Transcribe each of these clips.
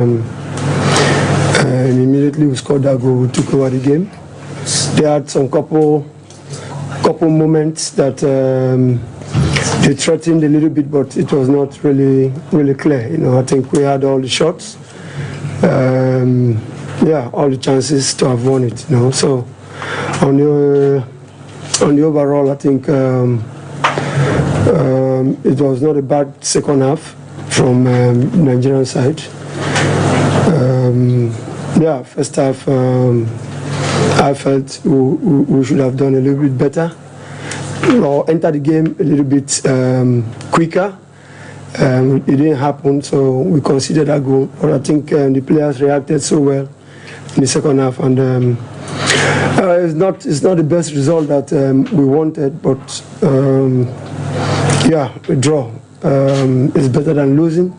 and immediately we scored that goal. We took over the game. They had some couple moments that they threatened a little bit, but it was not really clear. I think we had all the shots, all the chances to have won it. So on the overall, I think it was not a bad second half from Nigerian side. First half, I felt we should have done a little bit better, or enter the game a little bit quicker. It didn't happen, so we conceded that goal. But I think the players reacted so well in the second half, and it's not the best result that we wanted, but a draw is better than losing.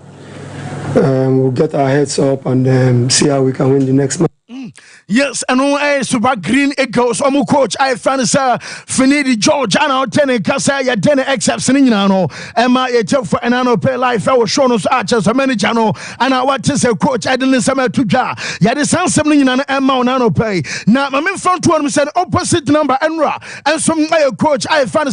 We'll get our heads up and see how we can win the next match. Yes, and on Super Green Eagles, Omu coach, I found Finidi George, and I'll tell you, Kasa, ya dene except Sinino, Emma, a job for an annual pay life. I was shown us archers, a manager, and I want to say, coach, I didn't summer to jar. Ya the sound 7 and Emma on annual pay. Now, my main front one said opposite number, Enra, and some coach, I found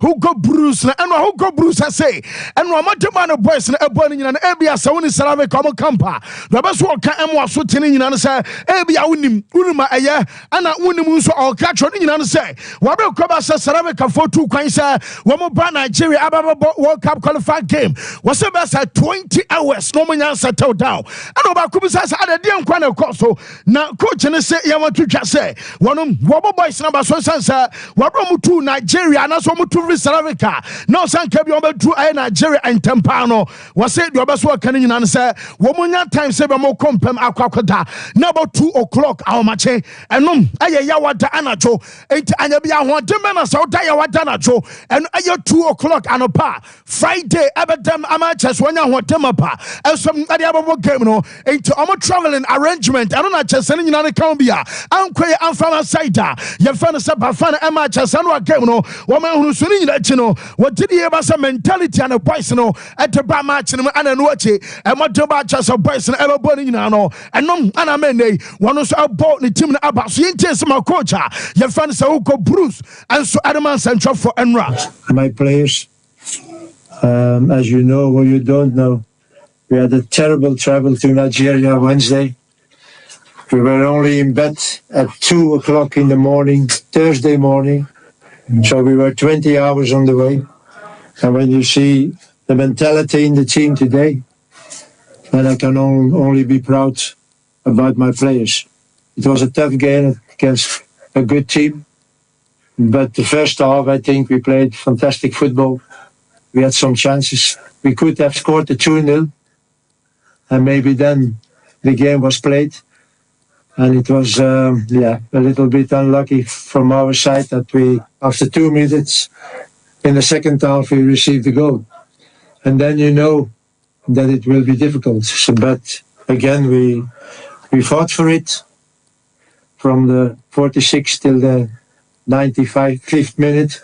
who go Bruce, and who go Bruce, I say, and Ramatman of boys and a burning and Abia Sawani Sarave Common Campa. The best worker Emma Sutini and say, Abia Unim. Unuma aya ana unimu so all catch on nyina say we be koba Saraveka for 2 kwan say we mo ba Nigeria ababa World Cup qualified game we say be 20 hours no munya settle down and oba kubi say ade dey nkwa na koso na coach ne say ya want to twa say wonom wo boys number so say we bro mu to Nigeria na so mu to Saraveka na san ka bi oba to Nigeria and tempa no we say the oba so kan nyina say wo munya time say be mo kompem akwakoda na about 2 o'clock our match and yawata anacho it anyabia ho demena so da yawata anacho and 2 o'clock anopa Friday abedem amatches when ya ho temapa and some adiabo game no into omo traveling arrangement and na chese ni nyina ne kan bia ankwe amfama side ya fa no se ba fa na amatches no game no wo ma hunu so ni nyina chi no what did ye ba mentality and boys no at the ba match no ana no achi e mo do ba chese boys no e bo ni nyina no enom ana menei one so about the team about so intense my coach your fans say go Bruce and so Adman Central for Enra. My players, as you know or you don't know, we had a terrible travel to Nigeria Wednesday. We were only in bed at 2 o'clock in the morning, Thursday morning, so we were 20 hours on the way. And when you see the mentality in the team today, then I can only be proud about my players. It was a tough game against a good team. But the first half, I think we played fantastic football. We had some chances. We could have scored the 2-0. And maybe then the game was played. And it was, a little bit unlucky from our side that we, after 2 minutes in the second half, we received the goal. And then you know that it will be difficult. But again, we fought for it. From the 46th till the 95th minute.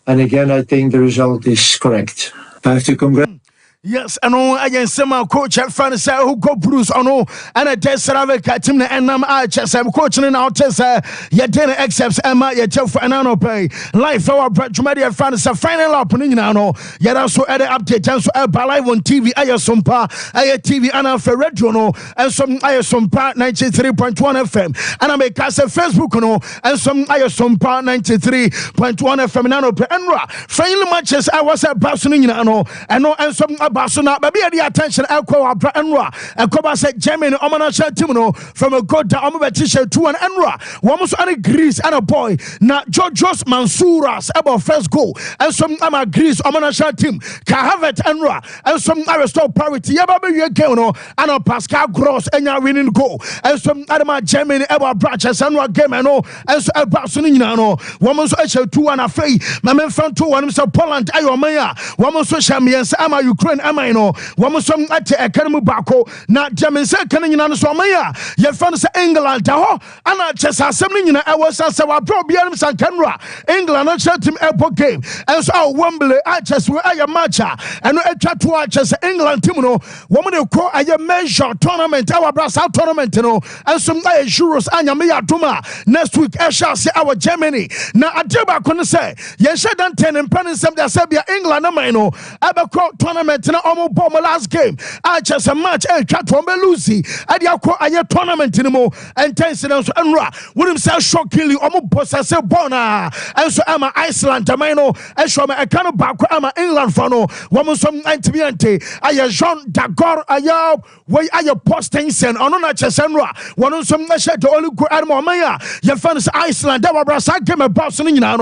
And again, I think the result is correct. I have to congratulate. Yes, and again, some coach at France who go Bruce on and a test Saraveka team and I'm coaching in our test. Yadena accepts Emma, Yachel for an anno pay. Life our Jumadia France a final opening now. Yet also add update and so live on TV. I Sompa, TV and for Regional and some Sompa 93.1 FM. And I make us a Facebook no and some Sompa 93.1 FM nano per Enra. Final matches I was at Barcelona and some Basuna, baby, the attention, Elko, Enra, and Koba said, Germany, Omanasha Timono, from a good Omabatisha to an Enra, one was on a Greece and a boy, not Georgios Mansouras, about first goal, and some Ama Greece, Omanasha team, Kahavet Enra, and some Aristotle parity, Yababi Yagono, and a Pascal Gross, and your winning goal, and some Adama Germany, about Branches, and what game, and all, and so about Sunino, one was actually 2 and a fay, my men found 2 and Mr. Poland, Ayomaya, one was social media, Ama Ukraine. amino woman some at a canamu bako not German second in Anasomaya your fans England and I just have something in I was as our problems and camera England and shut him airport game and so Wembley I just were a matcha and I try to watch as England Timono woman who call a measure tournament our Brazil tournament and some Euros and Yamia Duma next week I shall see our Germany now I do back on say yes I don't 10 and penny some that Serbia England amino Abercrow tournament na almost bomb last game I just a match and try to Lucy at your tournament anymore and 10 incidents and ra wouldn't say shockingly almost possess bona and so am Iceland amino and show me a kind of back am England fano woman some antibiante I Jean Dagor I way I posting send on not just and ra one some to only go at Maya your fans Iceland that was a game about England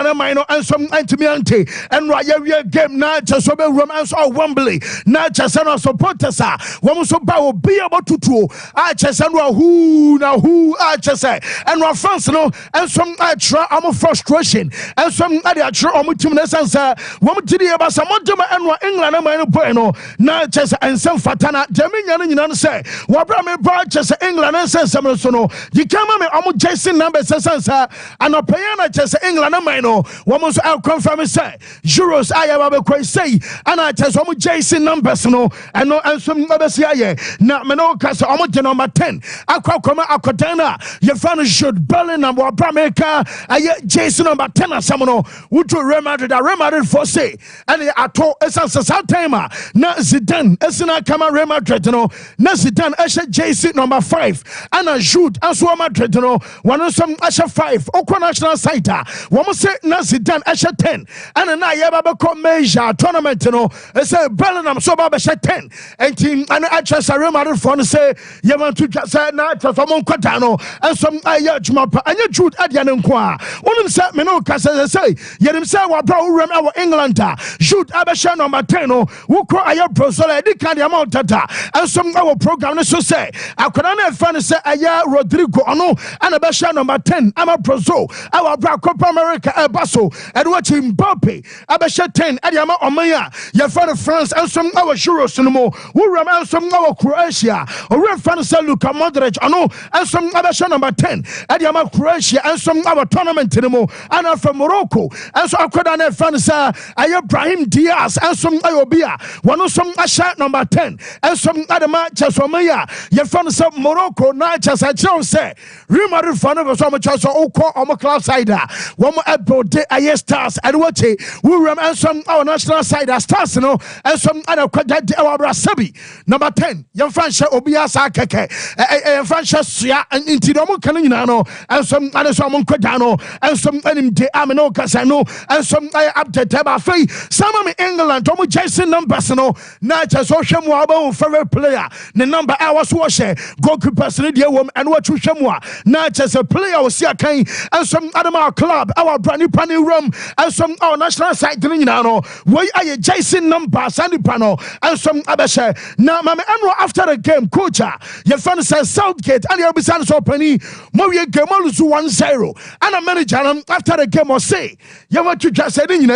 amino and some antibiante and right yeah game not just over romance or Wembley not just an supporters woman so bow be about to do I just and who now who I just say and our fans no and some I try I'm frustration and some I try I'm team answer woman to the about some and England amino bueno not just and some fatana Jamaican and say what me brought just England and says some so no you come me I'm Jason numbers and a payana just England amino woman so I'll confirm say Euros I have say and I tell some Jason numbers no and no and some numbers here now Menoka so I'm number 10 Akotana your fan should Bellingham or Brameka Jason number 10 or someone would to Real Madrid for say and I told Essan timer na Zidane Esana Kama Real Madrid no na Zidane Asha Jason number 5 and a shoot as one Madrid no one some Asha 5 Oko national site one say na Zidane Asha 10 and na Yababa measure tournament no say Bellingham so Baba 10 and team and Asha Real Madrid for say you want to say na transform kwatano and some ayajuma and you shoot at Yankwa one say me no kasa say you say wa bro rem our England shoot Abasha number 10 who call ayo prosola di kan amount data and some our program so say akona fan say aya Rodrigo ono and Abasha number 10 ama proso our bra Copa America Basso and watch him Mbappe Abasha 10 adiama omaya ya fan France and some our Euros no more who rem and some our Croatia or fan say Luka Modric ono and some Abasha number 10 adiama Croatia and some our tournament anymore and from Morocco and so akona fan say aya Brahim Diaz and some Ayobia one some Asha number 10 and some other matches from Maya your fan say Morocco not just a chance say Real Madrid fan of so much also Oko on the club side one more about the stars and what we rem and some our national side stars no and some other our Brasabi number 10 young Francia Obiasa Keke Francia Sia and Intidomo Canino and some other some Quadano and some de Amino Casano and some update about Faye some of England Tomo Jason numbers no not just social wabo favorite player the number I was watching goalkeeper woman and what you shamwa not just a player was here and some other club our brand new room and some our national side no why are you Jason numbers and panel and some Abasha now mama and after the game coach your fan says Southgate and your business opening more game lose 1-0 and a manager after the game or say you want to just say in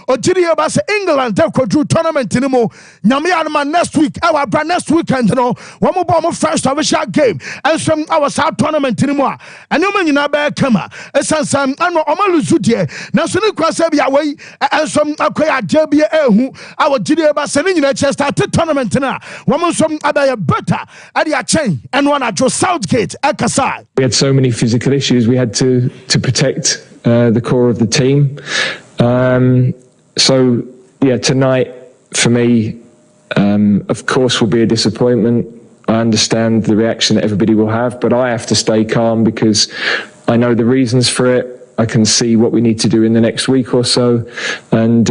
or did you about England they could do tournament anymore Nyamiana next week our brand next weekend no one more bomb first official game and some our South tournament anymore and you mean na be kama esansan ano omaluzu de na so ne kwasa bia wai and some akoya jebia ehu our did you about sending in start tournament na one some abaya better at the chain and one at Southgate akasa we had so many physical issues we had to protect the core of the team so yeah tonight for me of course will be a disappointment. I understand the reaction that everybody will have, but I have to stay calm because I know the reasons for it. I can see what we need to do in the next week or so, and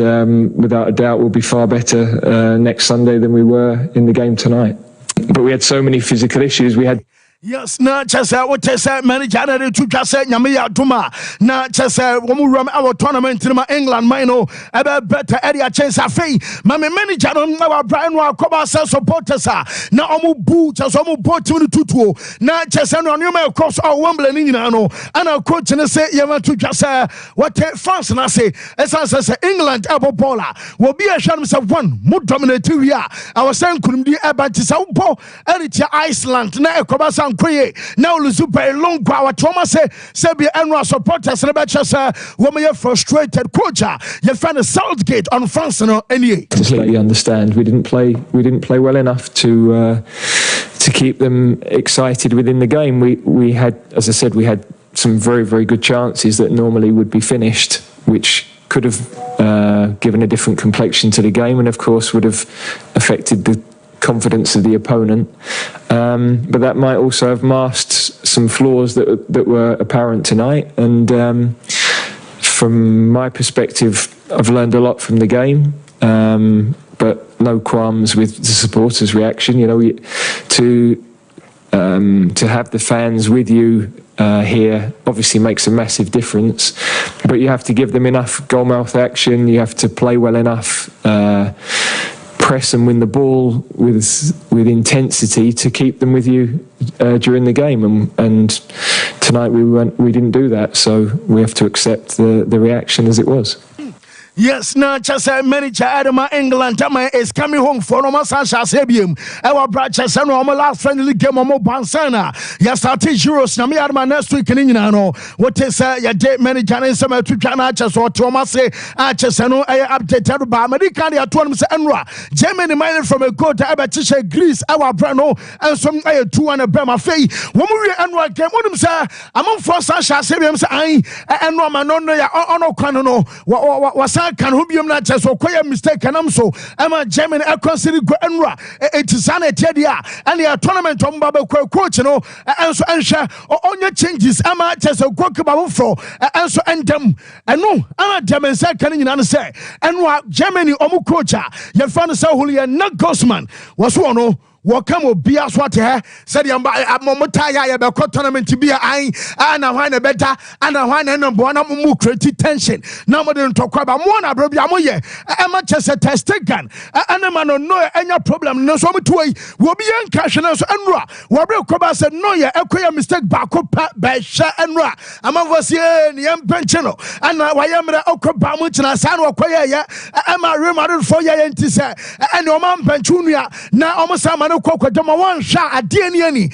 without a doubt we'll be far better next Sunday than we were in the game tonight. But we had so many physical issues. We had Yes, na chese what say manager na de twitwa say nyame ya doma na chese wo mu ram our tournament in England man no ebe better area chance afei ma me manager no na Brian wa koba say supporters na omu bu chese omu bo team no tutuo na chese no no me cross all Wembley ni nyina no ana coach ne say ye ma twitwa say what France na say esa say England abo baller wo bi a hwam say one mo dominate wi a our say nkunumdi eba ti say wo eritia Iceland na ekoba say now luzu by long our trauma say be annual supporters and about woman you're frustrated coach you find a Southgate on France no any just let you understand we didn't play well enough to keep them excited within the game. We had, as I said, we had some very, very good chances that normally would be finished, which could have given a different complexion to the game and of course would have affected the confidence of the opponent, but that might also have masked some flaws that were apparent tonight. And from my perspective, I've learned a lot from the game, but no qualms with the supporters' reaction. You know, to have the fans with you here obviously makes a massive difference, but you have to give them enough goalmouth action. You have to play well enough. Press and win the ball with intensity to keep them with you during the game, and tonight we didn't do that, so we have to accept the reaction as it was. Yes, na chase manager Adama England is coming home for no Masasha Sabium. Our branches and our last friendly game on Bansana. Yes, I teach Euros. Now, me Adama next week in England. What is your date manager and some to Canachas or Thomas Arches and I updated by American Atoms Enra. Germany minded from a good to Abatisha Greece, our brano, and some 2 and a Bema Fay. When we Enra came with him, sir, among for Sasha Sabium, I and Roman on no canono was can hubium na cheso koya mistake kanam so ama Germany e consider go enra it is an etedia and the tournament on baba coach no enso enhwe onye changes ama cheso go kebabo fro enso endem eno ama Germany say kan nyina no say enwa Germany omu coach ye fan say Julian Nagelsmann was one no welcome obia swat he said yamba momota ya be tournament bia ai na hwan na better ana hwan na number one mu create tension na mo de ntokwa ba mo na bro bia mo ye e ma chese test gan ana ma no enya problem no so mo tuoi wo bi yan ka hwe na so enura wo bre ko ba said no ye ekoya mistake ba ko ba hwe enura ama vosie ne yam benche no ana wa yamre okoba mo china sa na okoya ye ama Real for ye enti se ene o man benchu nua na o mo sa ma Kokoma one shot at DNA.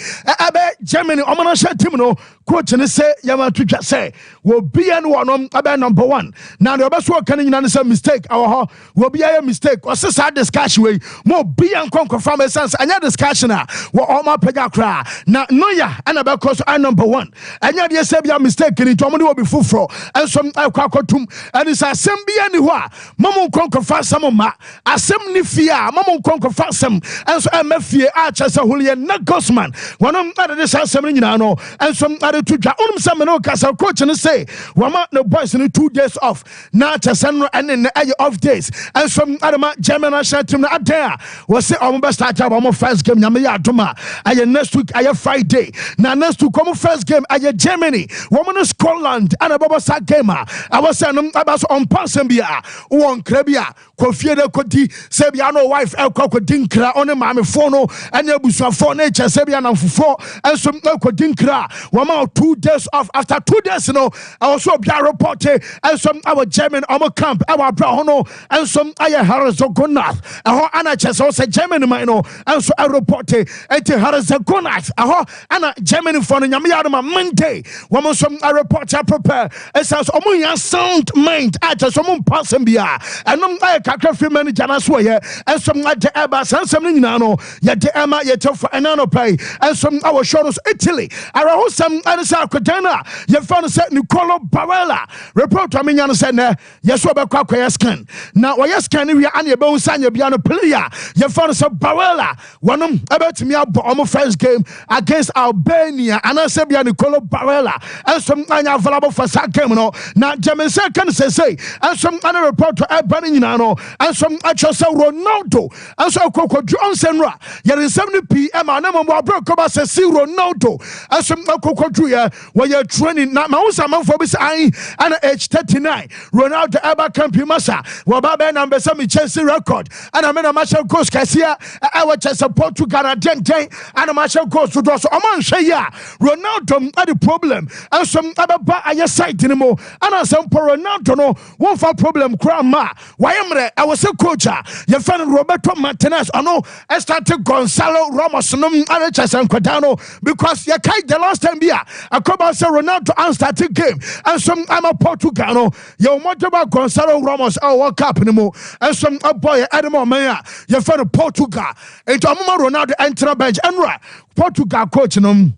Germany, Omana Shat Timno, coach and say, Yamatuja say, will be an one about number one. Now, the best work can answer mistake. Our will be a mistake. Or sad discussion way, more be and conquer from a sense. Another discussion will all my pegacra. Now, no, ya, and about course, I number one. And yet, yes, be a mistake in it. Tommy will be full for and some Alcacotum, and it's a sembi anywhere. Mamma conquer fast some of my assembly fear, Mamma conquer fast some, and so I'm a fear. Archers are Julian Nagelsmann. One of this has some and some other two Salmon Castle coach and say, Wama no boys in 2 days off. Not a sun and in the off days. And some other German national team out there was say almost start up on first game. Namia Duma. I next week I have Friday. Now next week come first game I Germany. Woman of Scotland and a Baba Sak gamer. I was saying about on Passambia, one Krebia, Kofieda Koti, Sebiano wife El Coco Dinkra on a mammy phono. And you busa for nature, Sebian and for and some Dinkra. 1 more 2 days off. After 2 days, you know, I also be a reporter and some our German our camp, our Brahono, and some Aya Harazogonath. Our Anna Chess also German, you know, and so a reporter at Harazogonath. Our Anna German for the Yamiadama Monday. 1 more some a reporter prepare. It says, Omuya sound mind at some Passambia. And no Kakafi manager as well, and some like the Abbas and some Nano, yet the Emma yet for another pay, and some our shows Italy. I wrote some other Sakotana, you found a certain Nicolo Barella. Report to me, you said, yes, what about scan. Now, why yes, can you and your bones and your piano player? You found some Barella. One about me up on my first game against Albania, and I said, Nicolo Barella, and some available for Sakemino. Now, German second say, and some other report to Albanino, and some actual Ronaldo, and so Coco Johnson, yɛre nsɛm no pii ɛma na mmom wɔabrɛ kɔba sɛ si Ronaldo ɛsom akɔkɔduruyɛ wɔyɛ training na ma wo sɛ amanfoɔ bi sɛ ayi ana age 39 Ronaldo ɛba kampi masa wɔba bɛyɛ na mbɛsɛ me Chelsea record ana me na mahyɛ goals kɛseɛ ɛwɔ kyɛ sɛ Portugal na dɛndɛn ana mahyɛ goals dodoɔ so ɔma nhwɛ yi a Ronaldo ɛde problem ɛsom ɛbɛba ayɛ site no mu ana sɛ mpo Ronaldo no wɔmfa problem koraa ma wayɛ mmerɛ ɛwɔ sɛ coach a yɛfɛ no Roberto Martinez ɔno ɛstarte Gonzalo Ramos nom ana kyɛ sɛ nkwadaa no because yɛkae the last time bi a akɔba sɛ Ronaldo unstarte game ɛnsom ama Portugal no yɛwɔ mmɔdeba Gonzalo Ramos ɛwɔ World Cup no mu ɛnsom abɔ yɛ ɛde ma ɔman a yɛfɛ no Portugal nti ɔmoma Ronaldo ɛntena bench ɛnora Portugal coach no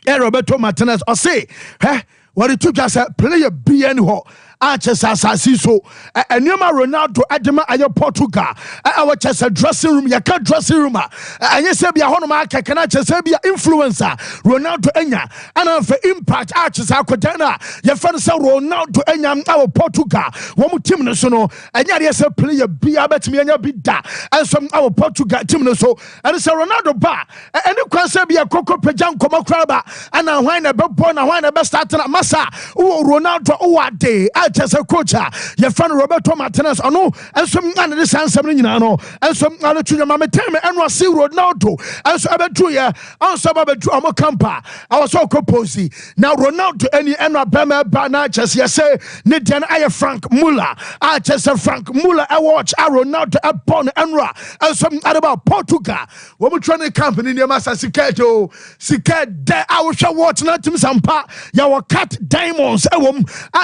Roberto Martinez ɔse wɔde to dwa sɛ player bia ni hɔ akyɛ sɛ asase so nneɛma Ronaldo ɛdema ayɛ Portugal ɛwɔ kyɛ sɛ dressing room yɛka dressing room a ɛnyɛ sɛ bia hɔnom akɛkɛ na kyɛ sɛ bia influencer Ronaldo anya ana fɛ impact akyɛ sɛ akɔdan a yɛfɛ no sɛ Ronaldo anya ɛwɔ Portugal wɔn team no so no ɛnyɛ adeɛ sɛ player bia bɛtumi anya bi da ɛnso ɛwɔ Portugal team no so ɛne sɛ Ronaldo ba ɛne kwan sɛ bia kɔkɔ pagya nkɔmɔ koraa ba ana hwan na bɛbɔ na hwan na bɛstart na masa wɔ Ronaldo wɔ ade just a coach, your friend Roberto Martinez, I know, and some under the San Seminino, and some other to your mamma tell me, and was see Ronaldo, and so about 2 years, and some about Drama Campa. I was so composy. Now, Ronaldo, any Bama Bana, just yes, say, Nidan I Frank Muller, I just a Frank Muller, I watch, I Ronaldo upon Enra, and some other about Portugal. When we try to company near Massa Siketo, Siket, I will show watch not to some part, your cat diamonds, I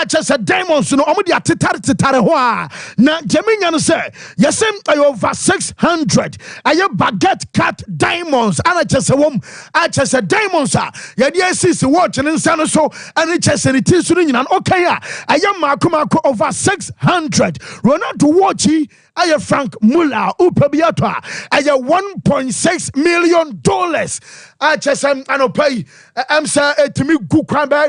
just a diamonds. No, omo dia tetare ho a na Jaminya no say yesem over 600 aye baguette cat diamonds ana chese wom a chese diamonds a ye dia sisi watch ne nsa no so ana chese ne tin so no nyina okay a aye makomako over 600 Ronaldo watch aye Frank Muller upabiato aye $1.6 million a chese anopay am say etimi gu kwan be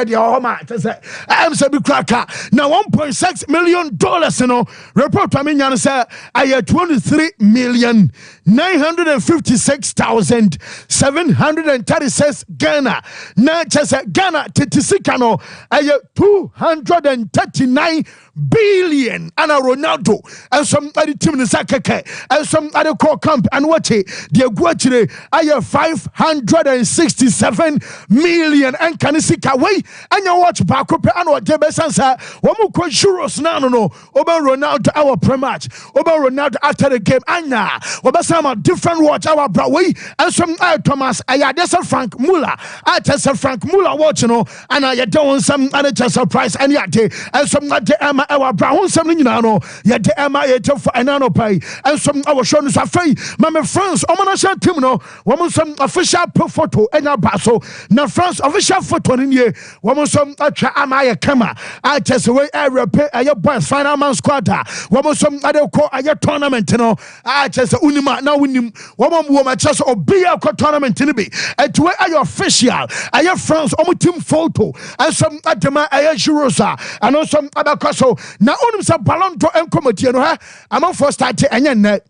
dia ho ma chese am say bi kraka now $1.6 million, you know. Report to me, say I had 23,956,736 Ghana. Now, just Ghana, Titisikano, I had 239 billion. And Ronaldo, and some other team in Sakake, and some other core camp, and watch it. The Guachire, I have 567 million. And can you see away? And you watch back up and what Jebesansa. Womu kwa Euros na no over Ronaldo our pre-match over Ronaldo after the game anya oba some different watch our Broadway and some Thomas ayadesa Frank Muller atesa Frank Muller watch no and I don't some other surprise and yade and some not Emma our Brown some nyina no yade Emma yete for anano pay and some our show no afei my friends omonasha team no womu some official photo enya baso na France official photo ni ye womu some atwa amaya kama just the way I repay your boys final man squad. Woman some other call a tournament, you know. I just unima now win him. Woman just obey a tournament in be. And to where are your official? I have France on team photo and some Adama Aya Jurosa and also some other castle. Now on some ballon to comedy, you know. I'm on for starting and net.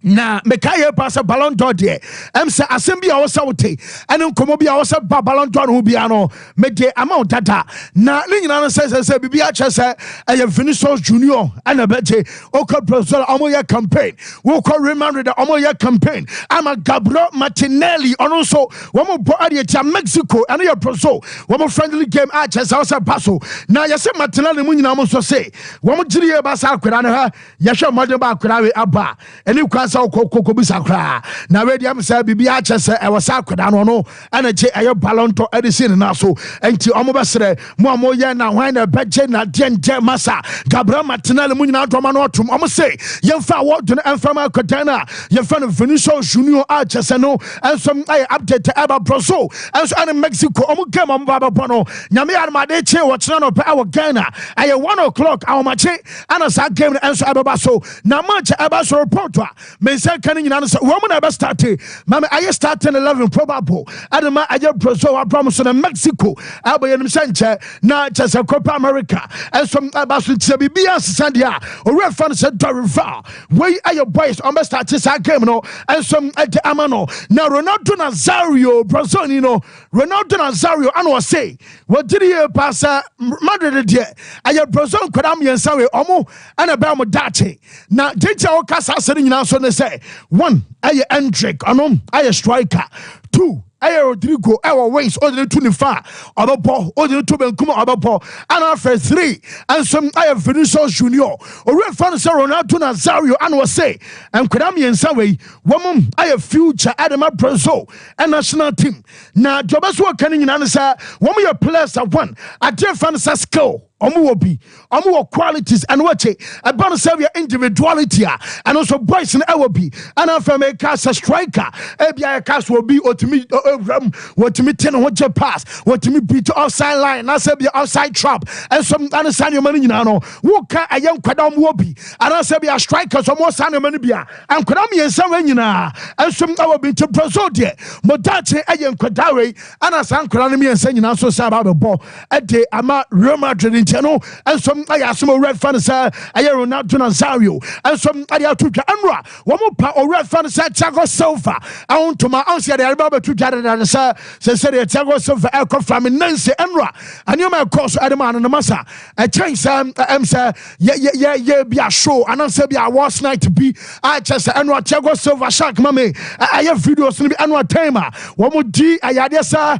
Na mekaye pasa Ballon d'Or de say assembly awosawte ene nkomo bia wosa ba Ballon d'Or ho bia no me de amount data na ne nyina no say bibia che say eye Vinicius Junior ana beje okọ Brazil omoye campaign wo ko Real Madrid omoye campaign ama Gabriel Martinelli ono so wo mo bo ade tia Mexico ene ye Brazil wo mo friendly game a che say wosa paso na ye se Martinelli mu nyina mo so say wo mo giri ye ba sa akwara no ha ye hwe mo de ba akwara we aba ene so koko bisa kra na we dem say bibia chese e wasa akwada no ana che ayo Ballon d'Or edison na so enti omo besere mo amoye na hwan na beje na denje masa Gabriel Martinelli mu nyina doma no otum omo say yemfa award no enfama akwada na yemfa no Vinicius Junior a chese no ensom ay update aba Brazil enso ana Mexico omo game omo baba bono nyame armade che wo chena no pe awo Ghana ay 1 o'clock awo mache ana sa game enso ababa so na match aba so report me say kan nyina no say wo na be start mama I start 11 probable adama aye Brazil abram so na Mexico aboye nim senche na chese Copa America and some abaso tse bibia sesa dia o refa no say Dorival wey aye boys on be start sa game no and some amano na Ronaldo Nazario Brazil you know Ronaldo Nazario and was say what did he pass Madrid de aye Brazil kwadam yensa we omo ana ba mo dache na jeje o kasa asere nyina so ne say one aye Endrick anom aye striker 2 aye Rodrigo ewo wings odin 25 obopo odin to benkum obopo and after 3 and some aye Vinicius Junior o refa no say Ronaldo Nazario and was say and kwadam yensa we womum aye future adama Brazil and national team na jobeso kan nyina no say wom your players are one ade fan say skill omu qualities and what about serve your individuality and also boys in LB and after make us a striker ebia cast will be what to me 10 what you pass what to me beat outside line na say be outside trap and some understand your money no who can a young kwadam will be and I say be a striker so more san money bia and kwadam yensa nyina and some I will be to Brazil there modache a young kwadawe and as an kwadam yensa nyina so say about the ball at the ama Real Madrid and some I some red fans I Ronaldo Nazario and some I to Anra one more or red fans Thiago Silva I want to my answer the Alabama to Jada say Thiago Silva aircraft from Nancy Anra and you may course Adaman and the Massa a change say yeah be a show and I say be a worst night to be I just Anra Thiago Silva shark mommy I have videos in the Anra timer one more D I had yes a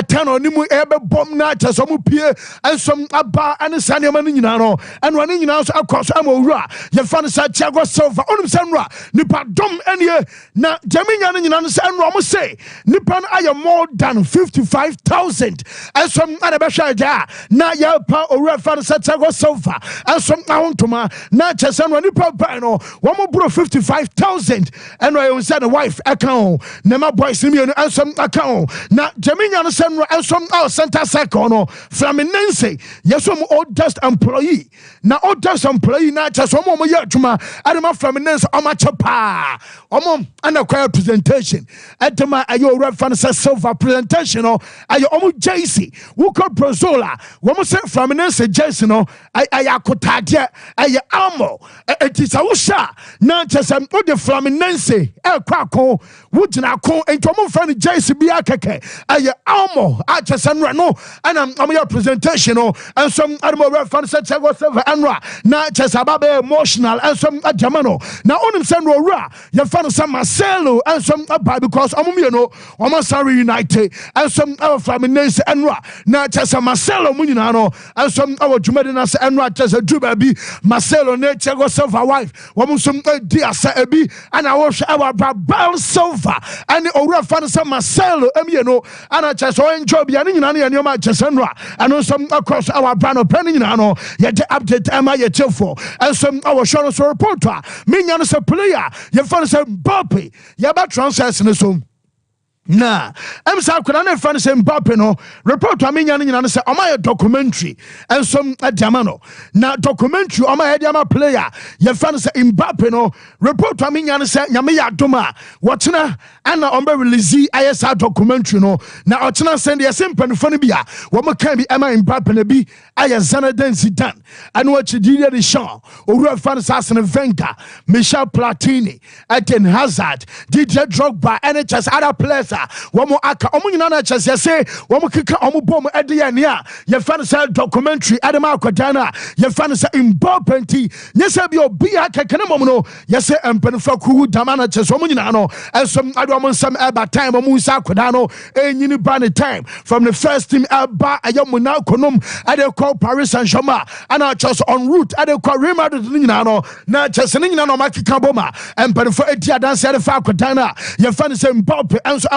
10 on nimu ebe bomb night some peer and some and the Sunday man and running in house across Amora, your fan said Thiago Silva on Sandra, Nipa Dom and ye now Jamaican and Ramos say Nipan I am more than 55,000 and some other Basha now your power or fan said Thiago Silva and some Auntoma, not just and Nipa Bano, one more bro 55,000 and I said a wife account, Nema boys and some account now Jamaican and some Santa Sacono, Flaminense, yes, some oldest employee. Now, oldest employee, not just one more year to my Adama Flaminense, Omachapa, Omom, and a choir presentation. At the my ayo reference silver presentation, or ayo omu JC, who called Prozola, woman said Flaminense Jason, or Ayakotadia, Aya Amo, it is a Usha, not just the Flaminense, El Quaco, Woodnako, and Tomo Fanny JC Biakake, Aya Amo, Achasan Rano, and I'm your presentation, and some animal reference at Thiago Silva and Ra, not just about emotional and some Jamano. Now on him send Ra, your fan some Marcelo and some about because Omasari United and some our Flaminense and Ra, not just a Marcelo Munino and some our Jumedinas and Ra, just a Jubabi, Marcelo, Thiago Silva wife, woman some dear Sabi, and I watch our Babal Silva and the Ora fan some Marcelo, and I just enjoy Bianini and your Manchester and on some across our brand of penning yet the update am I for and some our show reporter Minion is a player your father said Mbappe yaba transfers in the zoom. Nah, I'm sorry, could I find some Mbappe no report to me and say, am I a documentary and some Diamano? Now, documentary, am I a Diama player? Your fans say Mbappe no report to me and say, Yamia Doma, what's na and now umber release ISR documentary no. Now, Ochina send a simple phonibia, what more can be Emma Mbappe be Ayazana Densi done and what you did the show or fans as an Venga, Michel Platini, Eden Hazard, DJ Drogba, and it's just other players. One more aka omunyana chese say one more kika omu bom ediya nia ye fan say documentary adama akwadana ye fan say Mbappe nti ye say bi obi aka kana mom no ye say empanfa kuhu damana chese omunyina no ensom adom nsam eba time omu nsa akwadana no enyini ba ne time from the first team eba ayomuna konom ade call Paris Saint-Germain and just en route ade call Real Madrid nyina no na chese nyina no makika boma empanfa ediya dance ade fa akwadana ye fan say Mbappe enso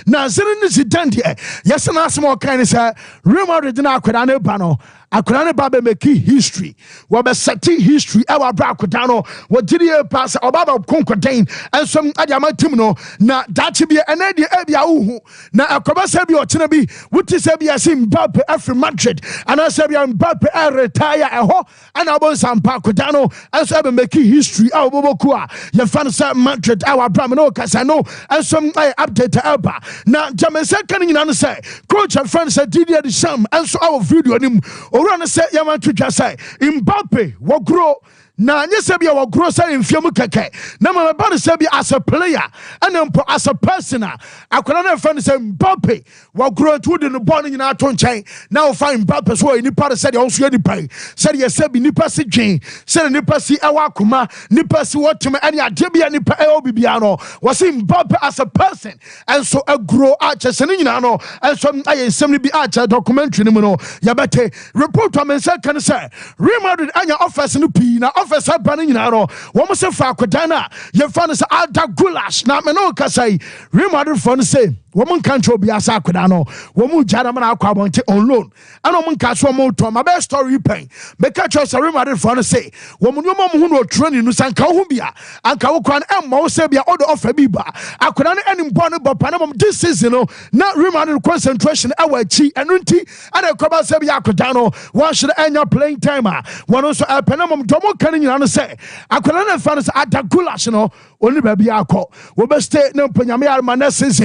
na zere ni Zidane yes na asmo kan say Real Madrid na akwada na ba no akwadaa ne ba be make history wo be set history e wa bra akwadaa no wo didi e pass oba ba konkoden enso ade amatim no na dachi bi ene de e bia wo na akoba se bi o kina bi wuti se bi asim Mbappe afri Madrid and ase bi Mbappe retire eho ana bon sampa akwadaa no enso e be make history a oboboku a ye fan say Madrid our bram no kasa no enso update eba na jamese kan nyina no say coach and friend say Didier Deschamps enso our video nim owura no say yaman twitwa say Mbappe wo grow na nye se bia wo grow say mfiam keke na ma ba no say bia as a player and as a person akwara na friend say Mbappe wo grow to the ball nyina to nchen na wo find Mbappe so ni pa say on so ni pai say ye say bi nipa si dwen say nipa si ewa akoma nipa si wotem ani ade bia nipa e obibia no wo say Mbappe as a person and so a grow arches ni nyina no and so aye sem ni bi archer documentary ni mu no ya bete report am say kan say Real Madrid anya offers no pi na officer banning in aro, woman say for Kodana, your fan say Alda Gulash, na me no kasai, Real Madrid fan say, woman can't be a Sakudano, woman Jadaman Aquabonte on loan, and woman catch one more time, my best story pain. Because us a Real Madrid fan say, woman your mom who no training no San Kahumbia, and Kawukan and Mosebia order of Fabiba. I could not any born about Panama this season, not Real Madrid concentration, our chi and Runti, and a Coba Sebia Kodano, one should end your playing timer, one also a Panama Domo Canning and say, I could not find at the Gulash, only baby Ako, we best stay no Panyamia Manesses,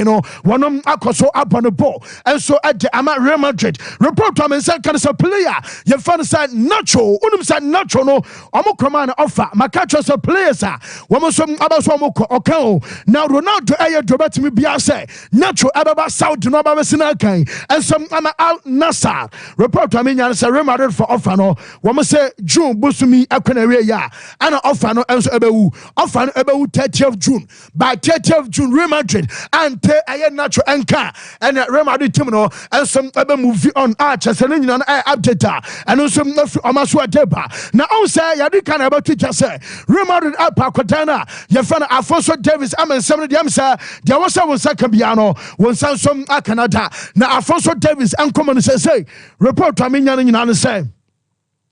one of Akoso up on the ball, and so at the Ama Real Madrid, report to me said, can a player, your fan said Nacho, Unum said Nacho, no, Omo command offer, Macachos a player, sir, woman some Abasomoko, okay, now Ronaldo Ayer Drobet me Biase, Nacho Ababa South to Nova Sinakai, and some Ama out Nassar, report to me and say Real Madrid for offer, no, woman say June Busumi Akanarea, and offer no answer Ebewu, offer Ebewu 30th of June, by 30th of June, Real Madrid, and Ayer Nacho Anka, and Real Madrid Timino, and some other movie on Archers and on update, and also Omasua Deba. Now, I say, Yadi can about teacher say, Real Madrid up Aquatana, your friend Alfonso Davis, I'm in 70 Yamsa, there was a second piano, when some Akanada. Now, Alfonso Davis, and come and say, report to me, and say,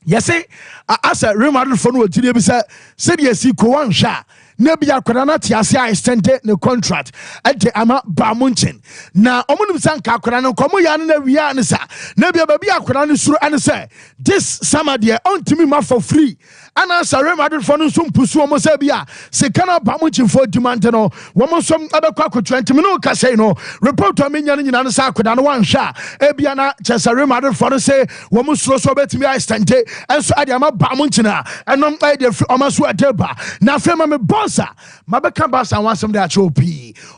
yes, I said, Real Madrid for no today, said, yes, he go sha. Nebi akwara ti ase a extended the contract at the ama ba munchen na omunum sanka akwara no komo ya na wiya ne sa nebi baby akwara no suru ane say this summer there ontimi ma for free and answer Real Madrid for no so mpusu omo say bia se kana ba munchen for demand no womo som abekwa ko 20 no ka say no report to me nyina ne sa akwara no wan hwa e bia na chesa Real Madrid for no say womo suru so betimi a extended enso ade ama ba munchen a enom ai de omaso adeba na fema me Mabeka Basa wants some that OP.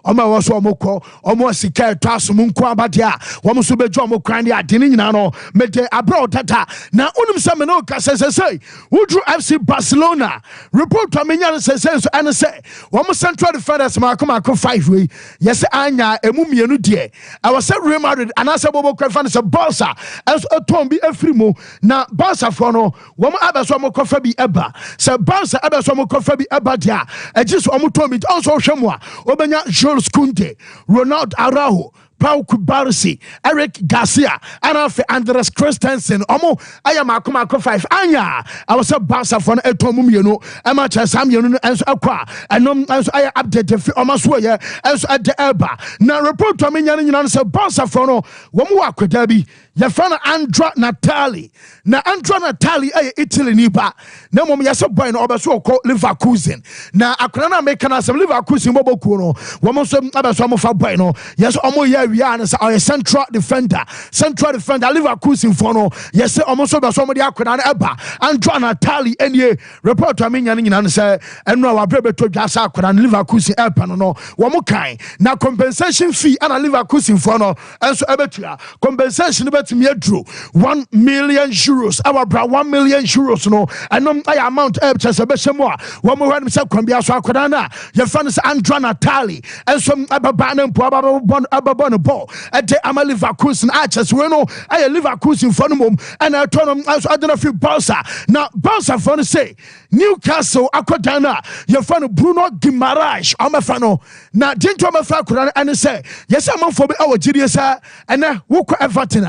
Oma was Omoko, almost a care task Munqua Batia, Wamusube Jomo Crandia, Dininano, Mete abroad tata. Now, Unum Samanoka says, say, would you FC Barcelona? Report to Minian says, and say, Wamus Central Defenders Marco 5 way. Yes, Anya, a mummy, dear. I was at Real Madrid, and I said, Bobo Crafans a Barca, as a Tombi Efrimo. Now, Barca Frono, Wama Abasomo Cofabi Eba, Sir Barca Abasomo Cofabi Ebadia. Just Omutomi also Shamwa, Obanya Jules Kunte, Ronald Araujo, Pau Kubarisi, Eric Garcia, and Andres Christensen, Omo, I am Akumako 5, Anya, I was a Barca from Etomumino, Amateur Samuel and Aqua, and I updated Omaswaya as at the Eba. Now report to me, and answer Barca from Wamwaka Derby. Yafana Andra Natali. Na Andra Natali Italy nipa. Na mom yasa boy no obaso ko Leverkusen. Na akrana mekana some Leverkusen boboku no. Womo so abaso mo fa boy no. Yes omo ya wi an say central defender. Central defender Leverkusen for no. Yes omo so abaso mo de akrana na eba. Andra Natali enie report to me nyina say eno wa brebe to dwasa akrana Leverkusen eba no. Womo kan. Na compensation fee ana Leverkusen for no. Enso ebetua. Compensation me drew 1 million euros. Our bra 1 million euros no. And I amount just a bit more. One more random self can be a Swakodana. Your friend is Andra Natali and some Ababan and Ababon ball at the Amalivakusen Archers. Bueno, I Liverkusen Leverkusen for mom and I turn them as I don't know if you Barca. Now Barca for say Newcastle Aquadana, your friend Bruno Guimaraes, I'm a fan. Now didn't you have and say yes, I'm for our GDS and now Woko Everton.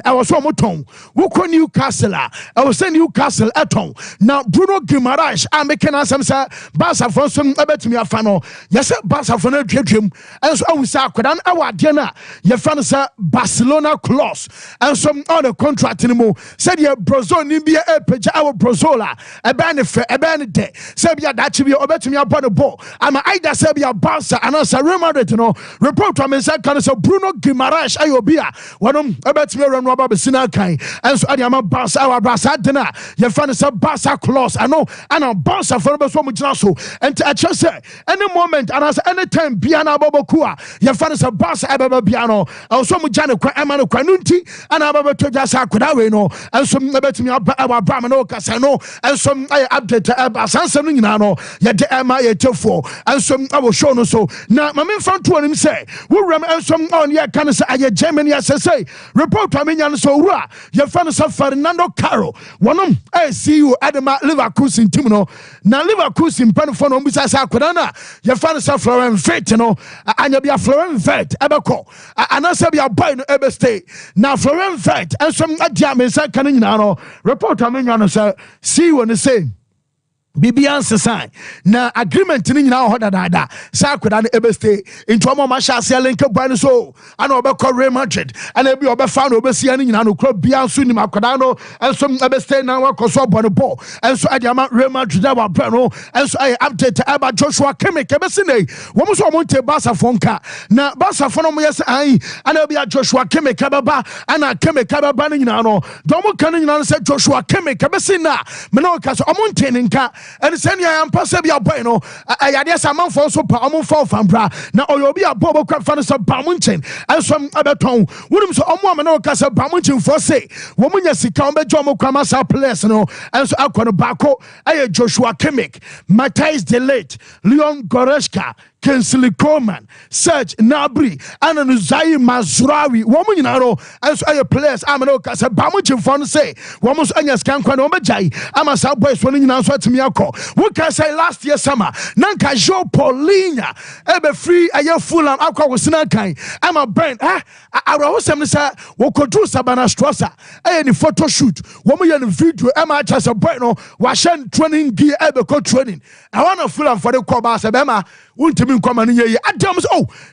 I was one more tongue. Woko Newcastle. I was saying Newcastle at home. Now Bruno Guimaraes, I'm making us some Barca for some about me a fan. Yes, Barca for no dream. And so we say Aquadan our dinner. Your friend say Barcelona clause and some other contract anymore. Said your Brazil Nibia Epage our Brazola a benefit a benefit. Sabia that you be over to me upon the ball. I'm either Sabia Barca and also Real Madrid. Report from inside can say Bruno Guimaraes Ayobia. One about me run Robert Besina Kai and so I am a Barca our Barca dinner. Your friend say Barca clause. I know and a Barca for so much also. And I just say any moment and as any time Biana Bobokua. Your friend say Barca Ababa Biano. Also Mujano Emano Quanunti and Ababa Tojasa Kudaweno and some about me our Bramano Casano and some I update about something nano yet the MIA for and some I will show no so now my main front to him say we ram and some on your can say I Germany as I say report I mean so your friend is Fernando Caro one I see you at the Leverkusen Timino now Leverkusen Panafon on Bisasa Kudana your friend is Florent Vet and you be a Florent Vet Ebeko and I say be a boy no ever stay now Florent Vet and some Germans are coming now report I mean say see when they say Bibian sign na agreement ni nyina ho dada sa akoda no ebeste into omo ma sha se link ban so ana obekọ Real Madrid ana bi obefa na obesia ni nyina no kro bia so ni akoda no enso ebeste na wakoso obo no ball enso adiama Real Madrid da wa bra no enso ay update about Joshua Kimmich ebese nei wo mo so omo nte Barca fonka na Barca fono mo yes ai ana bi Joshua Kimmich ababa ana Kimmich ababa ni nyina no do mo kan nyina no se Joshua Kimmich ebese na me no ka so omo nte ni nka and send you am pass be a boy no ayade saman for so pa omo for fambra na oyobi abobo kwa fa no so bamunchen and some abeton wonum so omo amana ka so bamunchen for say wo munya sika obejo omo kwa masa players no and so akwa no bako ay Joshua Kimmich, Matthijs de Ligt, Leon Goretzka, Kingsley Coman, Serge Gnabry, and Nuzai Mazraoui. Woman, you know, as a players, I'm an oka, so Bamuchin Fon say, Wamos Anyas can Quanomajai, I'm a sub boys when you know what to me. What can I say last year summer? Nanka Jo Paulina, ever free a year full and Aqua was Nakai. I'm a brand, I was some say, what could do Sabana Strasser, any photo shoot, woman in video, Emma just a brand, Washan training gear ever training. I want to full for the Cobas of Emma. Ultimate common ye Adams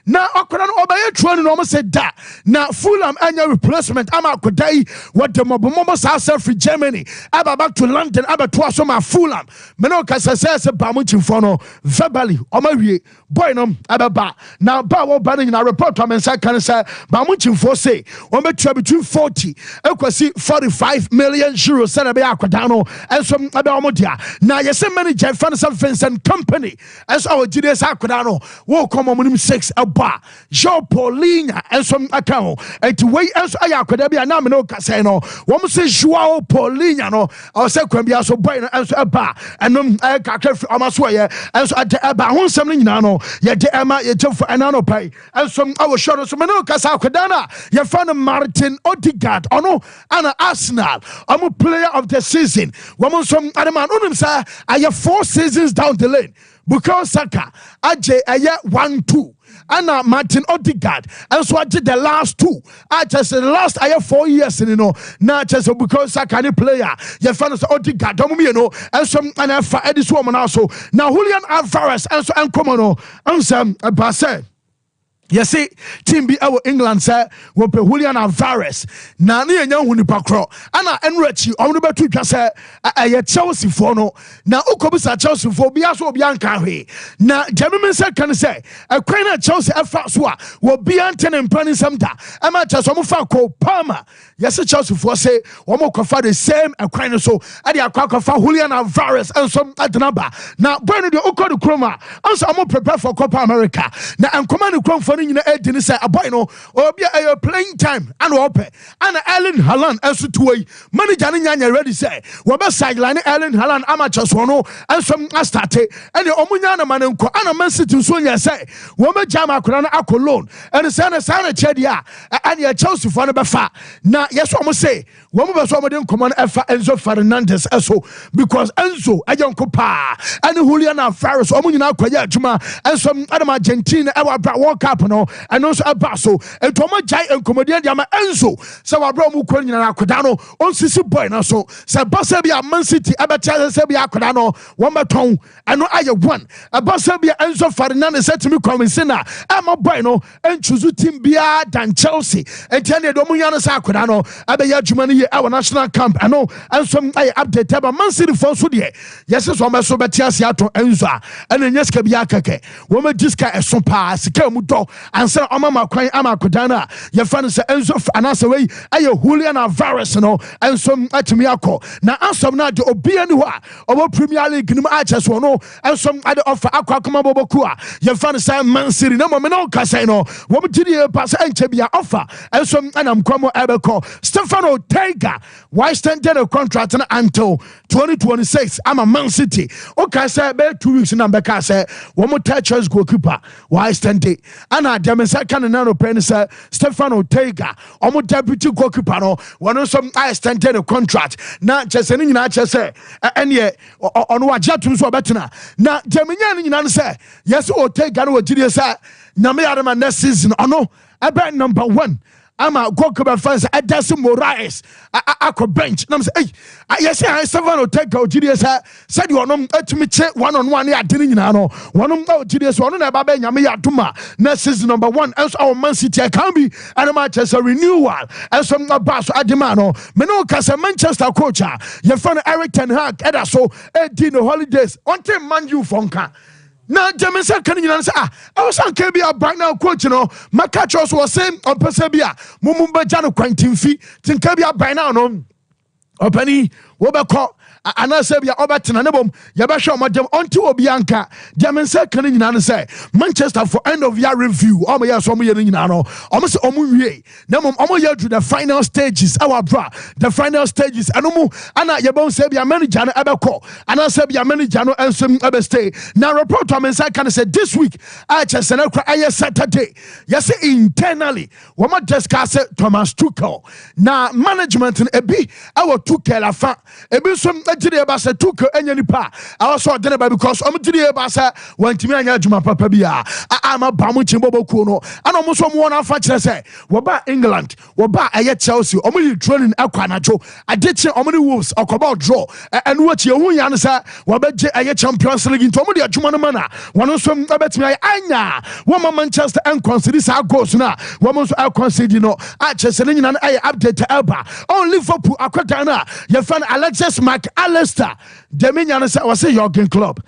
now Akran obey training almost said that now Fulham annual replacement ama kodai what the mobo south for Germany aba back to London aba to asoma Fulham meno kasa say bamuchin fono verbally omawie boy no aba now ba wo banning na report am say kan say bamuchin for say on betwa between 40 ekwasi 45 million euros say be akwada no and some aba omodia now yes manager Vincent company as our GDS Akudano, wo come on 6 a bar, Jean Paulina, and some account, and to wait as I could be a nominal casino. One says Joao Paulina, no, or second be also buying as a bar, and I can't almost way, as at the Abba, one something nano, yet the Emma, you took for an anno pay, and some our short of Manokas Akudana, your friend Martin Odegaard, or no, Anna Arsenal, I'm a player of the season. Woman some other man, sir, I have 4 seasons down the lane. Because Saka, Ajay Aya 1-2, Anna Martin Odegaard, and so I did the last 2. I just the last I have 4 years, you know, not just because Saka any player, your fans Odegaard, don't you know, and some and I for this woman also. Now Julian Alvarez and so and Comono, and some Basse. You see, team be our England sir, we pe Julian Alvarez. Na ni enya hu nipa kro. Ana enrechi omno betu twa say aye Chelsea for no. Na ukobisa Chelsea for bia so bia nka hwe. Na German sir kan say akwan na Chelsea afa so a wo bia ntene mpani samda. Ama cha so mo fa ko Palmer. Yes Chelsea for say wo mo kofa the same akwan so ade akwa fa Julian Alvarez and some adenaba. Na Breno de ukodu kroma. Anso mo prepare for Copa America. Na ankoma ne krom for ni nyina edi ni say aboy no obi a playing time and ope and Erling Haaland enso tuoi manager ni nya ready say we be sideline Erling Haaland amateur so no enso start and omunya na manenko ana Man City so nya say we me jama akora na akolon and say na chedi and ya Chelsea for no be fa na yes omo say we me be so omo den command efa Enzo Fernandez eso because Enzo ajonko pa and Julian Alvarez omo nyina akoya adwuma enso Adam Argentina e wa bra World Cup no and also abaso and to omo jai enkomodian dia ma Enzo se wa bra omo kwan nyina akoda no on sisi boy na so se basa bia Man City abeta se bia akoda no won beton eno aye one basa bia Enzo Fernandez set me convince na e mo boy no en choose team bia than Chelsea entiane do munya no sa akoda no abeya adwuma no ye our national camp eno enso aye update about Man City for so de yes so me so betia se ato Enzo ena nyeska bia keke wo me diska eso pa sika mu do ansa omama kwan amakoda na ye fa no se Enzo anasa we aye Julian Alvarez no enso atimi akọ na ansom na de obi ani ho a obo Premier League nim aches wo no enso ade offer akwa akoma boboku a ye fa no se Man City na mo me no kasa no wo me tidi pass enche bia offer enso anam kwamo ebeko Stefano Ortega why stand a contract until 2026 I'm a Man City okay say be 2 weeks na be ka say wo mo touches goalkeeper why stand it ana dem say kan na no pen say Stefano Ortega omo deputy goalkeeper no one some I stand a contract na chese ni nyina chese ene ono wajatum so betena na jaminya ni nyina say yes Ortega no wagire say nyame yarema next season ono ebe number 1 ama goalkeeper fans Edson Moraes akọ bench na say yes Stefano Ortega ogide said you onom atumi che one on one ya dini nyina no wonom ogide so ono na ba nyame ya duma next season number 1 else our Man City can be and Manchester renewal and some bass adima no me no kasa Manchester coach ye fan Eric Ten Hag eda so no holidays until Man U fonka na Jameson kan nyina say I was on KB back now coach no Makachos was saying on Persebia mumumba jano kwantimfi tin KB by now no opani wo be call anasebia obetina ne bom ye be hwe omodem onti obi anka Jameson kan nyina no say Manchester for end of year review omo yes omo ye nyina no omo say omo wie na mom omo ye to the final stages our bra the final stages anomu ana ye bon say bia manager no ebeko anasebia manager no ensem ebe stay na report Jameson kan say this week Chelsea na kra aye Saturday yes internally we ma discuss Thomas Tuchel na management ebi our Tuchel afa ebi so ejire ba se Tuchel enya nipa also dene ba because omjire ba se wantimi anya adwuma papa bia ama ba mu chimbo boku no ana mo so mo na afa kire se wo ba England wo ba aye Chelsea omo yi training akwa nacho adeche omo ni Wolves okoba draw enu wachi ehun ya no se wo ba je aye Champions League into omo de adwuma no mana wono so betimi aye anya wo ma Manchester and consider sa goals na wo mo so consider no Chelsea ni nyina aye update elba on Liverpool akwata na ye fan Alexis McAllister Deminya no say was a Jurgen Klopp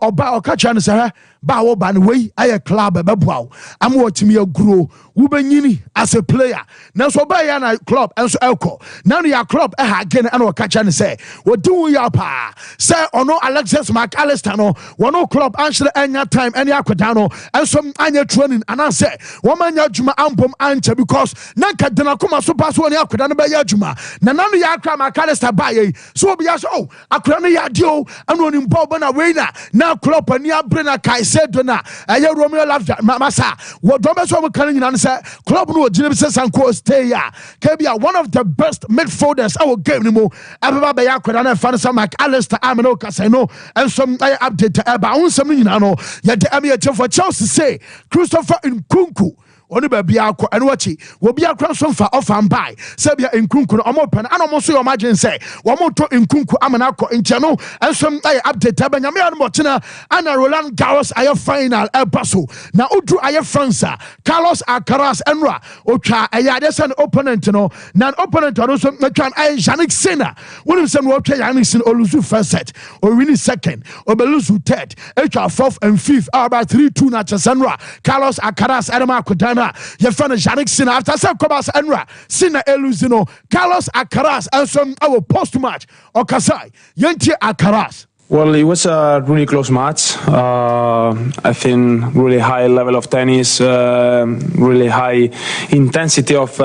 oba okacha no say ba wo ba no we aye club beboa am watimi aguro wo benyini as a player na so ba ya na club enso elko na no ya club ha again and okacha no say wo do ya pa say ono Alexis McAllister no wono club answer anya time any akoda no enso anya training and I say wo manya djuma ambom ancha because na kadena koma so pass woni akoda no ba ya djuma na no ya akra McAllister ba ye so obi ya so akra no ya dio anu oni mbo na we na club ani abre na Kaisedo na aye Romeo Lavia masa wo do be so mo kan nyina say club no ogine be sanko stay ya kabia one of the best midfielders our game ni mo ababa be ya akoda na fa no McAllister ameno kasa no and some update about unsam nyina no ye de am ye for Chelsea say Christopher Nkunku oni ba bia akọ eno wachi wo bia kra so mfa ofa mbai se bia Nkunku no omo pen ana omo so yo magin say wo mo to Nkunku amana akọ nche no ensom ay update abanyame ya no mochina ana Roland Garros aye final el paso na odu aye Fransa Carlos Alcaraz enra otwa aye adesen opponent no na opponent no so twan aye Jannik Sinner wonim se no otwa Jannik Sinner oluzu first set or win second or beluzu third etwa fourth and fifth about 3-2 na Chesenra Carlos Alcaraz adama akudana ye fana Jannik Sinner after say Kobas Enra Sinner eluzino Carlos Alcaraz and some our post match okasai yenti Alcaraz Well, it was a really close match. I think really high level of tennis, really high intensity of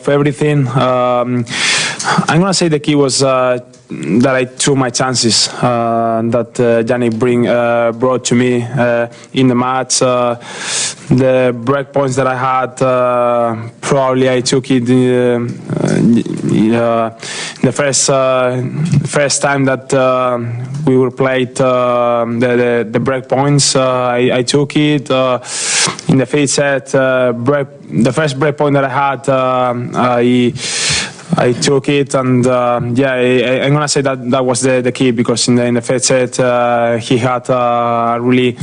everything. I'm gonna say the key was that I took my chances that Yannick brought to me in the match. The break points that I had, probably I took it the first time that we were played the break points. I took it in the fifth set. The first break point that I had, I took it, and I'm gonna say that was the key, because in the first set he had really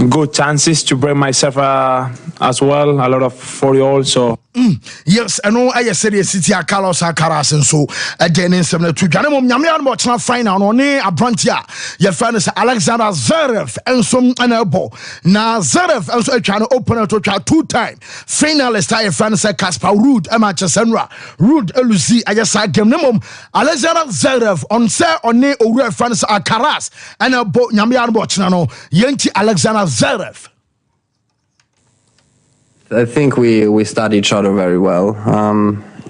good chances to break myself as well, a lot of 40-all. So yes, I know I said the city Carlos Alcaraz and so again in some to Janamo Yamian Mochna final on a Brantia. Your friend is Alexander Zverev and some an elbow. Now Zverev also trying to open a total 2-time finalist. I friend is Casper Ruud Emma Ruud Elusi. I just said Gemnum Alexander Zverev on Sir on ne or friend is Alcaraz and a boat Yamian Mochna Yenti Alexander Zverev. I think we study each other very well.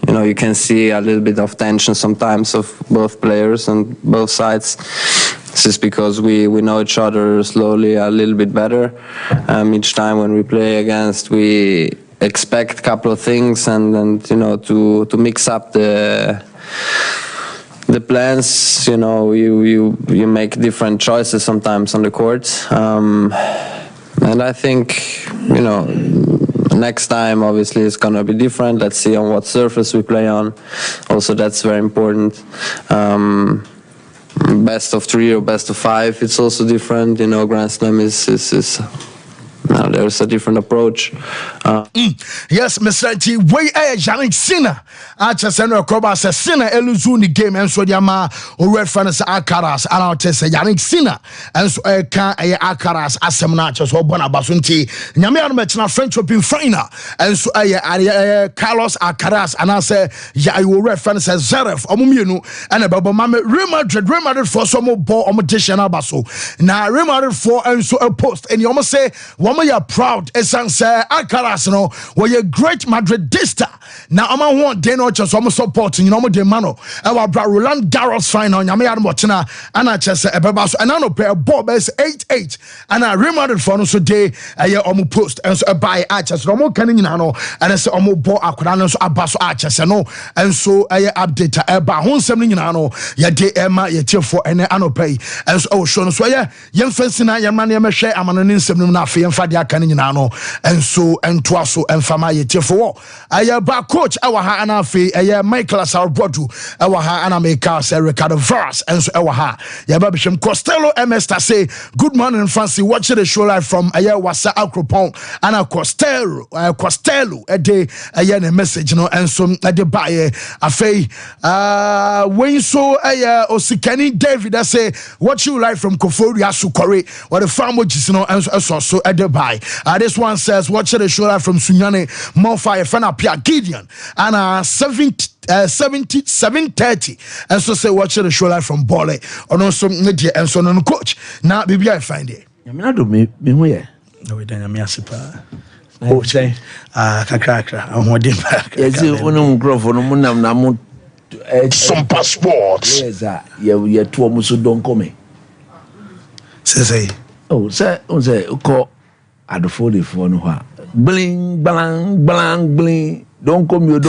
You can see a little bit of tension sometimes of both players on both sides. This is because we know each other slowly a little bit better. Each time when we play against, we expect a couple of things, and to mix up the plans. You make different choices sometimes on the court, and I think next time, obviously, it's going to be different. Let's see on what surface we play on. Also, that's very important. Best of 3 or best of 5, it's also different. Grand Slam is there's a different approach. Yes, Mr. T. Way Yannick Sinner. Sandra Kroba says Sinner Eluzuni game and so Yama or Red Furnace Alcaraz and I'll tell Yannick Sinner and so Alcaraz Asemnachos or Bonabasunti Yamian Mechna French Open final and so Carlos Alcaraz and I say I will Red Furnace Zverev Omuminu and about Mama Real Madrid for some more ball on Matisha Abaso. Now Real Madrid for and so a post and you almost say woman you're proud essence Alcaraz no were a great Madridista. Now I'm want they know just almost supporting the mano our Roland Garros final Yamian Mochina and I just ebabaso and I know play a ball base 8-8 and I reminded for no so day a post and so by archers no more canning and I say ball akwana so abaso archers no and so update eba hon semni no ya de ema ye for and pay and so show no so yem fancy na yem man yem hwe amanonin semni na afi yem fa dia canning no and so and twaso and fama ye for ba coach our ha and afi Michael Sarbodu our ha and America say Ricardo Varas and so our ha ya babishim Costello MS say good morning fancy watching the show live from Wasa Akropon and Costello a day a message and so a de buy afi when so Osikani David I say watch you live from Koforia Sukore or the farm which and so a de buy this one says watch the show live from Sunyane Monfire Fana Pia Gideon and 7:30 and so say watch the show live from Bole or also and so no coach now baby I find it me where no we don't me asipa oh say kakra ahode back yes onu grofo no munam na mo some passports yes ye to mo so don come say oh say ko adofo de fo no ha bling blang blang bling don't come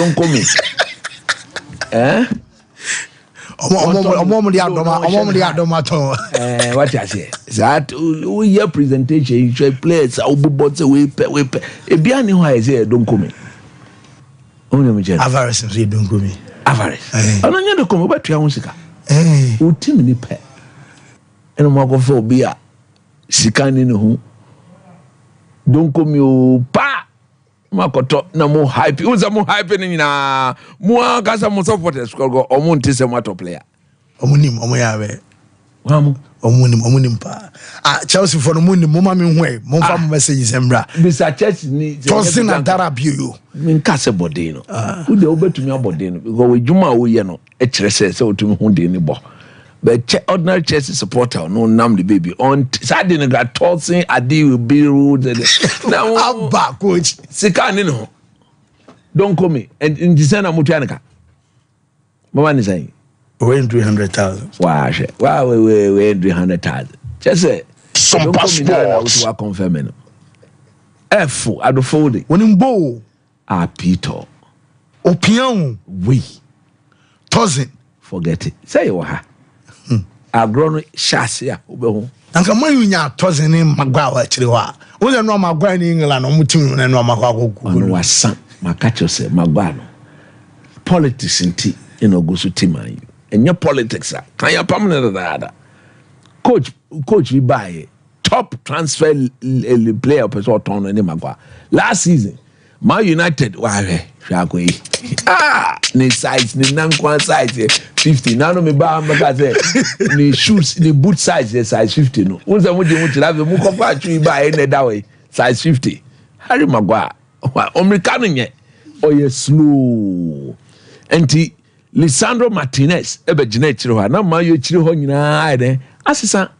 eh omo di adoma to what you say that we your presentation you should play say obobot say we e bia ni ho I say don't come only me Avares say don't come Avares ono nya do come obatua ho sika o team ni pe eno mo go for bia sika ni no ho don't come you pa makoto na mo hype uza mo hype ni na mo akasa mo supporters ko omo ntise mo top player omunim omo yawe wamu omunim pa Chelsea for no munim mo ma me hwe mo fa mo message sembra bisa Chelsea ni tosin na darabio yo min kase body no wo de obetumi abode no because we juma wo ye no e kire se otumi hu de ni bo But ordinary Chelsea supporter no nam the baby on Saturday got tossing Adi will be rude. Now Abba coach. Sika no. Don't call me. And in December Mutianaka. Mama is saying. We're 300,000. Wow, we 300,000. Just say some passports. What confirming. F I do fold it. When in bow. Peter. Opion. We. Cousin. Forget it. Say you are. I've grown chassis. Anka man you nya cousin in Magua actually wa. We no Magua in England no mutim no Magua go. No wasan. Makacho say Magua no. Politics inti ino go so team an you. And your politics are can you permanent that. Coach we buy top transfer player person turn any Magua. Last season Man United ware hwako ni size ni nankwan size 50 na no me ba maka say ni shoes ni boot size size 50 no wonza mo je mo tira be mo kofa atwi ba e na da we size 50 Harry Maguire Americano nye oye slow enti Lisandro Martinez ebe gina chire ho na man yo chire ho nyina ade asesa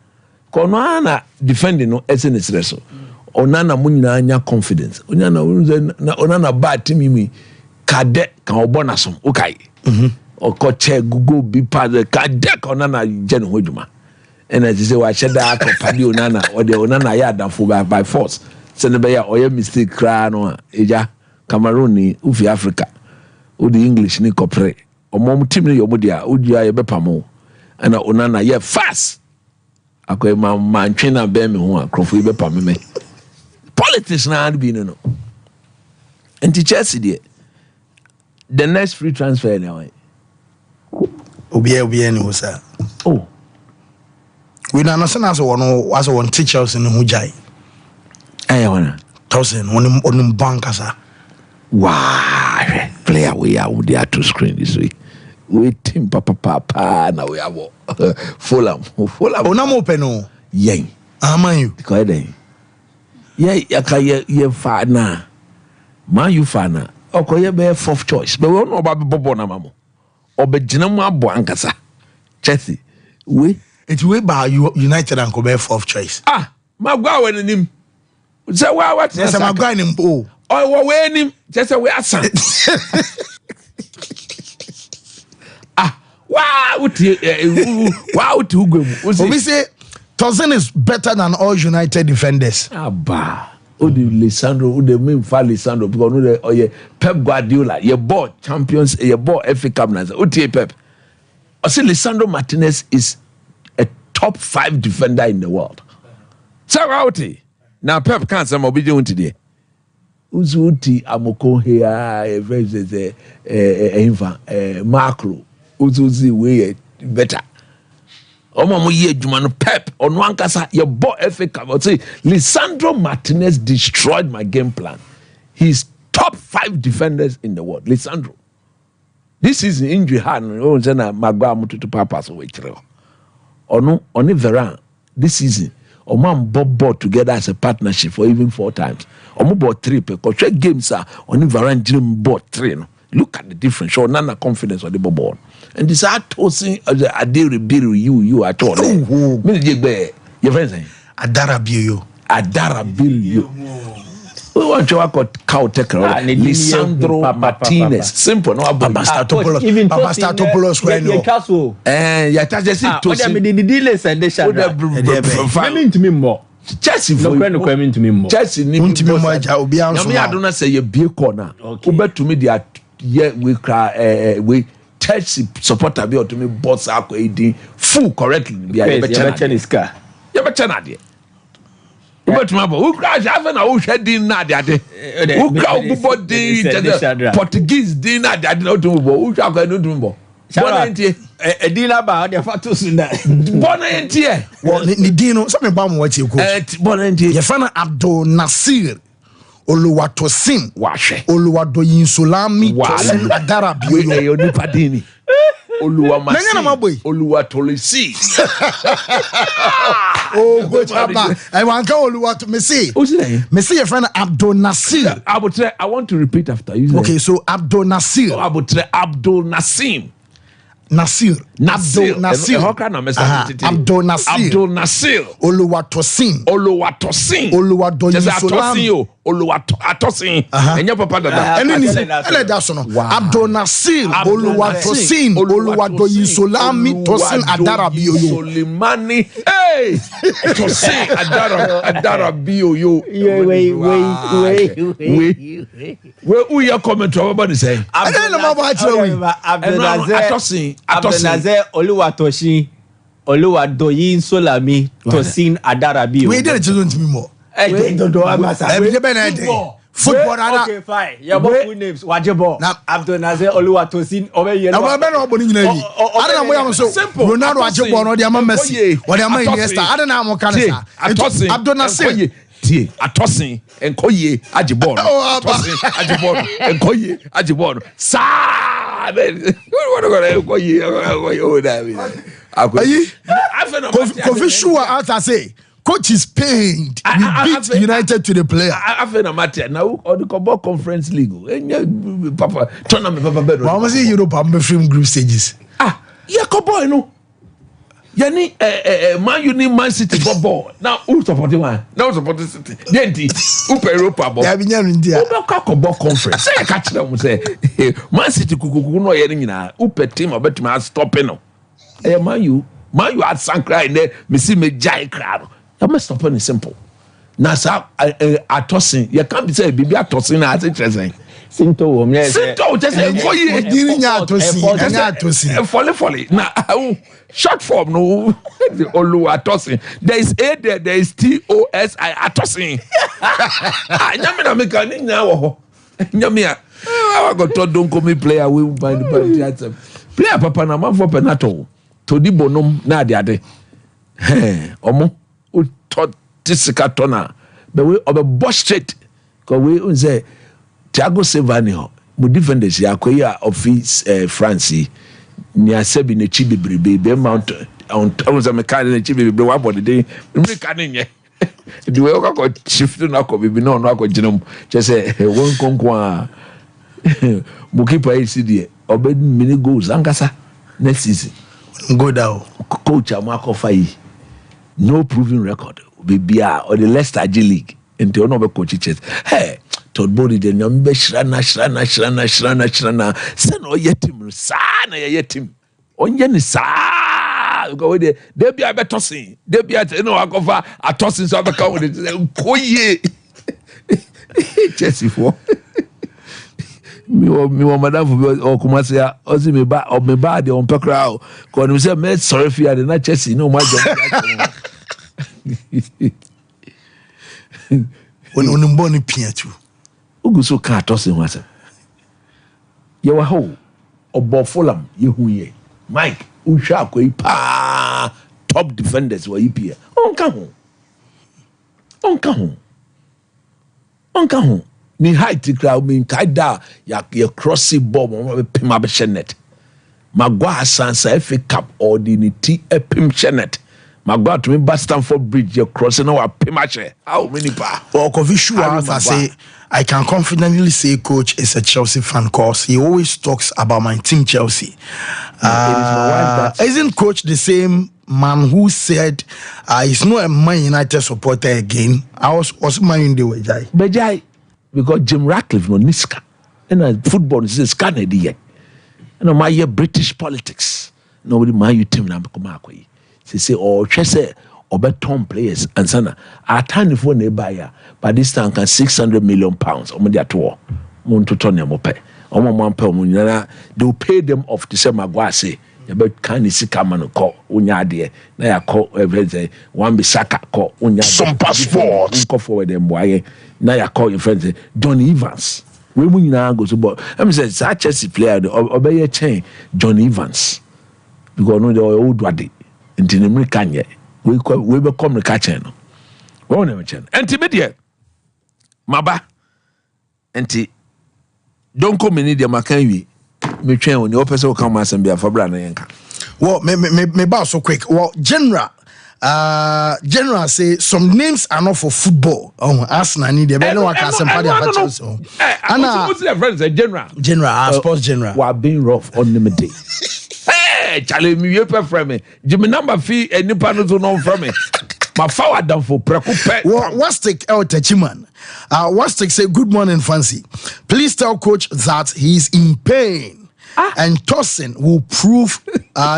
kono ana defending no SNS so onana mo nyina anya confidence onana bad team mi kade kan obona som okay okoche gugu bi pade kade kan onana jeno hodwuma and as say wa sheda akopade onana o de onana ya adafo by force se ne be ya oye mistake kra no eja Cameroon ni ufi Africa o di English ni kopre omom team ni yomo dia o dia ye bepamo ana onana ye fast akoy ma ntwena be me ho akrofo ye bepame me politics na had been no. And to Chelsea there, the next free transfer anyway. Obi any was sir. Oh, we don't understand as one teachers in Hujai. I wanna 1,000 on bank as a wow player we are with the two screen this week. We team papa now we have Fulham. Onam open Yay. Aman you. Because then. Yeah, ye fa na. Man you fa na. Okoye be fourth choice. But we don't know about Bobo na mamo. Obegina mu abo ankasa. Chelsea. We it we by United and go be fourth choice. Magua we nim. Say what? Yes, Magua nim po. Oh, we nim. Just say we asan. Wow, to go. We say Tosin is better than all United defenders. Abba. Odi Lisandro, odi mean fa Lisandro because no the Pep Guardiola, your ball champions, your ball FA Cup na. Odi Pep. I say Lisandro Martinez is a top 5 defender in the world. So outy. Now Pep can't say obi je today. Uzuti amoko here versus macro. Uzuzi way better. Omo ye adwuma no Pep ono ankasa ye bo FA Cup. Say Lisandro Martinez destroyed my game plan. He's top 5 defenders in the world. Lisandro. This is injury hand. Oh, na Magua mututu papa so we kire. Ono oni Veran this season. Omo bob together as a partnership for even 4 times. Omo bought 3 pe. Ko games are oni Veran dream bought 3 no. Look at the difference. Show nana confidence on the ball. And this are tossing a day rebuild you at all. Me jegbe your friends say Adara bill you. We want to work out cow taker. Lisandro Martinez. Simple no Papa Statopoulos when you castle. Ya taje si to see. The dealers and they shall. Coming to me more. Chelsea for no coming to me more. Chelsea ni me obi anso. Me adona say ye bie corner. Ube to me dia we cry we Chelsea supporter be to me boss akọ edin full correctly be a be Chinese car. You be Chinese. Ube to me who crash have na who shed din na de. Who crash who din Portuguese din na de no to me who crash no to me bo. Bona entie e din ba de fato sunda. Bona entie. Wo ni din no so me ba mo wachi ko. Bona entie. Ye fa na Abdul Nasir Oluwatosin wahwe Oluwadoyin Solami Tosin Adara we yo nipa dini Oluwamasi nanya na maboy Oluwatolisi oh go chaba I want go Oluwatomesi Messi your friend Abdul Nasir I want to repeat after you. Okay, so Abdul Nasir Abdul Nasim Nasir. Nasir. Nasir. Abdul Nasir. Oluwatosin. Oluwadoyin Oluwatosin. Enya papa dada. Abdul Nasir. Oluwatosin. Oluwadoyin Solami Tosin Adarabi Oyo. Solimani. Hey. Tosin Adarabi Oyo. Wait. Who you comment to everybody say? I don't know about Atosin. Oluwatosin. Oluwadoyin Solami Tosin Adarabi. We did it to me more. Football. Okay, fine. Your full names. Wajebo. Abdul Nazir Oluwatosin. Simple. Ronaldo Wajebo. No, they are Messi. What they are Iniesta. I don't know how Abdul Nasir. Atosin and Koye Ajibon. Atosin Ajibon and Koye Ajibon. Sa. What are Kofi Shua out I say. Coach is paid. We beat United to the player. I feel no matter now. Or the Cobo Conference League. Papa, tournament, Papa Bedro. Why was it Europe? I'm from group stages. Yeah, Cobo, no. Yani, Man U need Man City football. Now, who supporting one? Now supporting City. Yenti, who pay Europa ball? Yeah, we are in India. Who Cobo Conference? Say, catch them. Say, Man City kuku no yeni na. Who pay team about to stopping no? Man U had Sankra in there. Me see me jai crowd. I must stop on simple. Now, sir, Atosin, you can't be saying, Bibi Atosin, I think, Sinto, just say, folly. Now, short form, no, Olu Atosin. There is A there is TOSI Atosin. Yamina Mekani now. Yamia, I got told don't call me player, we will buy the party. Player Papa Nama for Penato. To the bonum, na de. Omo. Tisika tona but we obe boss straight because we say Thiago Silva ni ho mu defenders ya koya office France ni asebi na chi bebrebe be mount on the mechanic na chi bebrebe wa body dey me kan nye the way we go shift na ko bibi no no akogina mu che say won konkon a mu keeper isi die obe mini goals ankasa next season go down coach amako fayi no proven record Bibia or the Leicester G League into no coach chess. Hey, Todd Body the number shrana. Send or yetim, sana yetim. On yen sa go there. There be a better tossing. There be a I cover a tossing so I become with it. Koye Chelsea for me or madam or Kumasia or me ba or me bad on Pekra. Because we say, made sorry for you, not Chelsea, no my job. When uniboni piatu uguso ka tosin wasa ye wa ho obo Fulham ye huye Mike uhwa akoi pa top defenders wa EPA onka ho ni height crowd mean kaida ya crossy ball mo pema be shenet magwa sansa FA Cup or the niti epim shenet Magba to me by Stamford Bridge, you're crossing our pimache. How many pa? Well, Kovishu, I say, I can confidently say Coach is a Chelsea fan because he always talks about my team Chelsea. Isn't Coach the same man who said he's not a Man United supporter again? I was Man United Bejai. Bejai, because Jim Ratcliffe no niska. And football is a scanner here. And my year British politics. Nobody mind you team number come say or chese or beton players and sana our time for nearby but this time can 600 million pounds on the tour to turn them up they will pay them off to say Maguase about can see come and call unyade na ya call everything one be saka call unyade some passports go forward them boy na ya call your friend Johnny Evans we mun na go so but I'm say Chelsea player obey chain Johnny Evans because no the old wadi nti ne mrika nye we be come mrika chen no we na chen enti me de maba enti don't come in the makan wi me twen oni o pese o kan ma asem bia fabra na yenka well me ba so quick well general say some names are not for football. Arsenal need the better one can somebody about Chelsea. What's their friends? General. Sports general. We are being rough on them day. Charlie, me you pay for me. Jimmy number fee and you pay no from me. My forward down for preoccupy. What's take El Techiman? What's take say good morning, Fancy. Please tell coach that he's in pain. And tossing will prove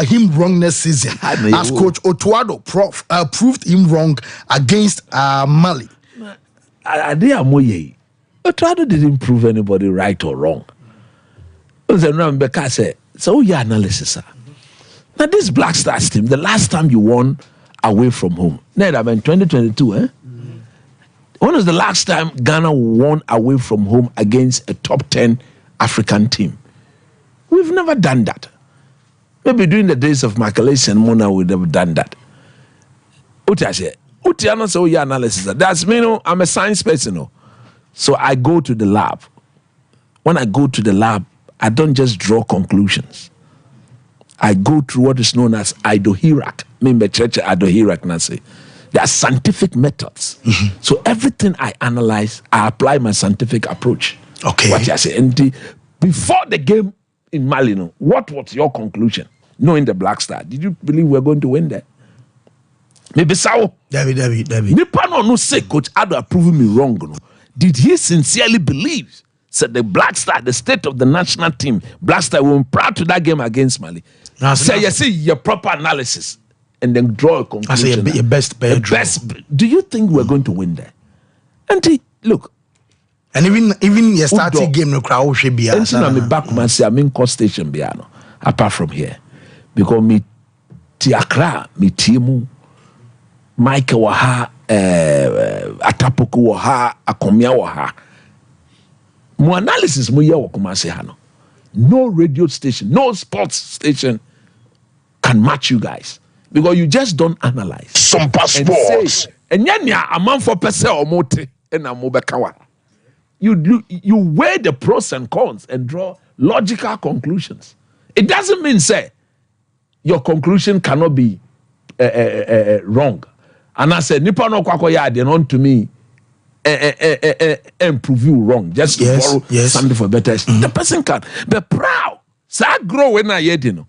him wrong next season, as Coach Otuado proved him wrong against Mali. Otuado didn't prove anybody right or wrong. So your analysis. Now this Black Stars team, the last time you won away from home, in 2022, when was the last time Ghana won away from home against a top 10 African team? We've never done that. Maybe during the days of Makalese and Mona, we've never done that. Utiana say your analysis. That's me. No, I'm a science person. So I go to the lab. When I go to the lab, I don't just draw conclusions. I go through what is known as Idohirak. There are scientific methods. Mm-hmm. So everything I analyze, I apply my scientific approach. Okay. What you say? And before the game in Mali, what was your conclusion? Knowing the Black Star, did you believe we're going to win there? Maybe so. David. Nipa no say Coach Ado proving me wrong. No. Did he sincerely believe said the Black Star, the state of the national team, Black Star were proud to that game against Mali? Say you see your proper analysis and then draw a conclusion. I say your best. Do you think we're going to win there? And look. And even your starting game no crowd should be. And so I'm back man say I'm in cost station biano. Apart from here, because me Tiakra, me Timu, Mike waha, Atapoku waha, Akomia waha. Mo analysis mo ye wakuma say hano. No radio station, no sports station can match you guys because you just don't analyze. Sompa Sports. And yanya a man for pese or mote and a mobekawa. You weigh the pros and cons and draw logical conclusions. It doesn't mean say your conclusion cannot be wrong. And I said, Nipa no kwakoya they on to me and prove you wrong just to borrow something for better. Mm-hmm. The person can be proud. So I grow when I hear there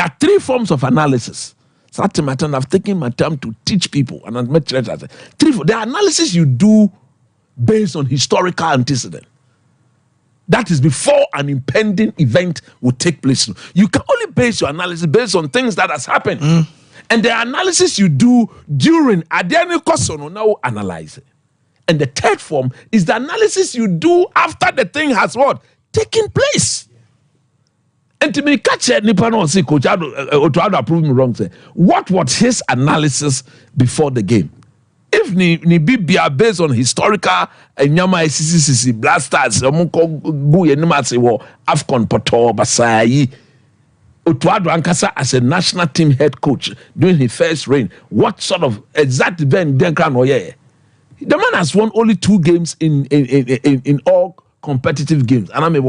are three forms of analysis. So I've taken my time to teach people and I'm the analysis you do based on historical antecedent. That is before an impending event will take place. You can only base your analysis based on things that has happened. Mm. And the analysis you do during now analyze it. And the third form is the analysis you do after the thing has what? Taken place. And to me, catch it, Nipa no see Coach Otuado prove me wrong. Say, what was his analysis before the game? If ni bibia based on historical nyama CCC Blasters omuko gu yenima se wo Afcon poto basai Otuado ankasa as a national team head coach during his first reign, what sort of exact event then can the man has won only 2 games in all competitive games. And I mean,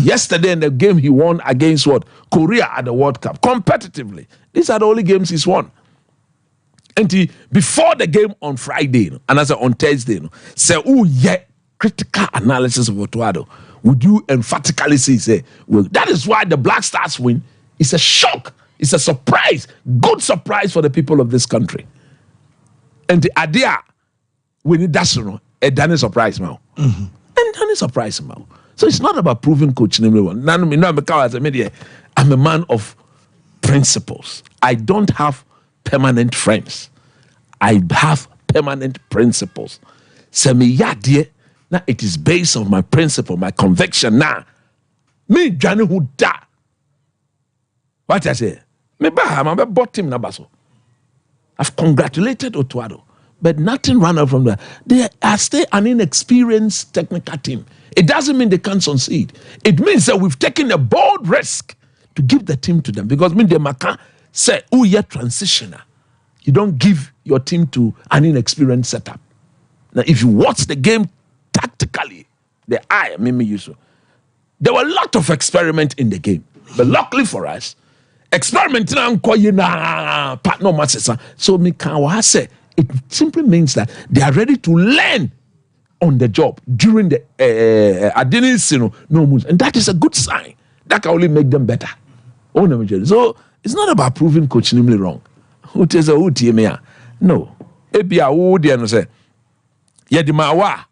yesterday in the game he won against what? Korea at the World Cup competitively. These are the only games he's won. And before the game on Friday, and as on Thursday, say, oh yeah, critical analysis of Otuado. Would you emphatically say, well, that is why the Black Stars win. It's a shock. It's a surprise. Good surprise for the people of this country. And the idea, we need that a Danny surprise now. Mm-hmm. And Danny surprise now. So it's not about proving coach number one. I'm a man of principles. I don't have permanent friends. I have permanent principles. So now it is based on my principle, my conviction. Now, me Johnny who da. What I say? Me I'm a bottom nabaso. I've congratulated Otuado, but nothing ran out from that. They are still an inexperienced technical team. It doesn't mean they can't succeed. It means that we've taken a bold risk to give the team to them because they can't say, oh, you're transitioner. You don't give your team to an inexperienced setup. Now, if you watch the game tactically, there were a lot of experiment in the game. But luckily for us, experimenting so it simply means that they are ready to learn on the job during the moves, and that is a good sign. That can only make them better. So it's not about proving Coach Nimley wrong. Who tells a who team here? No. Ebia who no say. Yedi mawa.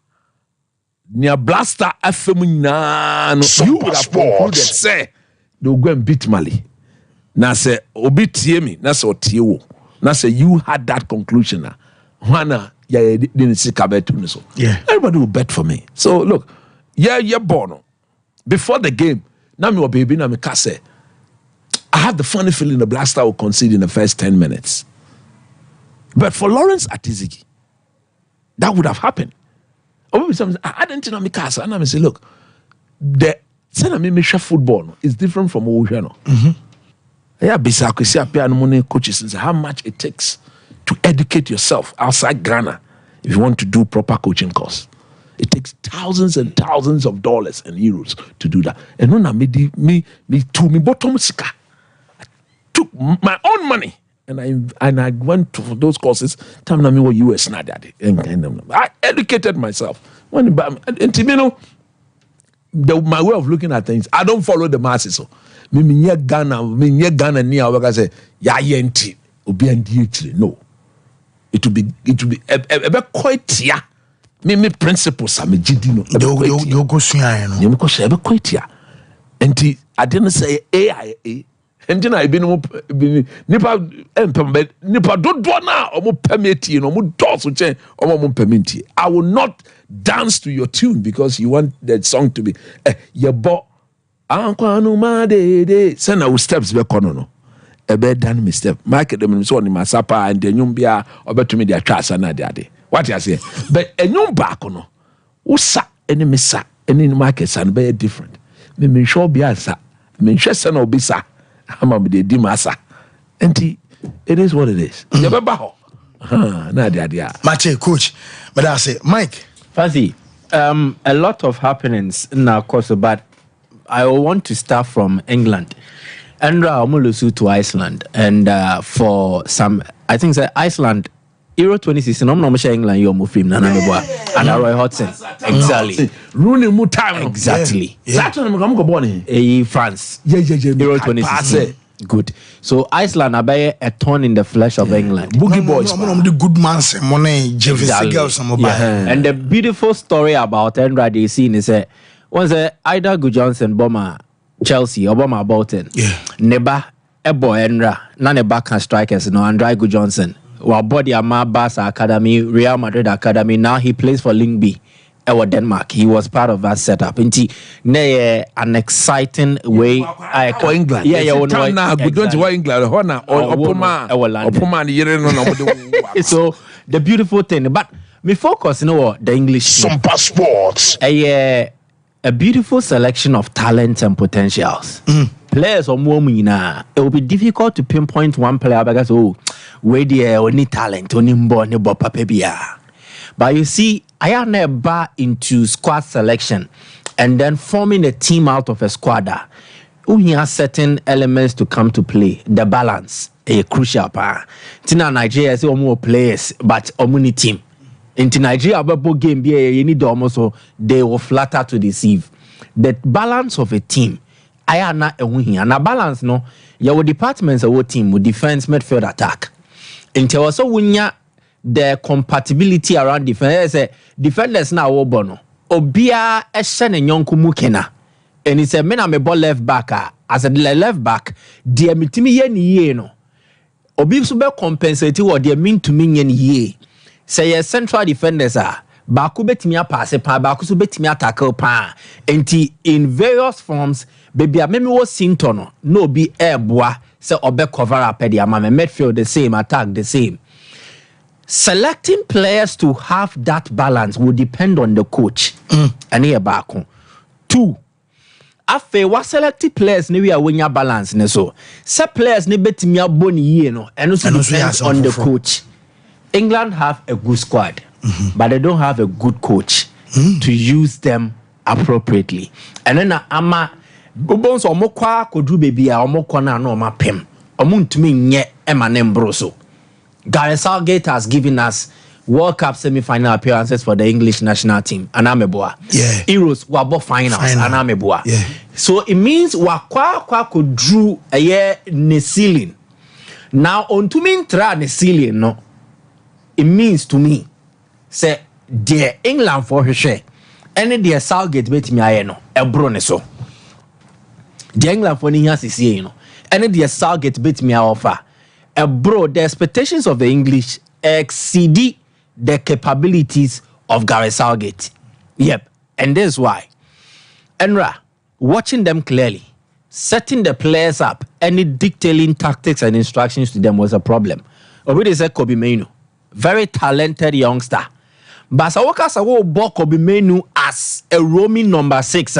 Nia blaster FM na no. You would have concluded say they'll go and beat Mali. Now say obi tie me. Now say otie. Now say you had that conclusion na. Wana ya didn't see kabetu so. Yeah. Everybody will bet for me. So look, born before the game. Now me baby na me kase. I have the funny feeling the Black Star will concede in the first 10 minutes. But for Lawrence Atizigi, that would have happened. I didn't know me casa, and I say, look, the football is different from what we know. Yeah, basically, coaches and how much it takes to educate yourself outside Ghana if you want to do proper coaching course. It takes thousands and thousands of dollars and euros to do that. And when I made me bottom sika. Took my own money and I went to those courses. Time na me was US na daddy. I educated myself. My way of looking at things, I don't follow the masses. So me Ghana ni I say ya yenti obi andi no. It will be a quite ya. Me principles am gidi no. You go swia no. You go share quite ya. Enti I didn't say AIA. And then I been nipa do na omo permit no mo do so chen omo permit. I will not dance to your tune because you want that song to be your bo ankwanu ma de send our steps be kono no e be dan me step market them so on my sapa and enyum bia obetumi dia twasa na de what you say but enyum back no usa eni misa eni market san be different me sure bia sa me hwe se na obi sa ama me di masa enti it is what it is you be ba ho na dia Mache coach but I say Mike Fazi, a lot of happenings in our course, but I want to start from England. Andra Omolusu to Iceland, and for some, I think that Iceland, Euro 2016, I'm not sure England, you're moving, and Roy Hodgson, exactly. Rooney Mutano, exactly. That's what I'm going to France, Euro 2016. Good. So Iceland are by a thorn in the flesh of England. Boogie boys. The good man's money, And the beautiful story about Endra they seen is was either Good Johnson bomber Chelsea or bomber Bolton. Yeah. Neba Ebo Endra, none of backhand strikers, no Andra Good Johnson. While body Ama Barca Academy, Real Madrid Academy. Now he plays for Lyngby. Denmark. He was part of that setup. Inti an exciting way for England. Good to England. So the beautiful thing, but me focus, the English Sompa Sports. A beautiful selection of talents and potentials. Players or more it will be difficult to pinpoint one player because where they only talent, only born papebia. But you see, I am never into squad selection and then forming a team out of a squad. We have certain elements to come to play. The balance is crucial. Tina Nigeria say more players, but only team. Into Nigeria, about game you need almost so they will flatter to deceive. The balance of a team, I am not a win here. And a balance no, your departments of team with defense, midfield, attack. Until also when the compatibility around defenders now obono obia ehye ne nyonko mukena and it's a men am a ball left back as a left back de mitimi ye ni ye no obi so be compensate what they mean to me ye ni ye say your central defenders ba ku betimi pass pa ba ku so betimi tackle pa enti in various forms baby me wo sinto no be eboa say obe cover up the midfield the same attack the same. Selecting players to have that balance will depend on the coach. And here back. 2. After what selected players ni we are winning balance ne so. Some players ni beti mi aboni ye no. And also depends on the coach. England have a good squad, but they don't have a good coach to use them appropriately. And then ama bobons omo kwa kodu baby a omo kona na omo pem. Omo ntumi nye emanem broso. Gareth Southgate has given us World Cup semi-final appearances for the English national team. Anameboa. Yeah. Euros wabo finals. Anameboa. Yeah. So it means wakwa could drew a year ne ceiling. Now on to mean tra ne ceiling no. It means to me say dear England for her share. Any dear Southgate bet me I no e bro ne so. The England for ni has is you know. Any dear Southgate bet me offer. E bro the expectations of the English exceed the capabilities of Gareth Southgate. Yep. And this is why. Enra, watching them clearly, setting the players up, and dictating tactics and instructions to them was a problem. Already said Kobe Mainu, very talented youngster. But Sawaka Sawo bought Kobe Mainu as a roaming number 6.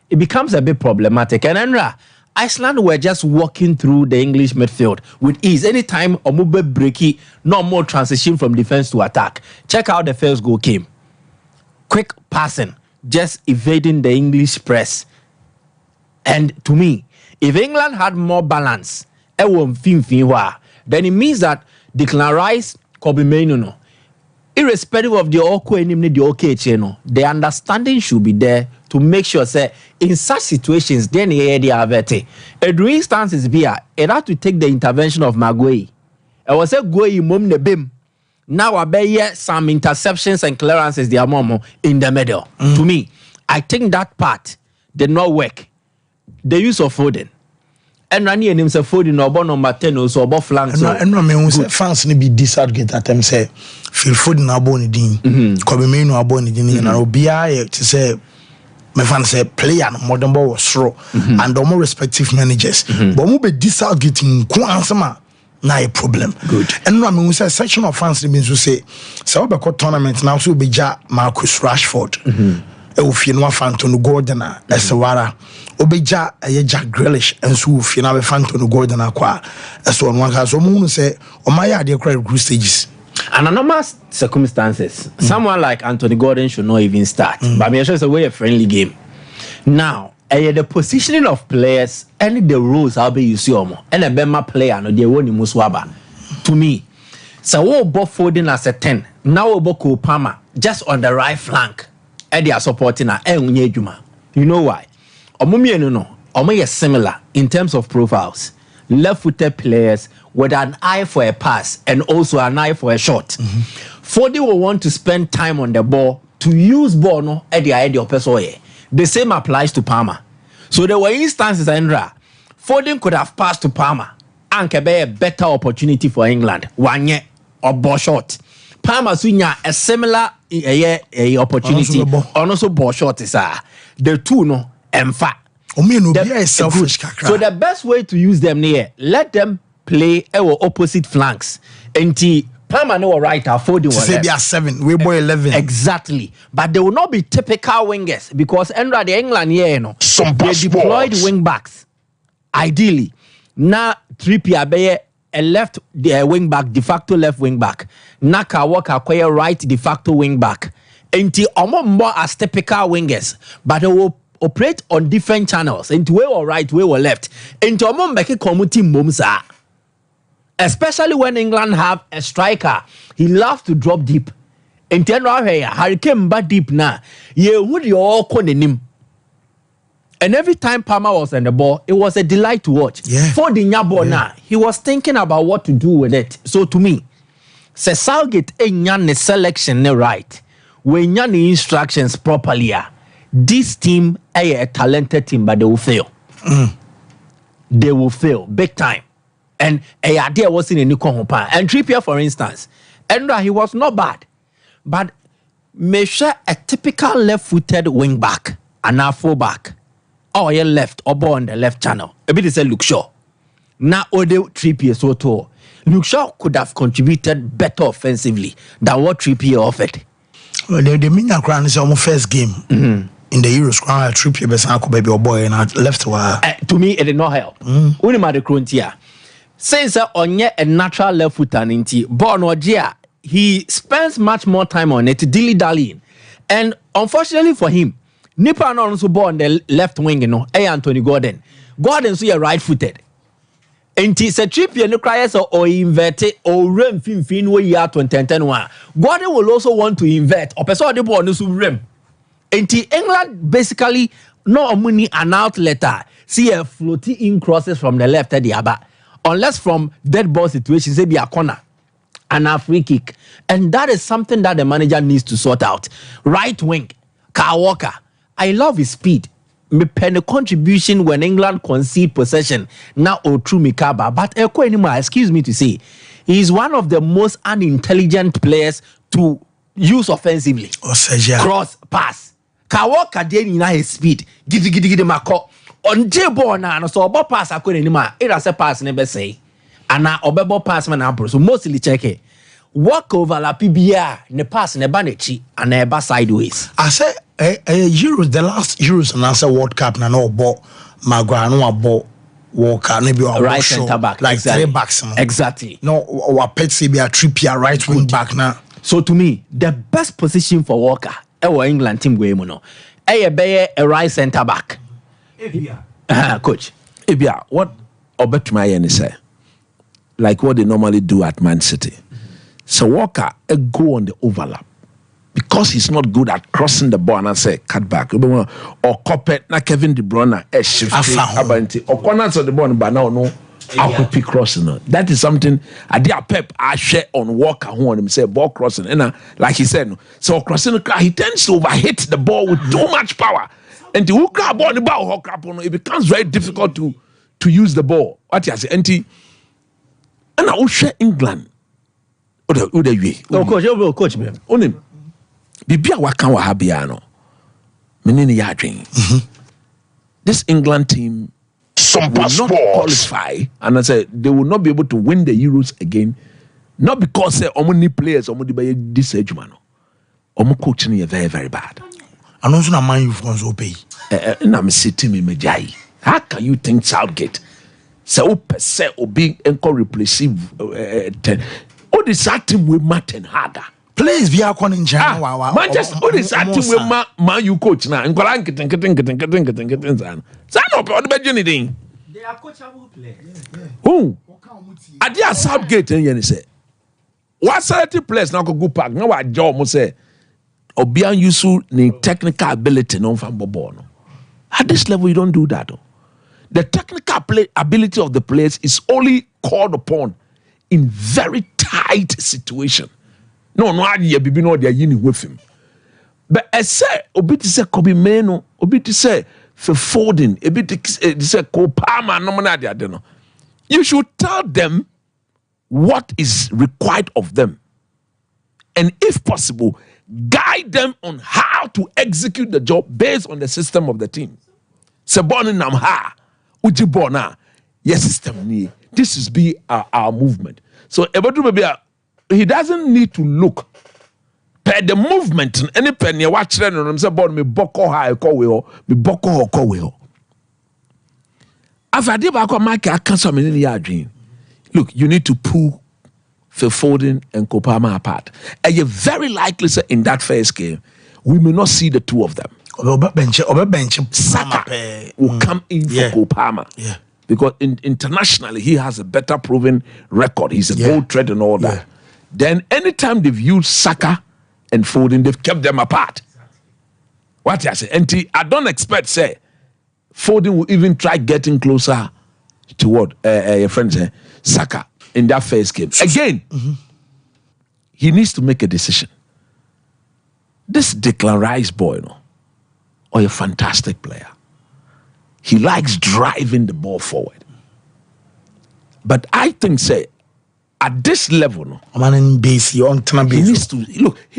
It becomes a bit problematic. And Enra, Iceland were just walking through the English midfield with ease. Anytime Omube breaky, no more transition from defense to attack. Check out the first goal came. Quick passing, just evading the English press. And to me, if England had more balance, then it means that Declan Rice, Kobe Mainu, irrespective of the the understanding should be there to make sure say in such situations then they have it. A during instances it had to take the intervention of Maguire. I was a go mom the bim. Now I bet some interceptions and clearances they are in the middle. To me, I think that part did not work. The use of Foden. And Rani and himself Foden or number 10 or so about flanks. And no me say fans ni be disargument at them say Phil Foden aboni din. Kobe Mainu aboni din and obia to say my fans say player more than ball was slow and the more respective managers. But we be disarguing kwansama na a problem. Good. And no me say section of fans means to say so be tournament now so be ja Marcus Rashford. Ufie no Anthony Gordon esewara obeja Jack Grealish enso ufie na be Anthony Gordon akwa eso no aka so mu say o ma ya de group stages. And under normal circumstances, someone like Anthony Gordon should not even start. But me sure it's a way a friendly game. Now, the positioning of players and the rules I'll be using and a Bema player no they won muswaba. To me, so we both Foden as a 10. Now we both Palmer just on the right flank. And they are supporting her. You know why? Omo is similar in terms of profiles. Left-footed players with an eye for a pass and also an eye for a shot. Foden will want to spend time on the ball to use ball no at the idea of person. The same applies to Palmer. So there were instances Andra Foden could have passed to Palmer and could be a better opportunity for England. One year or ball shot. Palmer sunya a similar opportunity and also ball shot is the two no emfa. So the best way to use them here, let them play our opposite flanks. Until Palmer no right, Foden was say they are 7, we boy 11. Exactly, but they will not be typical wingers because under the England here, they deployed wing backs. Ideally, now Trippier a left wing back, de facto left wing back. Naka Walker acquire right de facto wing back. Until more as typical wingers, but they will operate on different channels. Into way or right, way or left. Into make community momsa. Especially when England have a striker, he loves to drop deep. Into Hurricane back deep now. You would all him. And every time Palmer was on the ball, it was a delight to watch. For the Nyabo now, he was thinking about what to do with it. So to me, say Southgate ain't selection right. When you the instructions properly, this team is a talented team, but they will fail. They will fail big time. And a idea wasn't in the Kongopa. And Trippier, for instance, and he was not bad, but measure a typical left-footed wing back and a full back. Or your left or ball on the left channel. A bit is a Luke Shaw. Now, Ode Trippier so tall. Luke Shaw could have contributed better offensively than what Trippier offered. Well, the Minya Crown is almost first game in the Euros. Crown Trippier Besanko baby or boy and I left to me, it did not help. Unima the Crontia. Since on a natural left foot and inti, Borno he spends much more time on it, dilly-dallying. And unfortunately for him, Nipa no also born the left wing, Anthony Gordon. Gordon so right-footed. And it's a trip you cry or invert or rem fin way ya 2010. Gordon will also want to invert or person the ball no rem. And England basically no money an outlet. See a floating in crosses from the left at the other. Unless from dead ball situation, say be a corner and a free kick. And that is something that the manager needs to sort out. Right wing, Kyle Walker. I love his speed. Me pen a contribution when England concede possession. Now Otru Mikaba. But excuse me to say, he is one of the most unintelligent players to use offensively. Cross, pass. Kyle Walker in his speed. Giddy mako. On J-ball now, so about pass I couldn't anymore. It has a pass never say. And now obebo pass man up. So mostly check it. Walk over la PBR, ne pass ne banechi and ne back sideways. I say Euros, the last Euros and answer World Cup na no ball Maguire no ball Walker maybe right center back like exactly. 3 backs. Exactly. No our pet say be a Trippier right wing back now. So to me, the best position for Walker, our England team go no. A right center back. Coach. Ebia, what Obetumaya say? Like what they normally do at Man City. So Walker go on the overlap because he's not good at crossing the ball and I say cut back or Coppet na Kevin De Bruyne shift abanti or corners of the ball but now no I could crossing. That is something I did Pep I share on Walker who on him say ball crossing and like he said so crossing he tends to overhit the ball with too much power and to grab ball the ball it becomes very difficult to use the ball. What you say and I will share England. Coach me. Onim. Bibia wakan wa habia no. Menini ya adwen. This England team will not qualify and I said they will not be able to win the Euros again. Not because say omuni players omudi by this age man. Omo coaching is very very bad. And also na man you funds pay. Na me say me mejai. How can you think Southgate? Say o pese obi enko replace all this team with Martin Haga. Players via con in China. Manchester all this team with man you coach now. Nkola nketen san. San no pe odbe anything. They are coachable players. Who? Adia Southgate en yen say. What certain players now go park. Now wa job mo say Obian Yusu ni technical ability no fan ball no. At this level you don't do that. The technical ability of the players is only called upon in very tight situation. No, idea bibi no they yini with him. But I say obiti say Kobe Meno, obiti say for Foden, obiti say Kopama no mana dia no. You should tell them what is required of them. And if possible, guide them on how to execute the job based on the system of the team. Seboni namha ujibona yes system ni. This is be our movement. So he doesn't need to look per the movement any penny watch them and say about me boko high call me boko call we. After the back of my cancel me in the dream. Look, you need to pull Phil Foden and Kopama apart. And you're very likely say in that first game we may not see the two of them. Saka will come in for Kopama. Yeah. Because internationally, he has a better proven record. He's a gold thread and all that. Then anytime they've used Saka and Foden, they've kept them apart. What I say? And I don't expect, say, Foden will even try getting closer to what your friend say, Saka in that first game. Again, he needs to make a decision. This Declan Rice boy, a fantastic player. He likes driving the ball forward. But I think, say, at this level, he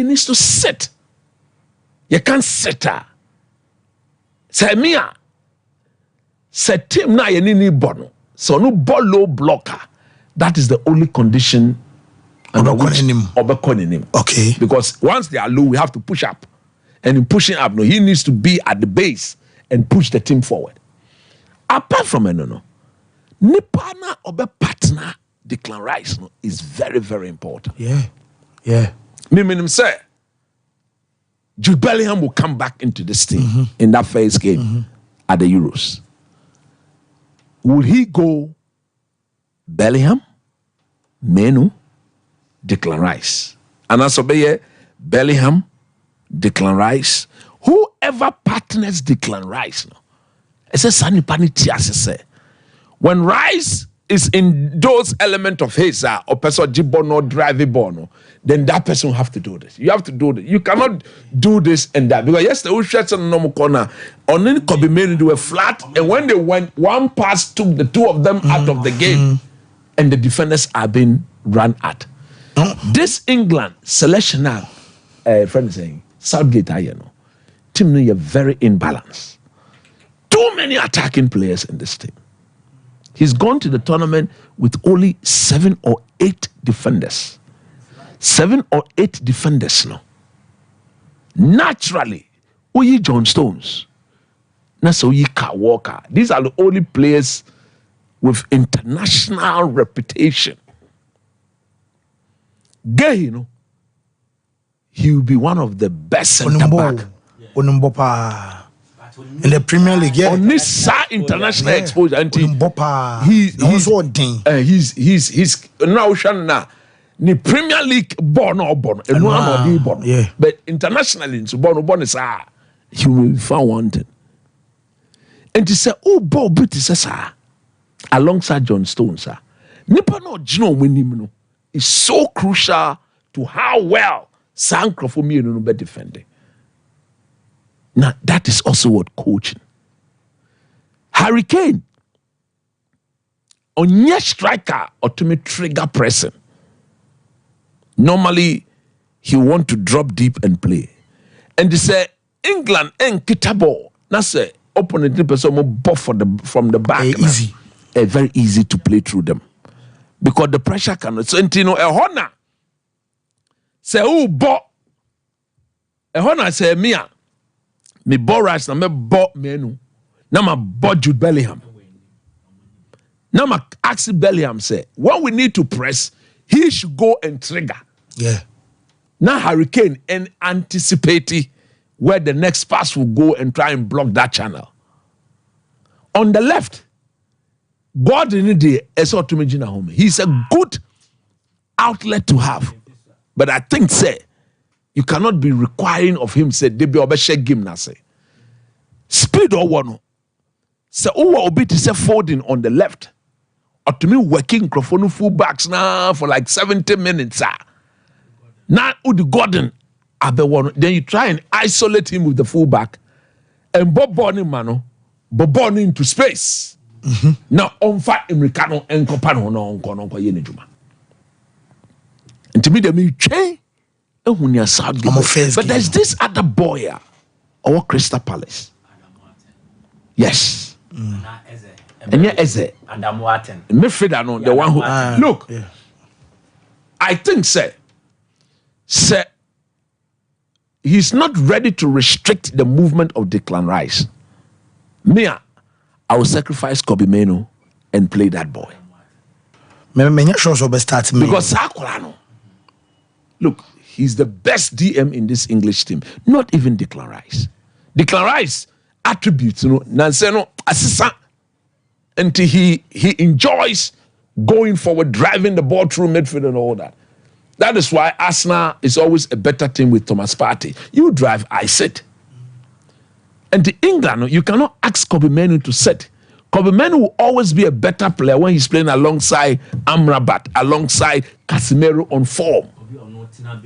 needs to sit. You can't sit her. Say, Mia, say, team na yenini bono. So, no ball low blocker. That is the only condition. Him. Okay. Because once they are low, we have to push up. And in pushing up, he needs to be at the base and push the team forward. Apart from it, Nipana obe partner Declan Rice is very, very important. Yeah. Me say, Jude Bellingham will come back into this team in that first game at the Euros. Will he go Bellingham, Menu, Declan Rice? And as Bellingham, Declan Rice, whoever partners Declan Rice, no, I say Sani Paniti say when Rice is in those elements of his or person jibono driving bono, then that person will have to do this. You have to do this. You cannot do this and that because yesterday we shared some normal corner on any Kobe made they were flat, and when they went, one pass took the two of them out of the game, and the defenders are being run at. This England selectional friend is saying Southgate, team you're very imbalanced. Too many attacking players in this team. He's gone to the tournament with only 7 or 8 defenders. 7 or 8 defenders now. Naturally, Oyi John Stones, Nasa Oyi Ka Walker. These are the only players with international reputation. Gay, he will be one of the best centre back. In the Premier League, yeah. On this international exposure, and he's now shana the Premier League born, yeah. But internationally, so born is he will be found wanted. And he said, "Oh, Bob British alongside John Stones, Nipa no Gino Winimno is so crucial to how well Sankro for me no be defending." Now, that is also what coaching. Harry Kane, on your striker, or to me trigger pressing. Normally, he want to drop deep and play. And they say, England and Kitabo, that's a opponent person from the back. Easy. Very easy to play through them. Because the pressure cannot. So, a honor. Say, oh, a honor say, Mia. Me Boras na me bo menu. Na ma bo Jude Bellingham. Now ma ask Bellingham say, when we need to press, he should go and trigger. Yeah. Now Harry Kane and anticipate where the next pass will go and try and block that channel. On the left, Gordon he's a good outlet to have. But I think say you cannot be requiring of him say they be obeshe game na say speed or one say owa obi to say folding on the left or to me working microphone full backs now for like 70 minutes now Udi Gordon abe one then you try and isolate him with the full back and bob Bonnie into space now on fight Americano and compano no yene juma and to me they me change. But there's this other boy our Crystal Palace. Yes. And yeah, Eze. And I'm watching. Midfielder, no, the one who look. Yeah. I think, sir, he's not ready to restrict the movement of Declan Rice. Me, I will sacrifice Kobe Menu and play that boy. Because look. He's the best DM in this English team. Not even Declan Rice. Declan Rice attributes, Nanseno assistant, until he enjoys going forward, driving the ball through midfield and all that. That is why Arsenal is always a better team with Thomas Partey. You drive, I sit. And in England, you cannot ask Kobe Menu to sit. Kobe Menu will always be a better player when he's playing alongside Amrabat, alongside Casemiro on form.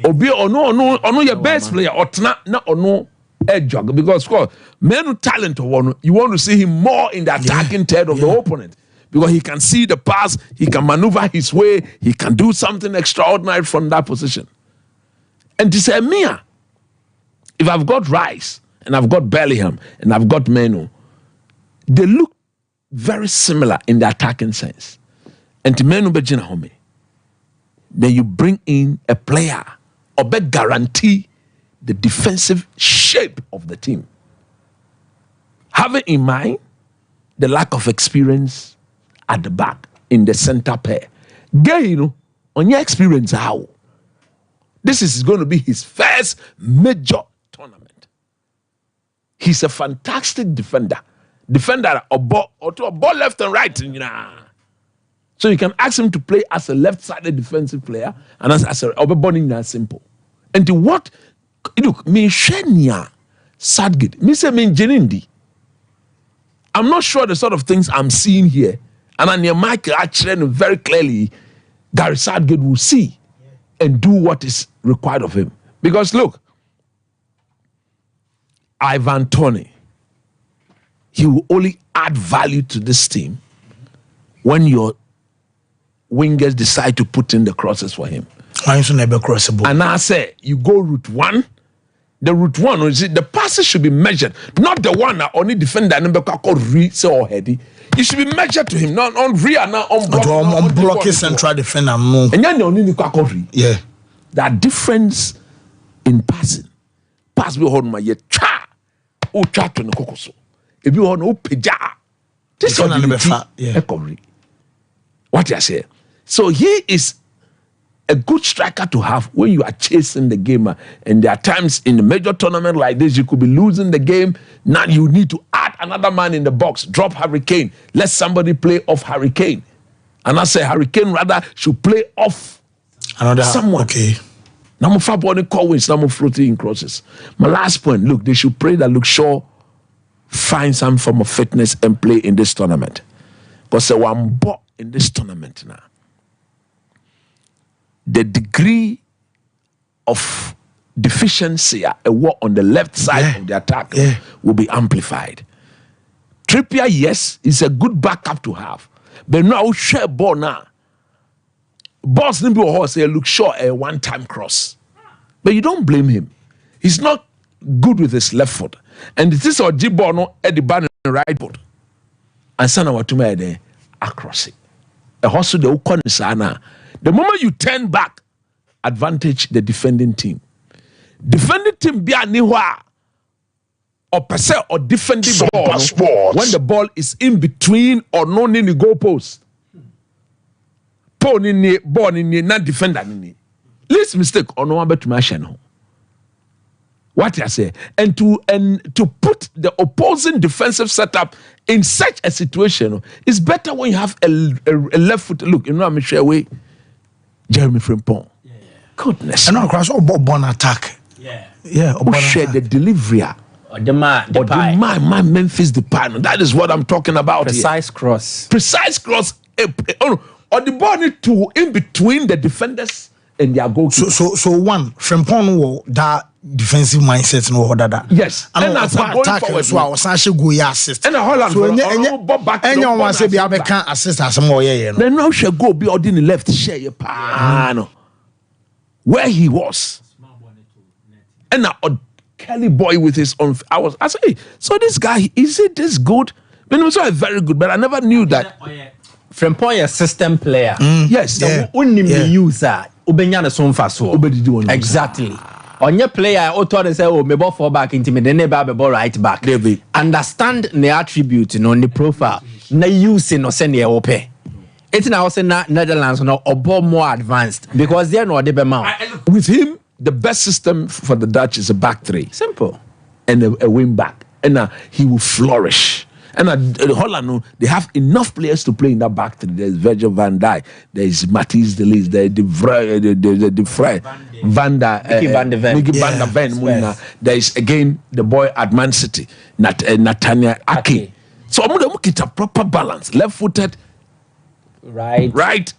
Obi ono your best player or na ono jog because Menu talent one you want to see him more in the attacking third of the opponent because he can see the pass, he can maneuver his way, he can do something extraordinary from that position. And to say Mia, if I've got Rice and I've got Bellingham and I've got Menu, they look very similar in the attacking sense. And to Menu bejina home. Then you bring in a player or guarantee the defensive shape of the team. Having in mind the lack of experience at the back in the center pair. Gay, on your experience, how? This is going to be his first major tournament. He's a fantastic defender. Defender or ball left and right, So you can ask him to play as a left-sided defensive player and as a simple. And to what? Look, me shenia Southgate. Me say me Jenindi. I'm not sure the sort of things I'm seeing here. And on your mic actually very clearly, Gary Southgate will see and do what is required of him. Because look, Ivan Toney, he will only add value to this team when your wingers decide to put in the crosses for him. And I say, you go route one. The route one, the passes should be measured, not the one that only defender number called read or heady. You should be measured to him, not on rear, not on block. On blocking central defender. And then only yeah. That difference in passing. Pass be hold my cha. Oh, cha to the cocoso. If you want no peja. This one yeah. What you say? So he is a good striker to have when you are chasing the game. And there are times in a major tournament like this, you could be losing the game. Now you need to add another man in the box. Drop Hurricane. Let somebody play off Hurricane. And I say Hurricane rather should play off another someone. Okay. Now I'm call wins. Now I'm floating in crosses. My last point, look, they should pray that Luke Shaw find some form of fitness and play in this tournament. Because one bought in this tournament now. The degree of deficiency on the left side of the attack will be amplified. Trippier, yes, is a good backup to have. But now share ball now. Boss nimbi or say look short a one-time cross. But you don't blame him. He's not good with his left foot. And this is our Jibono at the banner right foot. And sana watuma there across it. A hustle the ukon. The moment you turn back, advantage the defending team. Defending team be anywhere or per se or defending ball when the ball is in between or no in the goalpost. Paul in the ball in the not defender in the least mistake or no one but to machine. What I say, and to put the opposing defensive setup in such a situation is better when you have a left foot. Look, you know I'm sure way. Jeremy Frimpong. Yeah. Goodness. And across all born attack. Yeah. Yeah. Who share the delivery? Or the my Memphis Depay. That is what I'm talking about. Precise here. Cross. Precise cross. Or the ball to in between the defenders and their goalkeeper. So one Frimpong will that defensive mindset no that. Yes. And as going forward, so I was actually go assist. And Holland so back. And you want to be able to assist as more yeah. Then now shall go be on the left share your pan. Where he was. And now Kelly boy with his own. I say, so this guy is it this good? But it was very good, but I never knew that. Frimpong a system player. Yes. So user ubenya so mfaso. Exactly. On your player, auto say, oh, me ball fall back into me, then never ball right back. Understand the attribute, the profile. Na use no send the ope. It's now say Netherlands no or more advanced because they're not the amount. With him, the best system for the Dutch is a back three. Simple. And a wing back. And he will flourish. And Holland, they have enough players to play in that back three. There's Virgil van Dijk, there's Matthijs de Ligt, there's De Vrij, Mickey van der Ven. There is again the boy at Man City, Nathaniel Ake. So I'm going to get a proper balance. Left-footed, right,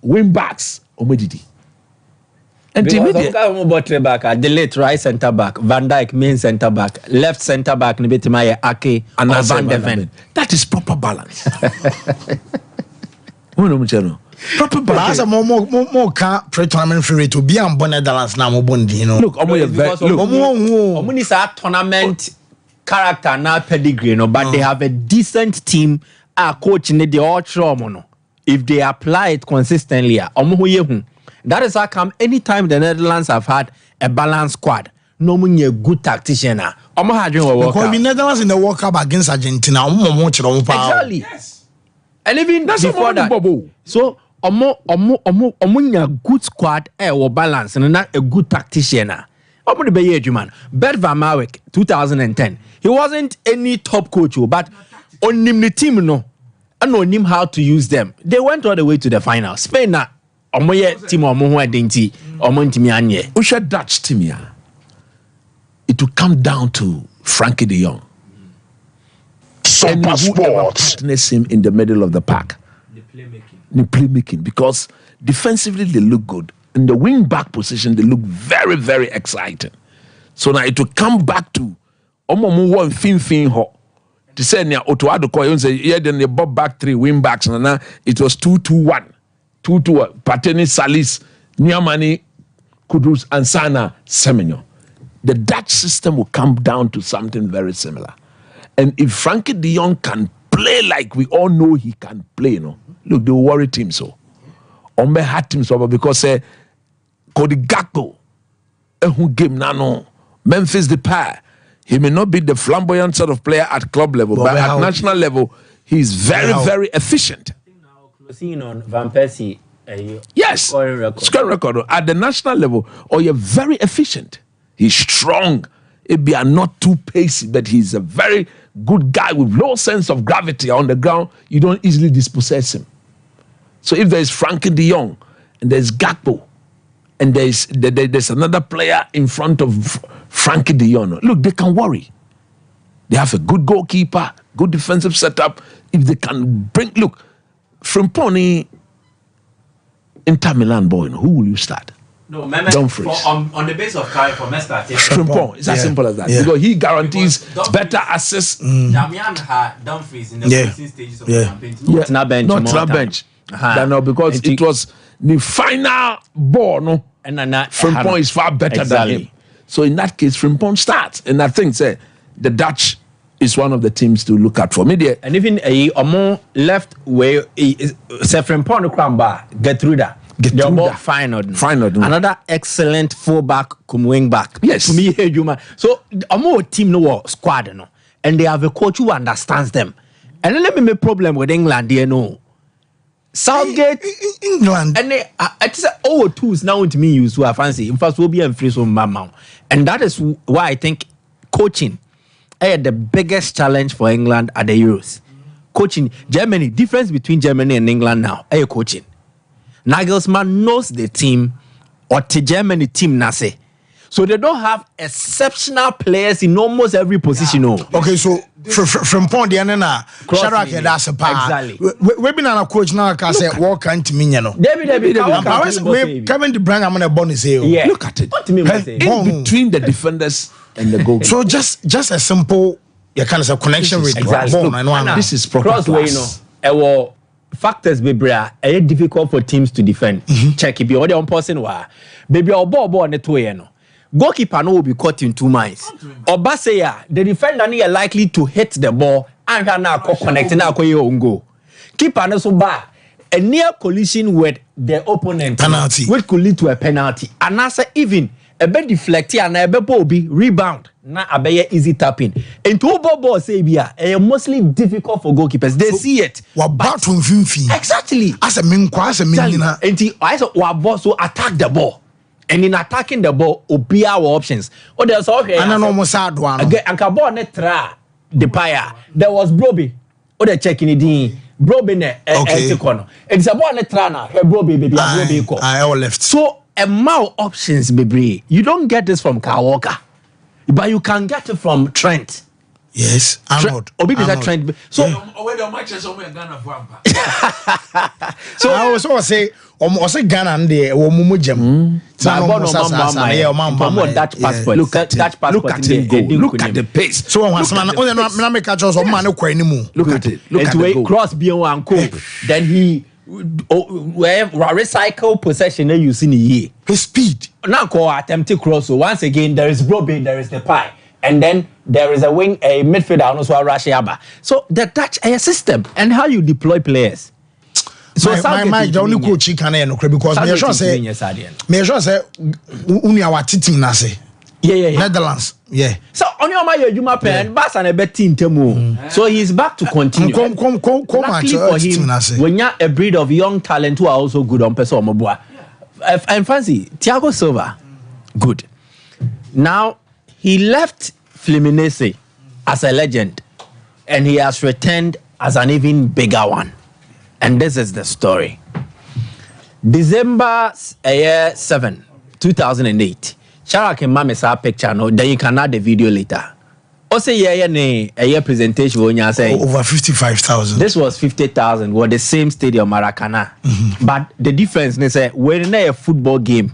wing backs, Omedidi. And the late right centre back, Van Dijk main centre back, left centre back, Nibetimaya Ake, and Van der Ven. That is proper balance. Proper balance. More can't pre-tournament free to be on Netherlands now. Look, is a tournament character now pedigree, but they have a decent team. Coach in the all if they apply it consistently, that is how come anytime the Netherlands have had a balanced squad, no money a good tactician. Because the Netherlands in the World Cup against Argentina, exactly. Yes. And even that's before that. So a good squad or balance and not a good tactician. Bert Van Marwijk, 2010. He wasn't any top coach, but on him the team no, and on him how to use them. They went all the way to the final. Spain na omoye team omo ho adenti omo ntimi anye. Usha Dutch team ya. It it will come down to Frankie de Jong. And whoever partners him in the middle of the pack. The playmaking. Because defensively they look good. In the wing back position, they look very, very exciting. So now it will come back to Omomu Fin Ho. To say near Otoado Koyon say, yeah, then they bob back 3 wing backs, and now it was 2-2-1. 2-2 Pateni Salis, Niamani, Kudus, and Sana Semenyo. The Dutch system will come down to something very similar. And if Frankie de Jong can play like we all know he can play, look, they will worry teams so. Ombe had teams over because Cody Gakpo, who game nano, Memphis Depay, he may not be the flamboyant sort of player at club level, but at national level, he's very, very efficient. Closing on Van Persie, yes, scoring record at the national level. Or you're very efficient. He's strong. Maybe are not too pacey, but he's a very good guy with low sense of gravity on the ground. You don't easily dispossess him. So if there's Frankie de Jong and there's Gakpo and there's another player in front of Frankie de Jong, look, they can worry. They have a good goalkeeper, good defensive setup. If they can bring, look, Frimpong, Inter Milan boy, who will you start? No, Dumfries. On the base of Kai for Mesta. Frimpong, it's as simple as that. Yeah. Because he guarantees better assists. Damian had Dumfries in the closing stages of the campaign. Not bench. No, because it was the final ball, no? And Frimpong is far better than him. So in that case, Frimpong starts. And I think the Dutch is one of the teams to look out for. Media. And even a left way, Frimpong Kramba, get through that. Another excellent fullback come wing back. Yes. To me, so a team no squad no, and they have a coach who understands them. And then let me make problem with England, you know. Southgate, England, and it's tools now to me use who I fancy. In fact, will be free from Mama, and that is why I think coaching is the biggest challenge for England at the Euros. Coaching Germany, difference between Germany and England now, coaching. Nagelsmann knows the team or the Germany team nase. So they don't have exceptional players in almost every position. Yeah. Okay, so from point the end Shadrack that's a power. Exactly. We been on a coach now can say walk into me, you know. David. Kevin De Bruyne, I'm gonna bonus here. Yeah. Look at it. What do you mean? In between the defenders and the goal. So just a simple kind of connection with exactly. This is proper crossway, you know. Factors be difficult for teams to defend. Check if you're the on person baby or ball on the two goalkeeper no will be caught in 2 minds. Or Basaya, the defender are likely to hit the ball and now connecting now go. Keeper no so bad. A near collision with the opponent penalty which could lead to a penalty. And also even a bit deflected and a bit be rebound. Na abeye easy tapping. And two ball say bia mostly difficult for goalkeepers. They see it. Exactly. As a mean and I saw wa so attack the ball. And in attacking the ball, obi our options. Oh, there's all here. And almost sad one. Again, and ball net tra the pyre. There was Broby. Oh, the checking it. Broby ne corner. It's a ball net tra na. Broby baby. Broby I all left. So a more options baby. You don't get this from Kyle Walker. But you can get it from Trent. Yes, Arnold. Trent. So, so I also say, Ghana and the Omumujam. Dutch passport. Look at him go. Look at the pace. So once man, make a choice of man look at it. Look at the cross beyond and cope. Then he recycle possession you see in a year. His speed. Now call attempted cross. So once again, there is Broby, there is the pie. And then there is a midfielder also Rashiaba. So the Dutch a system and how you deploy players. So my the only coach he can because me sure say unia wa team na say. Yeah. Netherlands. Yeah. So on your my Juma pen bass and a bet team temu. So he's back to continue. Come for him. When you're a breed of young talent who are also good on person Moboa. And fancy Thiago Silva. Good. Now he left Fluminense as a legend and he has returned as an even bigger one. And this is the story. December 7, 2008, Shara can mame sa picture no, then you can add the video later. Also, a presentation when you say over 55,000. This was 50,000. Were the same stadium, Maracana. But the difference, they say, when a football game,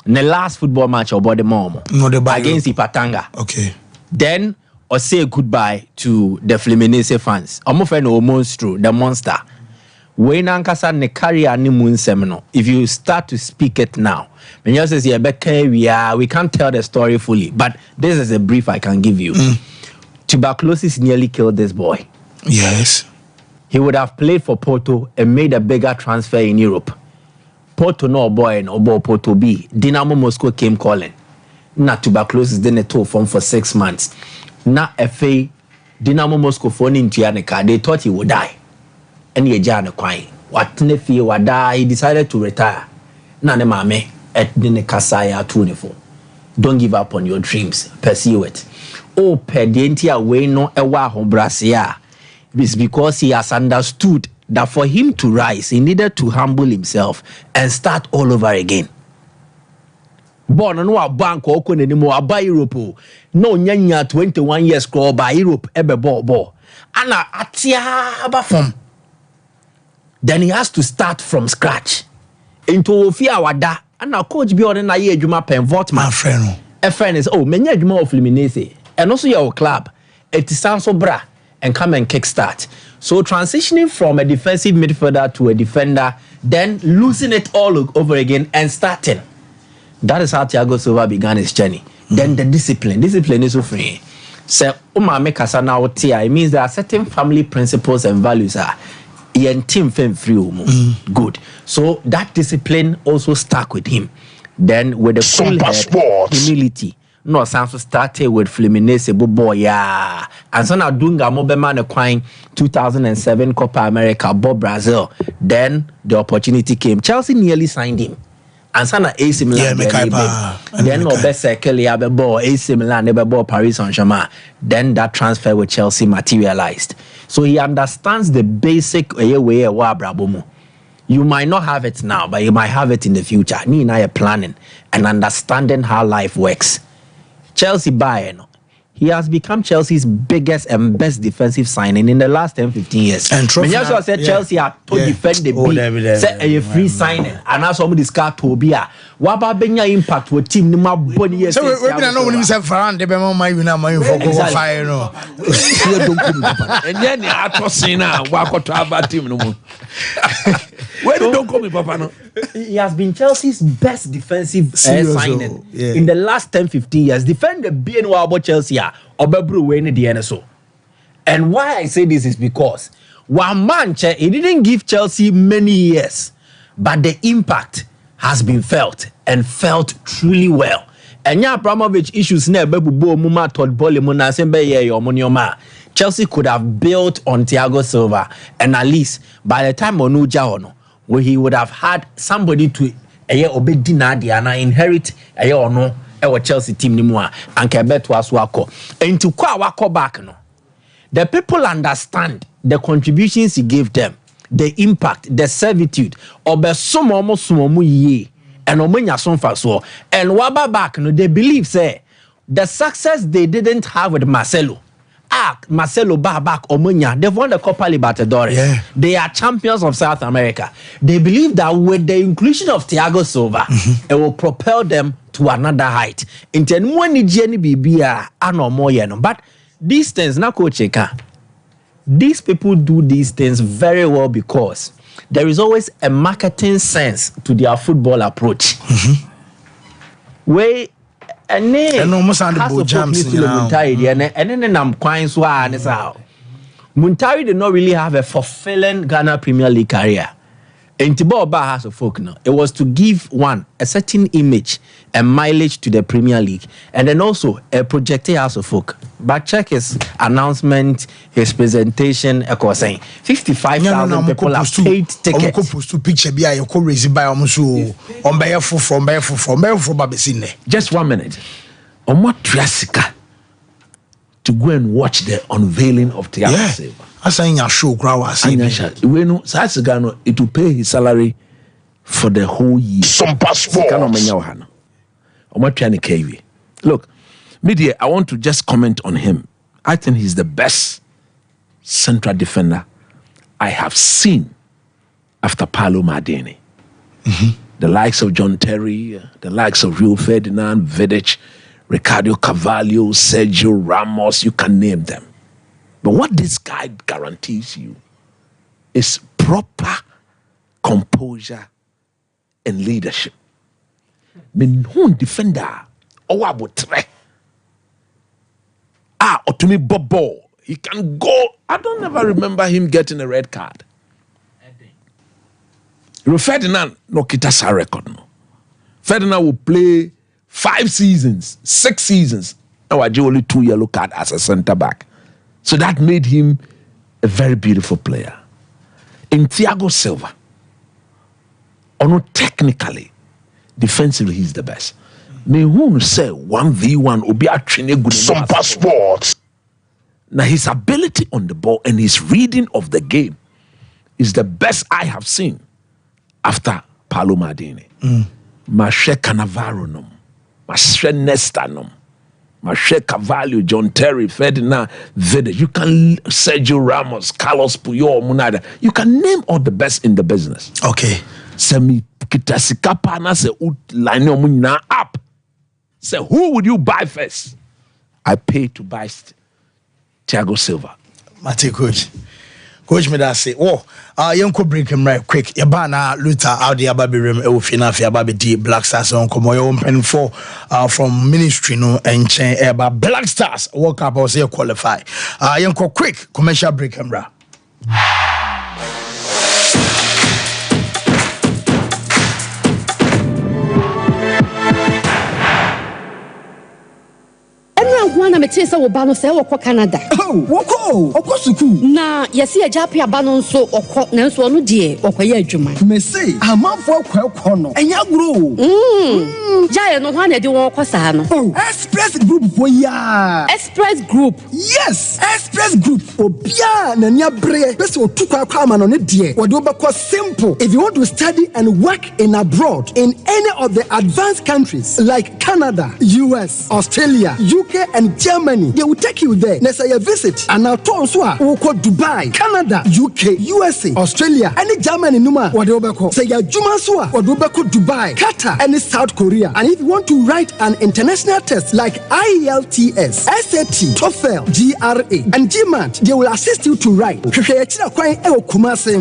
the last football match about the mom against Ipatanga. Okay. Then or say goodbye to the Fluminense fans. I'm offering no monster, the monster. When Ankasa ne carry ani moon seminal. If you start to speak it now, when you say we can't tell the story fully, but this is a brief I can give you. Tuberculosis nearly killed this boy. Yes. He would have played for Porto and made a bigger transfer in Europe. Porto no boy and Obo Porto B. Dynamo Moscow came calling. Na tuberculosis didn't toll form for 6 months. Na FA Dynamo Moscow phone into Yanika. They thought he would die. And ye jana kwai. What nefi wada, he decided to retire. Na ne mame et dine kasaya 24. Don't give up on your dreams. Pursue it. Oh, pedienti away no ewa hombrasia. It's because he has understood that for him to rise, he needed to humble himself and start all over again. Born no a bank or anymore by Europe. No nyanya 21 years crawl by Europe ebe ball. Ana atia abafom. Then he has to start from scratch. Into Ofia wada. Ana coach be on na ye juma pen Vortman. My friend. A friend is menya juma of Fluminense. And also your club. It sounds so bra and come and kickstart. So transitioning from a defensive midfielder to a defender, then losing it all over again and starting. That is how Thiago Silva began his journey. Then the discipline. Discipline is so free. So, it means there are certain family principles and values are team free. Good. So that discipline also stuck with him. Then with the cool head, humility. No, Samson started with Fluminense, boy, yeah. And so now Dunga Mobema acquiring 2007 Copa America, Bob Brazil. Then the opportunity came. Chelsea nearly signed him. And so now AC Milan. Then Obe Sekeli Abebo, AC Milan, Abebo, Paris Saint-Germain. Then that transfer with Chelsea materialized. So he understands the basic way Brabomo. You might not have it now, but you might have it in the future. Ni na you're planning and understanding how life works. Chelsea Bayern, he has become Chelsea's biggest and best defensive signing in the last 10-15 years. And Trophy said Chelsea had to defend the B. Say a free signing. And now somebody discard Tobia. What about Benya impact with team Nima Boni years? So we know when we say Ferran, they be my you know my for qualifier no. And then you are tossing now. Walk to have team no more. Where you don't call me Papa no? He has been Chelsea's best defensive signing in the last 10-15 years. Defend the BNY about Chelsea Obebru Wayne the NSO. And why I say this is because one man he didn't give Chelsea many years, but the impact has been felt and felt truly well. And Abramovich issues never Muma Todd Bolimuna Sembe Yomonioma. Chelsea could have built on Thiago Silva, and at least by the time Onuja Ono, where he would have had somebody to obedina Diana inherit ono our Chelsea team nimua and Quebec was wako. And to wako back no. The people understand the contributions he gave them, the impact, the servitude, obe sumo ye and omenya sonfa and waba back no, they believe say the success they didn't have with Marcelo. Marcelo back Omunya, they've won the Copa Libertadores. Yeah. They are champions of South America. They believe that with the inclusion of Thiago Silva, it will propel them to another height. But these things, these people do these things very well because there is always a marketing sense to their football approach. Where and almost on the jumps Muntari did not really have a fulfilling Ghana Premier League career. And Tiboba has a folk now. It was to give a certain image and mileage to the Premier League, and then also a projected house of folk. But check his announcement, his presentation. I was saying 55,000 people have paid tickets. Just 1 minute. On what Triasica to go and watch the unveiling of Thiago Silva. I saying a show it will pay his salary for the whole year. Some passport. Look, media, I want to just comment on him. I think he's the best central defender I have seen after Paulo Maldini. The likes of John Terry, the likes of Rio Ferdinand, Vidic, Ricardo Carvalho, Sergio Ramos, you can name them. But what this guy guarantees you is proper composure and leadership. Who defender or abotre or to me Bobo, he can go. I don't ever remember him getting a red card. Ferdinand no kita sa record no. Ferdinand will play 5 seasons, 6 seasons, and was only 2 yellow cards as a centre back. So that made him a very beautiful player. In Thiago Silva, technically, defensively, he's the best. Me who say 1v1 obi a training good Sompa Sports. Now his ability on the ball and his reading of the game is the best I have seen after Paulo Maldini. Mashe Cannavaro nom, Mashe Nesta nom, Mashe Carvalho, John Terry, Ferdinand, Vidic. You can Sergio Ramos, Carlos Puyol, Munada. You can name all the best in the business. Okay. Semi kitasikapa na se line na up. Say, who would you buy first? I pay to buy Thiago Silva. Mate, coach. Coach, me that say, you could break him right quick. Yabana Luther out the Ababi Rim, Elfina, Ababi D, Black Stars on Komoyo open for from ministry, no, and chain about Black Stars. Walk up or say qualify. You quick commercial break him right. Na metesa wo ba no se wo kɔ Canada. Woko suku. Na yesi ajape aba no nso okɔ na nso no de okɔyɛ adwuma. Me say amanfo akɔ no. Enya gro. Jaye no ho na de won kɔ saa no. Express Group for ya. Express Group. Yes, Express Group. Obia na nya bre. Pese otukwa kwa ama no ne de. Wo de obekɔ simple. If you want to study and work in abroad in any of the advanced countries like Canada, US, Australia, UK and Germany, they will take you there. Next year visit and now Tonswa will call Dubai, Canada, UK, USA, Australia, and Germany Numa Wadobako. Say ya Jumaswa Wadobako Dubai, Qatar, and South Korea. And if you want to write an international test like IELTS, SAT, TOEFL, GRA, and GMAT, they will assist you to write.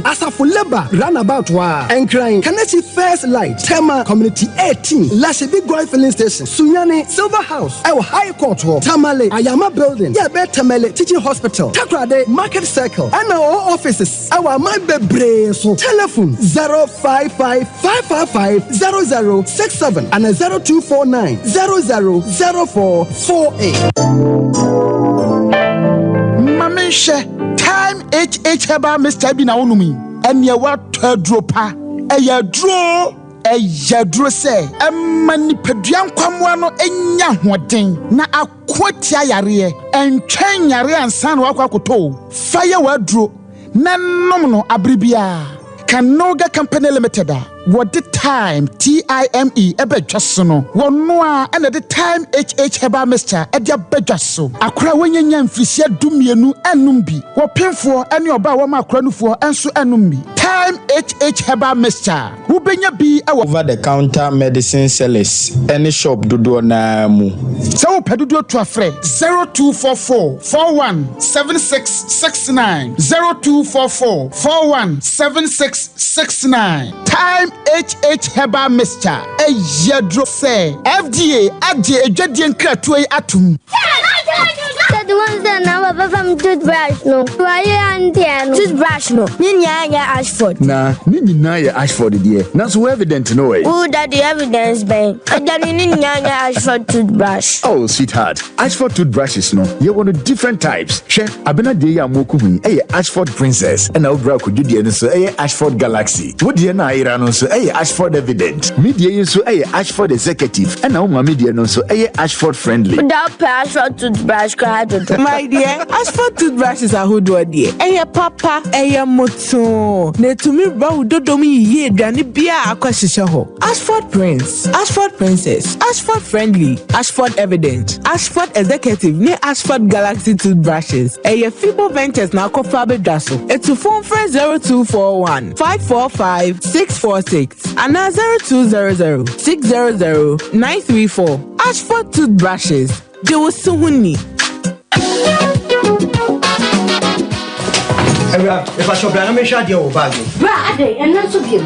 Asafuleba Runabout Wa and crying Kanachi First Light, Tema Community 18, Lashibi Goy Filling Station, Sunyane, Silver House, our High Court, Tamale, Ayama Building, Yabe Tamale Teaching Hospital, Takrade Market Circle, and our offices. Our my bebre so telephone 055-555-0067 and 0249-000448. Mamisha, time HH Heba Mr. Bina Unumi, and ya what dropa, a ya draw. Yadro say mani peduan kwamwa no enya hoden na akwatia yare entwen yare ansan wakwakoto fire wadro na nom no abribia Kanoga Company Limited what the time TIME ebedwaso no wono a na the time HH Heba Mr. edia bedwaso akora wonyanya mfisia dumienu anum bi wopemfo ene oba wo makora nufo enso anum bi time HH Heba Mr. who benya bi over the counter medicine sellers any shop dodo na mu so wo pedodo to afre 0244 417669 0244 417669 time HH Heba Mr. Yadro say FDA adje edwadie nkratoe atum. The ones that now from toothbrush no. Why and toothbrush no. Ninya Ashford. Nah, Ninya Ashford dear. Not so evident no way. Who that the evidence bang? And then Ninya Ashford toothbrush. Oh sweetheart, Ashford toothbrushes no. You want different types. She abena de ya moku hu. Ashford Princess. And now bra could you dear so Ashford Galaxy. What dear na ira no so Ashford Evident. Media so Ashford Executive. And now media no so Ashford Friendly. Without Ashford toothbrush card to My dear, Ashford toothbrushes are who do dear. Eya papa, eya moto. Ne to me ba dodomi ye dani bia akwashisha ho. Ashford Prince, Ashford Princess, Ashford Friendly, Ashford Evident, Ashford Executive, ne Ashford Galaxy toothbrushes. Eya Fibo Ventures na kofabe daso. It's to phone friend 0241 545 646 and 0200 600 934. Ashford toothbrushes. They were so winny. If I shop, I'm not sure you're bad. Brad, and not so good.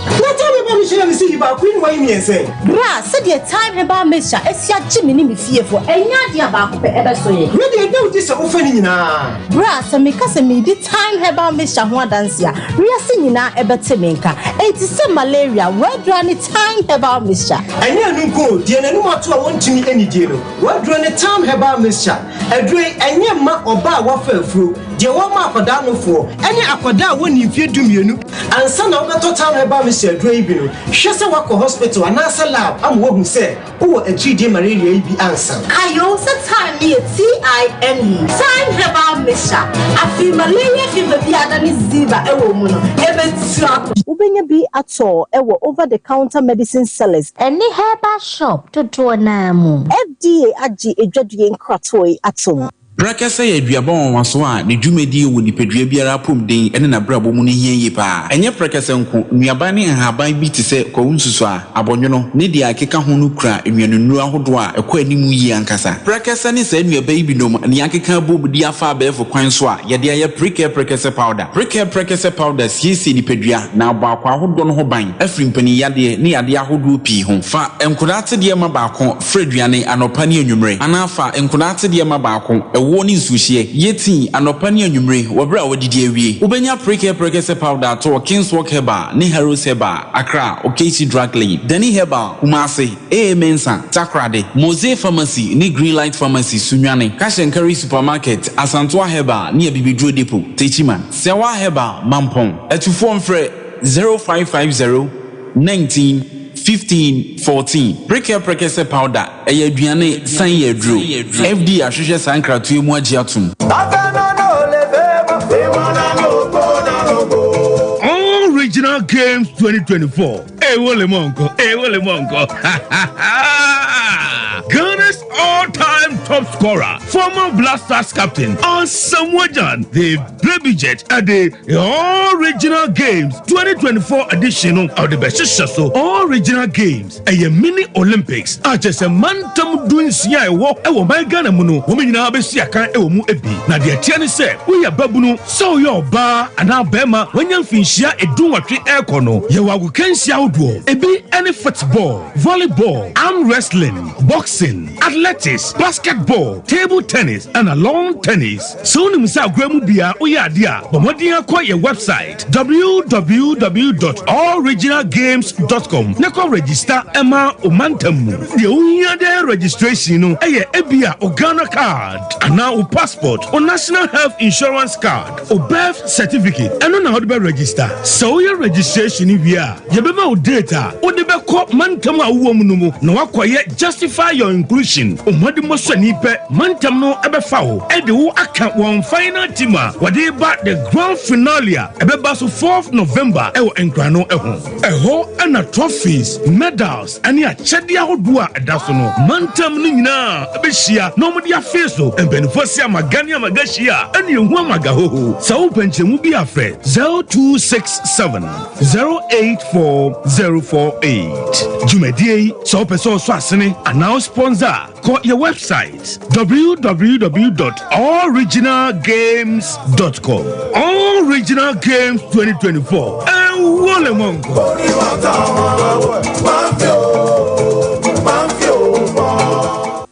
Not tell me about Michelle see about Queen Wayne and say, Brad, said your time about Mister, as your Jimmy me fearful, and not your back ever so. Really, don't this offending now. Brad, and because me the time about Mr. Huadansia, we are singing now about Temenka, and it's some malaria, where do any time about Mister? And you go, dear, no matter what to me any deal. What do any time about Mister? A drink and your ma or bar waffle fruit. Dear one mark for down for any aquada when you fear do you and son of the total about Mr. Draven. Shassa Wako Hospital and answer lab. I'm what who said, oh, a GD malaria be answer. I also time me TIME. Time about Mister. I feel malaria fever be than is Ziva, a woman, ever slap. Ubenya be at all, over the counter medicine sellers. Any herbal shop to do a namu. FDA Aji a judging cratoi at home. Brakasa ye duabon waso a ne dwumadi wo nipadua biara pom den ene na brabo mu ne hieye pa enye brakasa nko nuaba ne nhaban bi te se kwunsusu a abonwono ne dia akeka ho no kura enwanunu ahodo a ekwa animu yi ankasa brakasa ne sa nuaba yi binom ne akeka bobudi afa abefo kwan so a ye de aye brakasa powder brakasa powder siesi nipadua na abakwa ahodo no ho ban afri mpani yade ne yade ahodo pi ho fa enkodate de ma baako freduane anopa ne anwumre anafa enkodate de ma baako woni sushie yeti anopani anwumre wobra wodidi awie ubenya brakasa powder to Kingswalk Herbal ni Heroes Herbal Accra Okechi Drug Lane Dani Herbal Kumasi Mensa Takrade Mose Pharmacy ni Greenlight Pharmacy Sunwane Cash and Carry Supermarket Asantwa Herbal ni Bibidro Depot Techiman Sewa Herbal Mampong etufo mfre 0550 19 15-14 brakasa powder aduane san yedro FD ahwehwe sankratu mu agiatum Original Games 2024 wole monko Ghana's all-time top scorer, former Black Stars captain, Samuajan, the Baby Jet at the Original Games 2024 edition of the best show. Original Games, a mini Olympics. Just a man tam doing siya walk. My Ghana muno, women na besia kan mu ebi. Na the tiani say, we are babuno, so your bar and now bema when you finish ya a do what air kono. You are we can see outdoor. Ebi any football, volleyball, arm wrestling, boxing, athletics, basketball, table tennis, and lawn tennis. So nimsa gwemu bia oyadia. Bomodia kwa your website www.alloriginalgames.com. Neko register Emma Omantamu. The unya de registration no eye ebia Ghana card. And now passport or national health insurance card or birth certificate. And on how to register. So your registration if you are yebema data or the back mantam awumunumu no akwaye justify your inclusion. Omadi mosanipe mantam no ebefawo. Ede wo aka one final teamer wade ba the grand finale ebeba so 4th November ewo enkrano eho ana trophies medals ani achede ahodo a edaso no mantam no nyina ebehia no modi afeso embenfosi amagani amagashia ani ehu amagahoho sawo penchemu bi afre 0267 084048 jumedie so person so asene announce sponsor call your website www.alloriginalgames.com. Original Games 2024 and wole mongo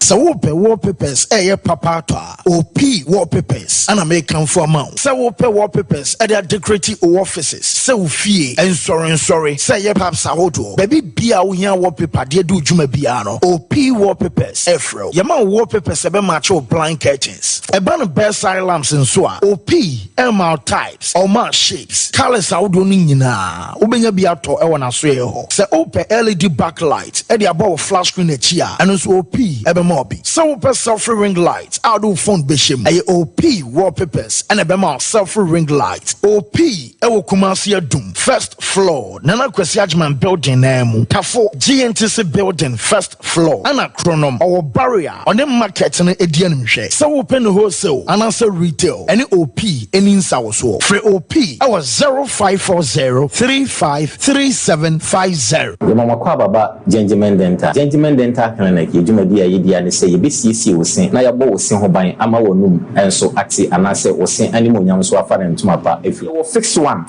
So wallpapers papa to OP wallpapers and American for amount. So wallpapers at their decorative offices. So fee and sorry. Say ye perhaps ahodo. Baby bia unya wallpaper de do juma biano. OP wallpapers Efro. Yama wallpapers ebe macho blind curtains. Eba bedside lamps and so OP MR types or mar shapes. Colors ahodo ni nyina. Ubenya bia to ewa na so ye ho. Say OP LED backlight e de above flash screen e chia. And so OP ebe Mobi. So per selfie ring light. I'll do phone bishim. A OP wallpapers and a bema selfie ring light. OP ewo Kumasi Doom. First floor. Nana Kwesiajman building name. Tafo GNTC building first floor. Anna Chronom our barrier on the market in Edian Mche. So open wholesale and answer retail. Any OP any insawo. For OP our 0540 353750. Mama kwa baba Gentleman Dental. Gentleman Dental Clinic yedwumadi a yedi ane say yebesiesie wosin na yabo wosin ho ban ama wonum enso ate anase wosin animonyam so afare ntuma pa efi wo fixed one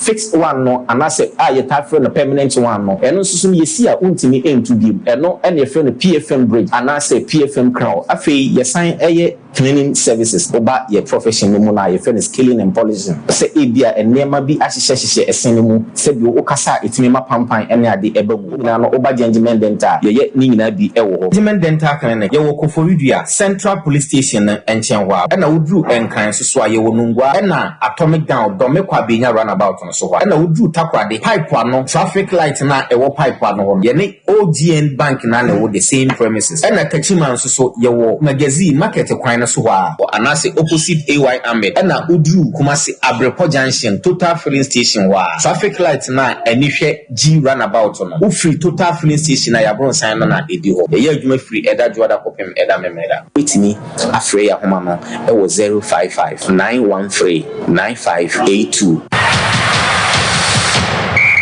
no anase a yetafre no permanent one no eno susum yesi a untimi entu bi eno ene yefre no PFM bridge anase PFM crown afei yesan eye cleaning services oba ye profession no mu na yefre no scaling and polishing se ebia enema bi ahyehyehye esen mu se bi wo kasa etimi mapampan ene ade ebamu na no oba Gentleman Dental ye ni nyina bi ewo ho Gentleman Dental Clinic ye wo Koforidua Central Police Station enchen ho na wodru enkran so a ye wo nungwa na Atomic Down domekwa benya runabout no so ho na wodru takwade pipe ano traffic light na ewo pipe ano ye ne OGN bank na wo the same premises na Kachiman so ye wo magazine market kwan no so ho a anase opposite AY Ahmed na wodru Kumasi Abrepo Junction Total Filling Station wa traffic light na anihwe G runabout no wo free Total Filling Station na yabron san no na edi ho ye adwuma free eda juada kopem eda memeda witini afre ya homa no e wo 055 913 9582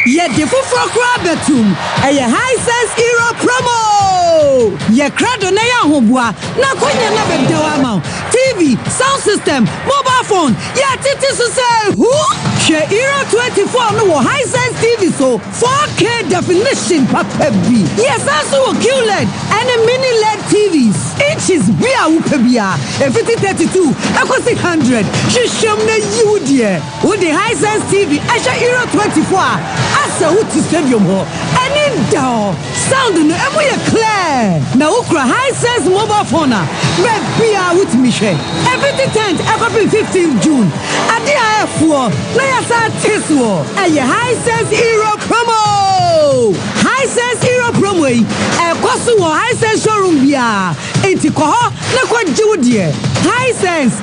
ye defufo kra betum e high sense hero promo ye krado na ya hobua na konya na bedewa ma TV sound system mobile phone ye titi so say who she hero 24 no high sense TV so 4K definition papabi yes also QLED and a mini LED TVs each is bia upebia e 5032 akosi 100 she shom na you there with the high sense TV asha hero 24 asa uti stadium ho any down sound no emu ye clear na ukra high sense mobile phone be bia with me share everything tent ever be 15 June ade afuo na ya sa tiswo aye high sense hero promo high sense hero promo e kwaso wo high sense showroom bia enti ko ho na kwa jiwdie high sense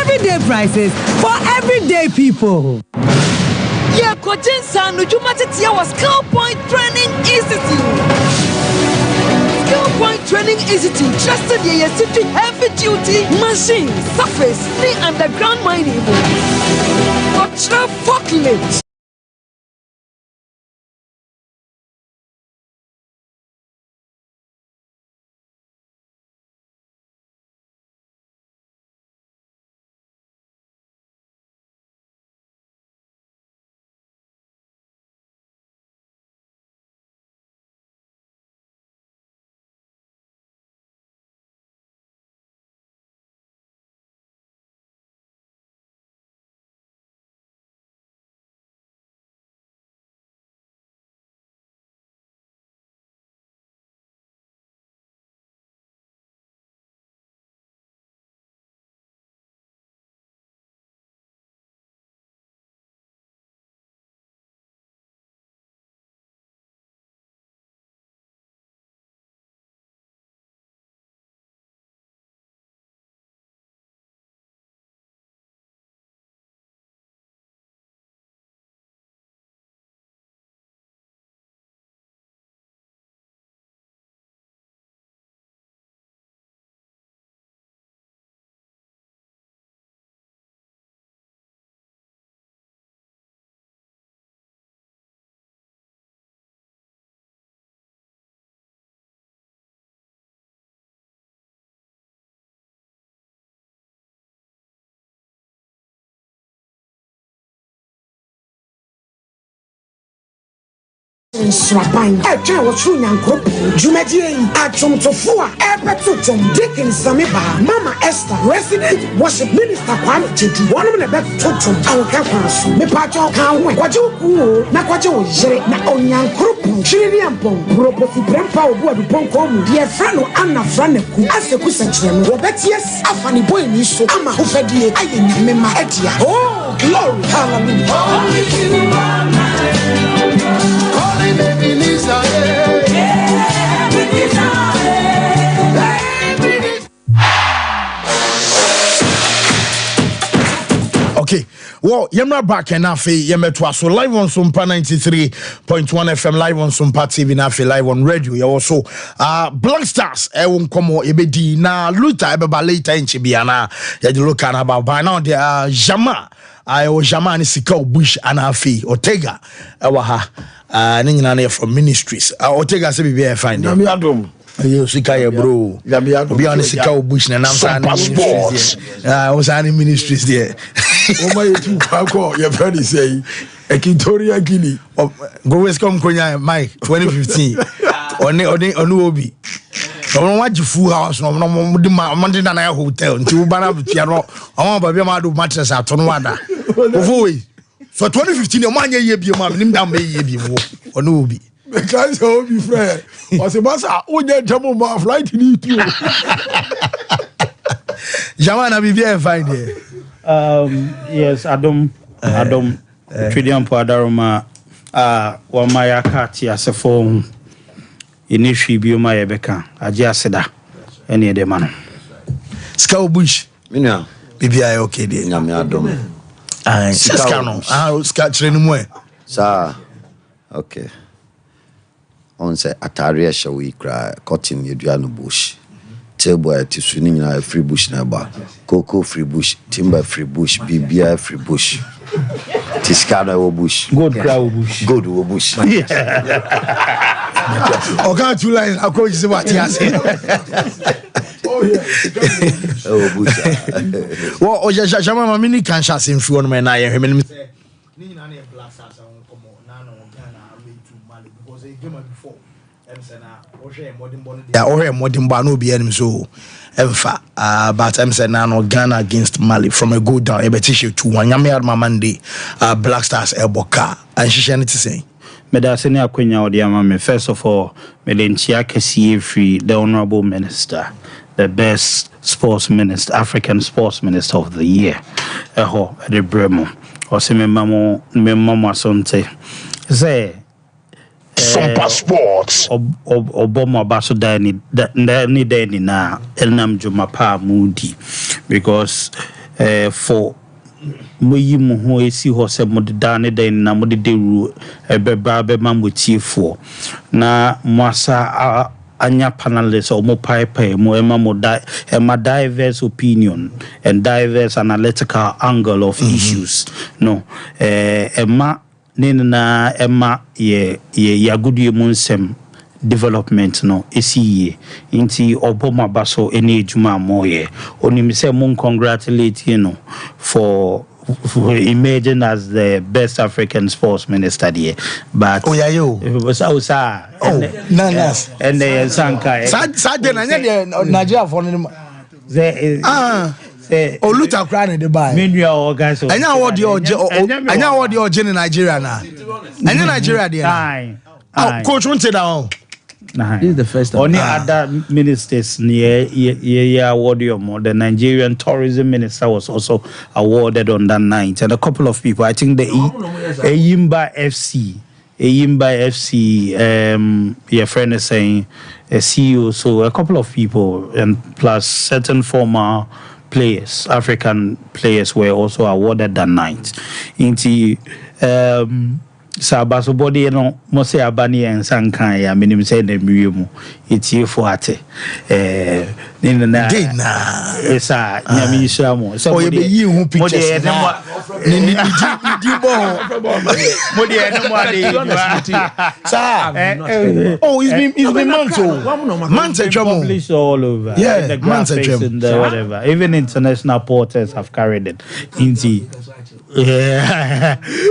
everyday prices for everyday people. Yeah, coaching son, no Jumatiti was Skill Point Training Institute. Skill Point Training Institute trusted the city heavy duty machine, surface, the underground mining, ultra forklift. Swapan, a child was true and crop, Jumadi, Atom Tofua, Epetutum, Dickin Samiba, Mama Esther, resident worship minister quality to 1 minute back totum, our campus, me pacho can win. What you cool, Nakwajo, na Onyan Krup, Chilian Pong, Proposi Brempa, who be Ponkom, dear friend of Anna Franeku, as the Kusan, Robert, yes, a funny boy, so I'm a Hofedi, I remember Etia. Oh, glory, hallelujah. Baby Lisa, yeah. Well, Yemra back and Afi, Yemetwa, so live on Sompa 93.1 FM, live on Sompa TV, Nafi, live on radio. You also, Black Stars, won't come or Ebedi, na Luta, Ebeba later in Chibiana, you look at about by now, there are Jama, Jama and Sikao Bush and Afi, Ortega, Nina from ministries. Ortega said, be fine. You Sikaya, bro. Be honest, Sikao Bush and I'm sports. I was any ministries there. Oh my, you call your friend say a Kintoria Guinea. Go West Come Konya, Mike 2015. On Obi. I want you full house, no Monday night hotel until Banana Piano. I want Baby Madu mattress at Tonwada. For 2015, a man year be a man, him down may be on Obi. Because I'll be friend. Was a master, oh, yeah, Jamo ma flight in you. Jamana be very fine there. Yes, Adam, Tridian Padaroma, Wamaya Kati as a phone. Initially, Bioma Ebeka, Ajaseda, any of the man. Scout Bush, Mina, BBI okay, dear. Yamiadom. Scano, I'll scratch anymore. Sir, okay. On say Ataria shall we cry, cotton, Yadiano Bush. Table at swinging a free bush neighbor, cocoa free bush, timber free bush, BBI free bush, Tiscano bush, good crowd bush, good bush. Oh, can't you lie? I'll call you what he has said. Oh, bush. Well, Jama Mini can't shut him through on my eye. Yeah, or modern Bano be enemy so but I'm saying now Ghana against Mali from a good down a betisha to one Yamiadma Monday Black Stars Eboka and she to say. Medasene Akwenya Odiamame, first of all, Melenchia Kesi free the Honorable Minister, the best sports minister, African sports minister of the year. Eho, the Bremo, or Semi Mamo Sonte. Say Sompa Sports. Obama Basso Dani na Elnam Jumapa Moody because for Muyi Muho esi hose mode dane den na mode deru ebeba be mamuti for na mwasa anya panelists or mo pipe mo ema mo diverse opinion and diverse analytical angle of issues no ema nina ema ye yagudie munsem development no esi inti oboma baso eni ejuma moye onim se mon congratulate you know for emerging as the best African sports minister there but oh yeah yo sa nanas and the sanka sadde na nya Nigeria for no say Oluta cry the buy menua organs anya what the origin in Nigeria na anya Nigeria there coach won't say that. This is the first time. Only other ministers near awarded more. The Nigerian tourism minister was also awarded on that night, and a couple of people. I think the Eyimba FC, your friend is saying a CEO. So a couple of people, and plus certain former players, African players, were also awarded that night. Into Sabaso body no mo say abani en sankan ya menim say na miwemu etie fo ate nina esa nyami ishamu so o be yi hu pictures na ni di bo mo de no mo ade sa oh it's been months published all over the graphics and the whatever even international portals have carried it into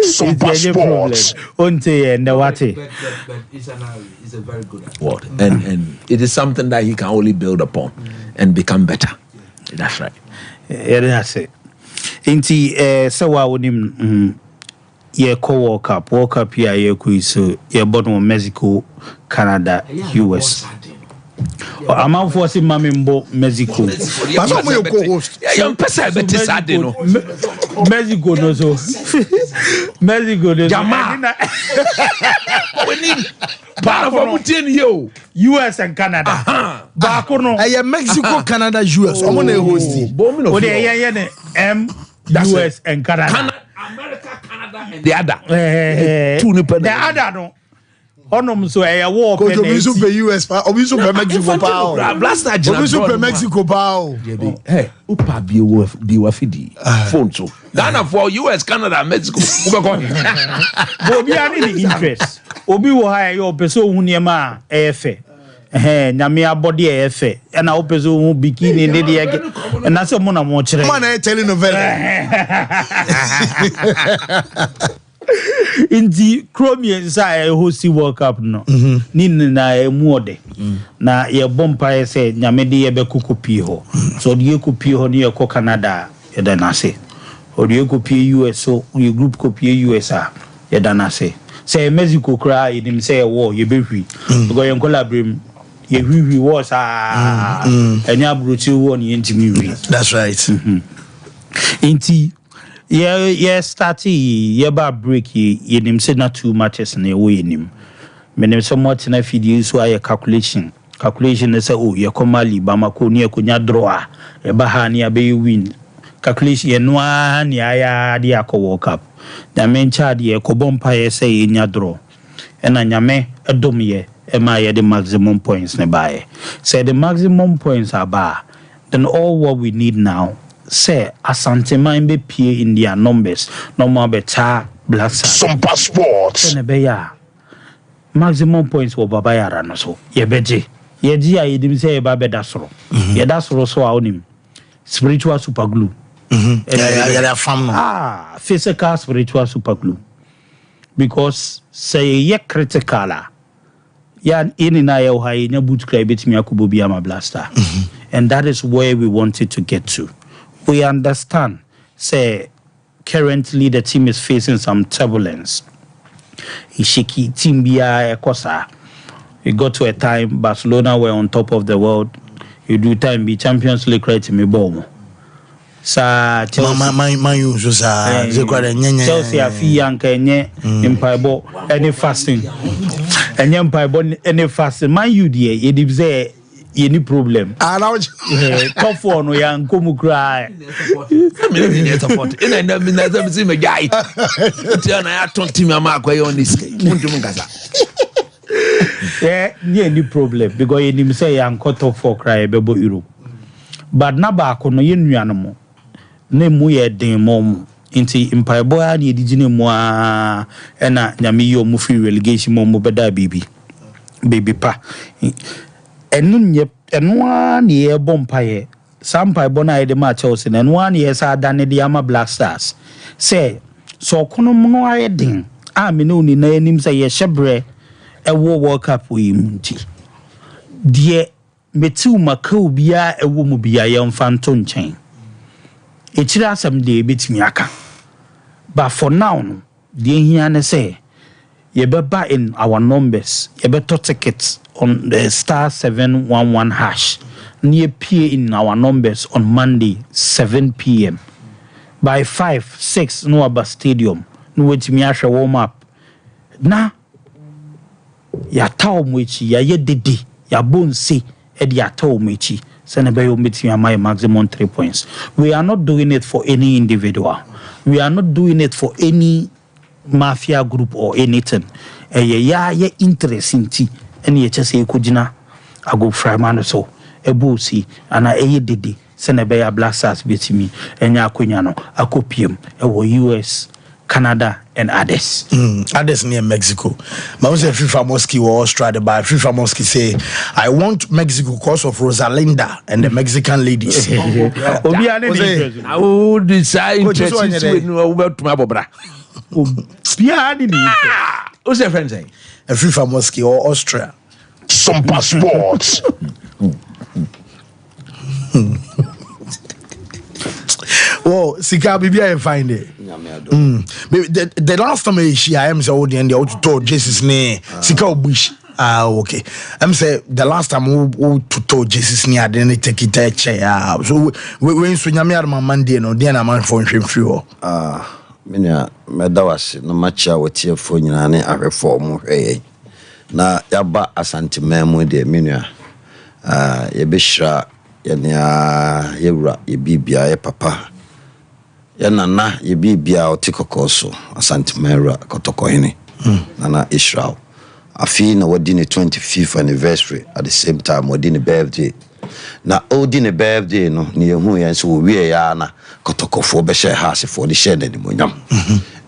Sompa Sports. Unte and the wati. But it's a very good award, and it is something that he can only build upon and become better. That's right. Yeah, that's it. Inti so wa wonim ye co World Cup here ye ku so ye born Mexico, Canada, US. I'm out for some Mamimbo, Mexico. But I'm your co-host. Young person, but it's sad, no. Mexico, no so. Mexico, no. Jama. We need part of our you. US and Canada. Bakono. I am Mexico, Canada, US. I'm on a host. Oh, yeah, M. US and Canada. America, Canada, and the other. The other no. Onum so a war. Coach Obisu pe US pa, Obisu pe Mexico pa. Blaster Obisu pe Mexico pa. Hey, upa biwa fidi. Phone so. Ghana for US, Canada, Mexico. Obi ani the interest. Obi wo ha yo peso hu niema efe. Nyame abodi efe. E na opeso hu bikini ne de ege. Na se mo na mo kire. Man e telenovela. Inti Chromie sa host World Cup no. Ni na emu ode. Na ye bompa say nyame de ye be kukupi ho. So de kukupi ho ni ye ko Canada ye da na se. O de kukupi US so ye group kukupi US ye da na se. Say Mexico cry him say war ye be hwi. Because ye collaborate ye hwi was enya bruti wo ni ntimi hwi. That's right. Inti yeah start ye ba break ye nim say na two matches na we nim menim so much na video so aye calculation say oh ye komali Bamako ni ekonya draw e ba ha ni abe win calculation ye no ni aya de akọ World Cup na men chad ye ko bompa ye say ye nya draw e na nyame edom ye e ma ye the maximum points ne bae say the maximum points are ba then all what we need now say Asante man be pay in their numbers no more better black some passports ne be ya maximum points wo baba yara no so ye beje ye ji ya yedim say ye ba be dasoro ye dasoro so a onim spiritual super glue yeah fam no physical spiritual super glue because say ye critical ya in na ye ha ye boot cry betimi akubo bi ama blaster and that is where we wanted to get to. We understand, say, currently the team is facing some turbulence. Ishiki team bia ekosa. We got to a time Barcelona were on top of the world. You do time be Champions League right me bom. Sa Chelsea Chelsea afi yanka enye empaibo any fasting. Enye empaibo any fasting. Man you there ye dey say any problem. Now tough one no yan komu cry. Me support. Ina na me na say me guy. Tiana ya ton team am akwa on this. Muntum ngasa. Yeah, any problem because you say yan cut off for cry bebo Europe. But na ba ko no yennuano mo. Na mu ye den mom. Inti empire boy na edijine mu a na nyame yo mu free relegation mo beda baby pa. Enu ani ye bompaye sampai bona ye de ma Chelsea enu ani ye sa dane de ama Black Stars say so kono no aye din a me no ni na anim say ye hyebre e wo World Cup we munti de metu makau bia e wo mu bia ye mfanto nchen e kira asem de betimi aka but for now no de hia ne say ye beba in our numbers ye beto tickets on the *711# near PA in our numbers on Monday 7 p.m. by 5-6 no about stadium no wait me asha warm up na ya taw mwechi ya ye dede ya bonse e dia taw mwechi se na be yo meti my maximum 3 points. We are not doing it for any individual, we are not doing it for any mafia group or anything. Ye interesting ti eni echese ekojina ago frama so ebusi ana dede se na be ya Black Stars betimi enya akonya no akopiem wo US, Canada and others. Others near Mexico. But was a FIFA Mosque or Australia by FIFA Mosque say I want Mexico because of Rosalinda and the Mexican ladies. I would decide to my bobra. What's your friend say? A FIFA Mosque or Austria. Some passports. Oh, Sika Bibi, I find it. The last time I am so old and they told Jesus' name, Sika Bush. Okay. I'm say the last time we told Jesus' name, I didn't take it a chair. So when Sunyamia Monday, no, then I'm on phone free. Minya medawase no macha wotie fo nyina ne ahwefo mo hweye na yaba asante memu de minya ye behira ye nea ye wura ye bibia ye papa Nana ye be bia o tikokoso asantimera kotokohini Nana Israel afi na wadi ne 25th anniversary at the same time wadi ne birthday na odi ne birthday no ne yehu yen so wie ya na kotokofo be share house for the share ne monyam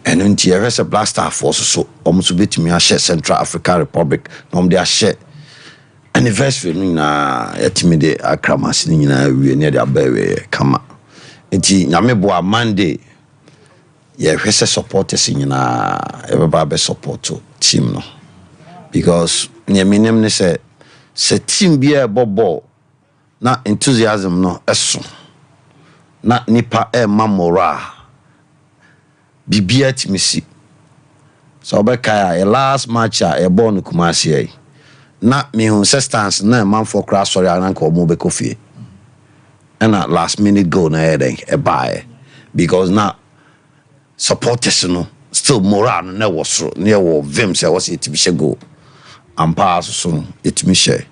eno nti ye rese blaster force so omso betimi a share Central African Republic no om dey share anniversary no na yatimi de akramas ni nyina wie ne de abawe kama enti nyame bo a Monday ye hwese supporters nyina everybody be support team no because nyaminem ne se team bia bobo na enthusiasm no eso na nipa mamora bibia timisi so obeka ya last match a born Kumasi ai na me hu stance na man for crash sorry ananka omo be kofie and at last minute goal na e buy because now supporters no still moral na was near wo vim say was it be go and pass so it me share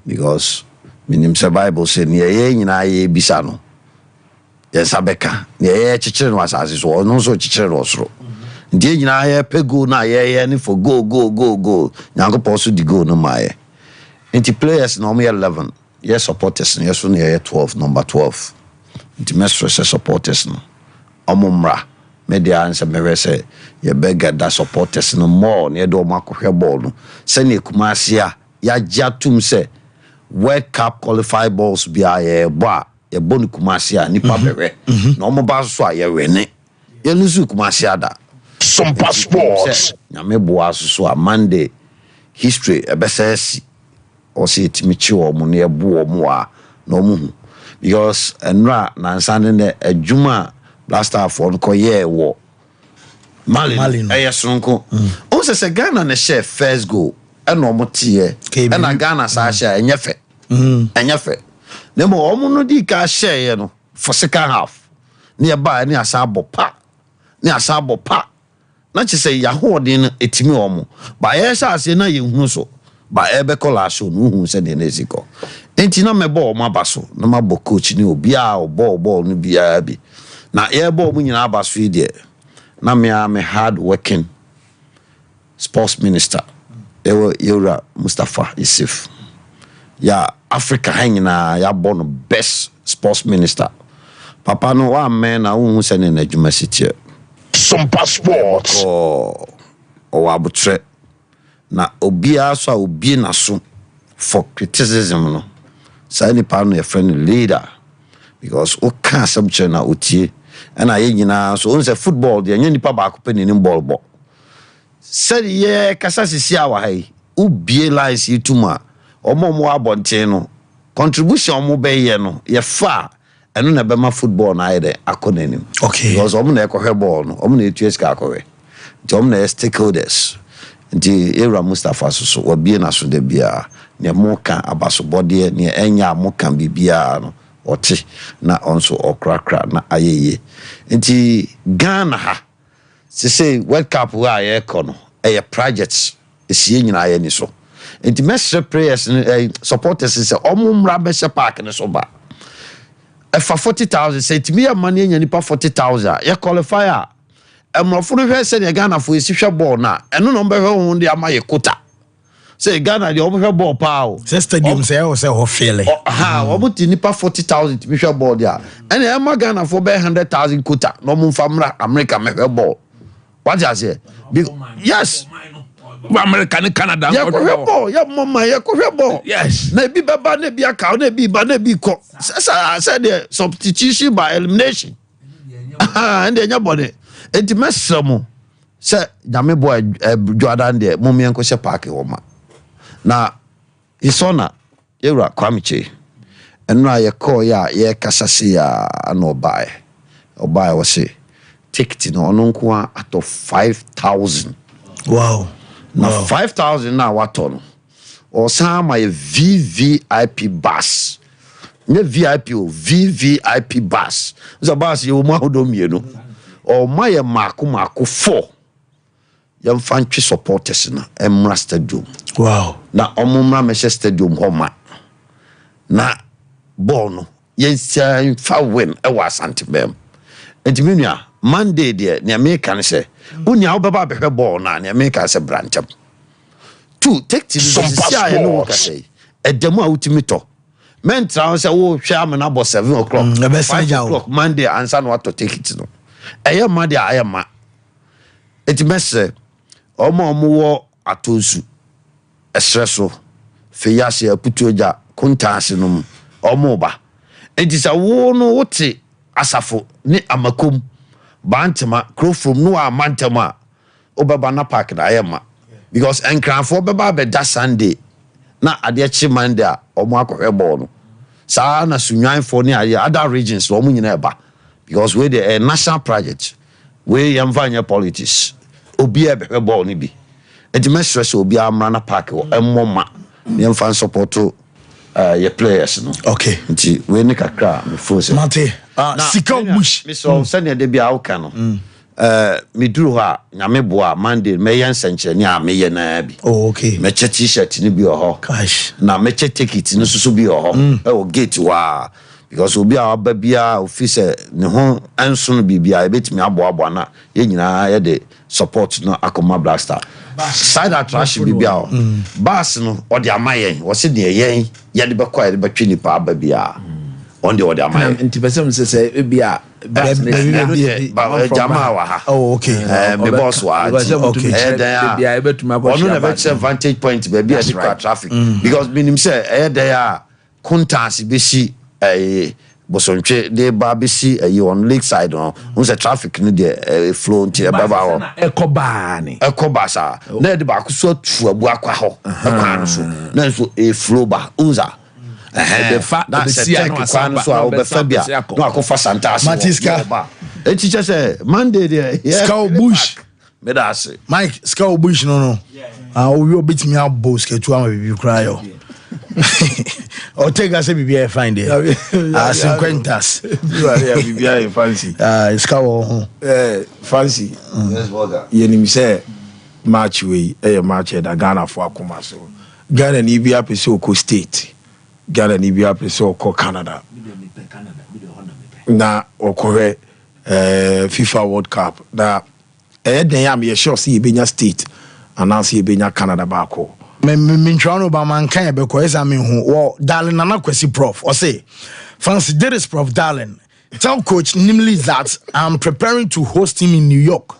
because minim say Bible say near ye nyina ye bisa no yes abeka near ye chichire no asase so no so chichire no so ndie nyina ye pego na ye ni for go nyango poso di go no maye enti players no me 11 yes supporters no yes no ye 12 number 12 enti mestre supporters no omumra media answer me say ye bega da supporters no more ne do makohwe ball no se ne Kumasi a ya jatum se World Cup qualify balls bi a ye bonu Kumasi a nipa bere na omo ba so a ye wene ye nusu Kumasi ada some passports nyame bo aso a Monday history ebesesi o se timichi o mo ne bo o mo a na omo hu because enra na nsane ne adwuma blaster for ko ye wo Mali sonko o se Ghana na share first goal and omo tie and Ghana sa share enyefe nemo omo no di ka share ye no for second half ne ba ne asabo pa na che say yahodin etimi omo ba ye sha ase na ye hu so ba ebe kola so no hu se de neziko enti na mebo omo abaso na mabo coach ni obi a ball no bia bi na ye ball mu nyina abaso ide na me hard working sports minister ewo Yura Mustafa Yusuf ya Africa hangina ya born best sports minister papa no wa man na hu se ne na adwuma sitie some passports o abutre na obia so obi na so for criticism no say ni pa no your friend leader because o can subject na otie and aye nyina so on say football de anya nipa ba ko pe ni ball bo say ye kasa sisi awa hai ubie lines yituma omo abonten no contribution omo be ye no ye fa eno na be ma football na ide akonanim okay because omo na ekohwe ball no omo na etueska akohwe nti omo na stakeholders nti Era Mustafa so wabie na so de bia ne mo kan abaso bode ne enya mo kan bibia no ote na onso okrakra na ayeye nti Ghana ha se say World Cup wa ye kono e projects esie nyina ye ni so nti mestre prayers supporters say omumra be se park ne so ba e fa 40,000 say timi ya mane nya nipa 40,000 ye qualifier emrofo no hwe se ne Ghana fo esi hwe ball na eno no be hwe ho de ama ye kota say Ghana de omo hwe ball pa o say stadium say o say ho fele omo ti nipa 40,000 timi hwe ball dia ene ema Ghana fo be 100,000 kota no mo famra America me hwe ball what you say yes America and Canada ya ko ball ya mama ya ko ball yes na bi baba na bi aka na bi ba na bi ko say the substitution by elimination and enya body enti mesramo say nyame boy Jordan de momie nko she park wo ma na isona Yura Kwamiche enra ye call ya ye kasase ya na obai wo say ticket no ono nko ato 5,000 wow na 5,000 na wato no o sama ye VVIP bus ne VIP o VVIP bus so bus ye mo ahodo mienu o ma ye mako 4 ye mfantwe supporters na Emra Stadium wow na omumra Manchester Stadium homa na ball no ye fa win e wa Santibem Entiminua Monday there near me can say unya obeba behwe ball na near me can say branchem. 2 take to the no can say edemu a utimi to men try say wo hwa am na about 7 o'clock 5 o'clock Monday answer no to take it no eye ma dia eye ma etimese omo wo atosu esreso feyase aputuoja kontase no omo ba entisa wo no wote asafo ni amakom bantema crofrom no amantema obeba na park da eye ma because enkranfo beba be da Sunday na ade chi Monday a omo akohwe ball no sa na sunwanfo ni aye other regions omo nyina eba because we the national project we yamvanya politics obi ebe ball ni bi edimesre so obi amra na park o emmoma ni mfan support your players no okay nti we ni kakra me force mate sika bush me so send de bia awka no me duru ha nyame boa Monday me yen senche ni a me ye na bi okay me che t-shirt ni bi ho gosh na me che ticket ni susu bi ho o gate wa because obi a ba bia officer ne ho enso no bibia ebetimi aboabo na ye nyina ye de support no akoma blaster side attrash bibia bus no odi amayen wo se de yen ye de bekwa ye de betwe ni pa ba bia on de odi amayen nti pesem se bia ba jama wa ha oh okay me boss wa okay bia ebetuma bo ono na bet advantage point be bia de traffic because minim say there contact be see Bosontwe de babisi on lakeside on say traffic no dey flow nti baba ho ekoba sa na de ba kuso tu abu akwa ho akwa no so na so flow ba unza the fact that see akwa no so obefa bia no akofa santas matiska teacher say Monday there Scout Bush me da say Mike Scout Bush no we obit me abo sketu am bibi cry yo or take us a fine there. As in Quintas. You are here, BBI fancy. Scout fancy. Yes, brother. You say match way, match at Ghana for Akumaso. Ghana ni bi apese Oko State. Ghana ni bi apese Oko Canada. Na Oko FIFA World Cup. Na then am you sure see Benya State and now see Benya Canada bako. Me Trano ba man kan be ko examine hu darling nana kwesi prof or say fancy there is Prof Darling tell coach namely that I'm preparing to host him in New York.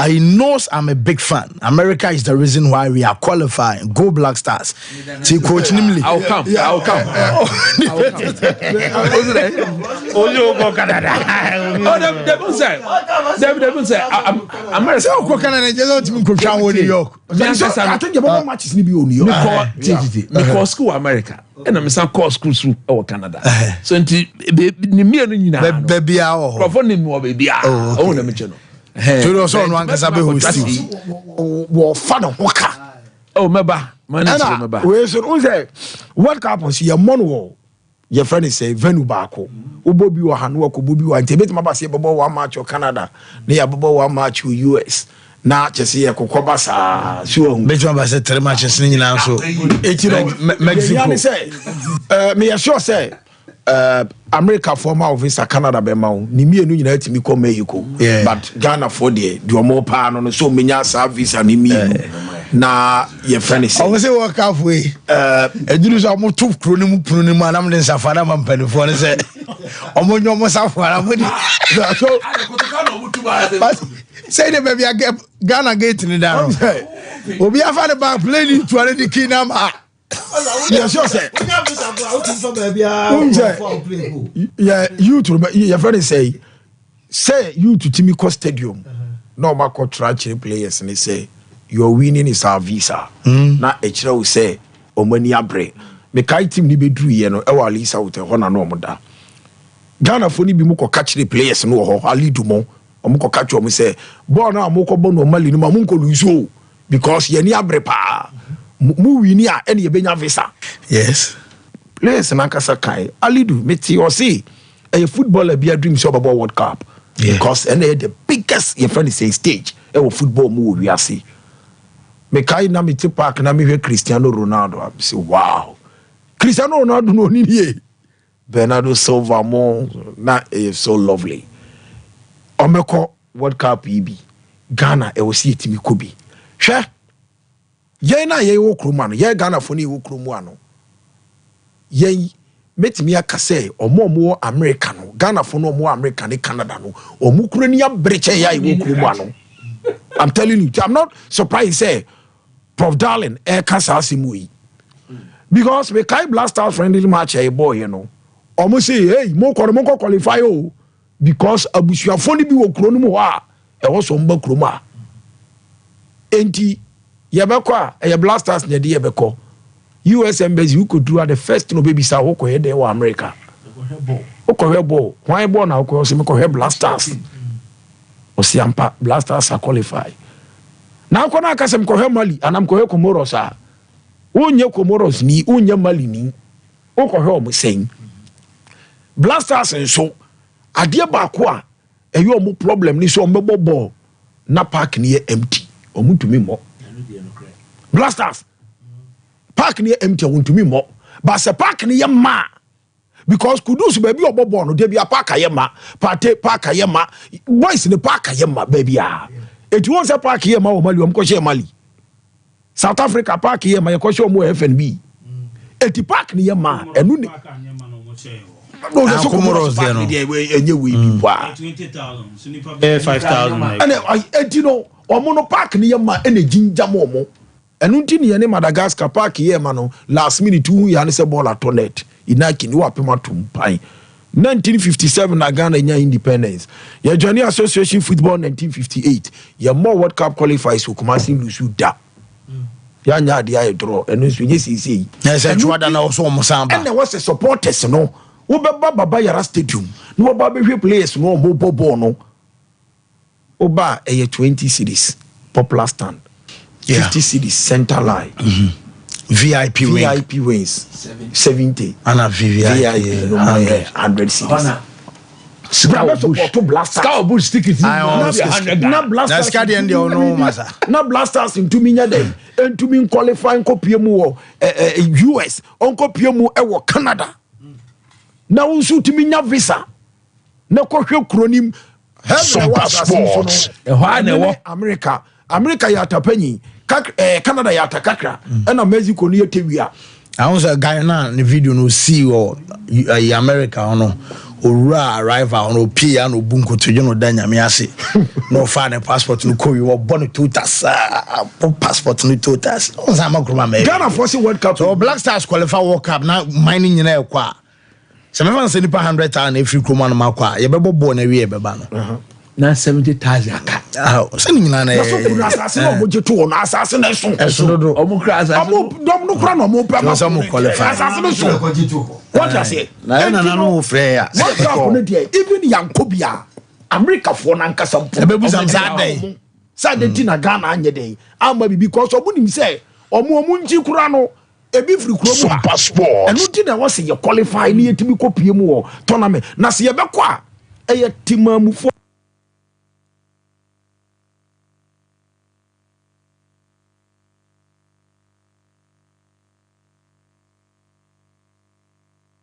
He knows I'm a big fan. America is the reason why we are qualifying. Go Black Stars. See coach namely I'll come. Oh you go Canada. They say America go Canada just to go New York. I think about matches ni be New York. Because school America and I'm some course school through Canada. So nti ni me no nyina. Baby a ho. Profo ni mo baby a. Oh na me che no. So you also no ankasa be host. Wo fa no hoka. Oh meba. Man meba. We so say World Cup was your monwo. Your friend say venue baako. Obobi wa hanu akobobi wa ntebet mabase bobo wa match Canada. Na ya bobo wa match US. Na chese ye kokoba sa sure betima ba say 3 matches ni nyina so Mexico me sure say America former officer Canada be ma ni mienu nyina timi ko Mexico but Ghana for the omo pa no so menya sa visa ni mienu na ye friend say o say work halfway eduru so mo top kro ni mu punu ni mu anam den safana ma mpanifo ne say omo nyomo safana mo di so say the baby Ghana gate ni down obi afa the back playing to already kinam yes sure say yeah you to your friend say you to Timiko Stadium no ma ko trache players and say your winning is our visa na echira we say omani abre me kai team ni bedru ye no e wa Lisa wote ho na no moda Ghana fo ni bi mu ko catch the players no ho Ali Dumont omko catch o me say ball na amko bo no mali ni ma munko luzo because ye ni abre pa mu wini a ene ye benya visa yes players na kasa kai alidu meti o see a footballer be a dream so about World Cup because ene the biggest your friend say stage e wo football mu we are see me kai na me ti park na me hwe Cristiano Ronaldo I say wow Cristiano Ronaldo no ni ye Bernardo Silva mo na is so lovely omeko World Cup EB Ghana e wosi etimi kobi hwe ye na ye wo kroma no ye Ghana fo ni wo kromu ano ye metimi akase omo America no Ghana fo no omo America ni Canada no omu kuro ni abreche ya wo kromu ano I'm telling you, I'm not surprised say Prof Darling kasa asimui because we kai Blasters friendly match a boy you know almost say hey mo qualify o because abusuafo ni bi wo kuro no mu ha e wo so mba kuro ma enti yebekọ a Blasters ne de yebekọ US embassy who could do at the first no baby sa who he dey wa America ko he ball why ball na ko se me ko he Blasters Osiampa Blasters are qualify. Now kona akasem ko he Mali anam ko he Comoros a. Wonye Comoros ni wonye Mali ni. O ko he o sen. Blasters nso ade ba ko a eyo omo problem ni so ombebo ball na park ni empty. Omutumi mo. Blasters park ni empty omutumi mo. But se park ni ma because Kudus baby obobo no dey be park ayema party park ayema boys in the park ayema baby ah it won't say park ayema o Mali o mko Mali South Africa park ayema ye ko she o mo FNB eti park ni yema enu ni no so Comoros there no enye we bi kwa 20,000 5,000 and eti no omo no park ni yema ene jinja mo omo enu nti ni ne Madagascar park yema no last minute hu ya ne se ball at net inaki ni wapema tumpai 1957 na Ghana nya independence ya Johnny Association Football 1958 ya more World Cup qualifiers Kumasi lusu da ya nya dia e draw enu so nye sisi na se twada na so mo samba and was the supporters no wo beba baba yara stadium no baba be players no mo bobo no oba 20 cities popular stand 50 cities center line VIP wings 70 and a VIP 100 cities. Scout stick it na Blasters into minya day into me qualifying copy mu US on copy mu e wo Canada na unsu timi nya visa na kohwe kronim Sompa Sports America ya tapanyi Canada ya takakra na Mexico ni yetewia I was a guy na the video no see or America no ora arrival no pia no bunko to no danya me ase no fa the passport no ko you born to passport no to tas o za makroma me Ghana for World Cup so Black Stars qualify World Cup na mining nyina ekwa se me fan se nipa 100,000 every kroma no makwa ye bebo bo na wie beba no na 70,000 aka se nyina na so kura asase no mo jeto no asase na so do omo kura asase omo dom no kura no mo pa so mo qualify asase no so what I say na no frɛ ya even Yankobia America for na nkasa mpo bebu sam Saturday Saturday na Ghana anye dey ama bi because omo nim say omo nji kura no ebi free kuro mu passport enu ti na wo se ye qualify ni yetimi kopie mu wo tournament na se ye bekọ a eye timamufo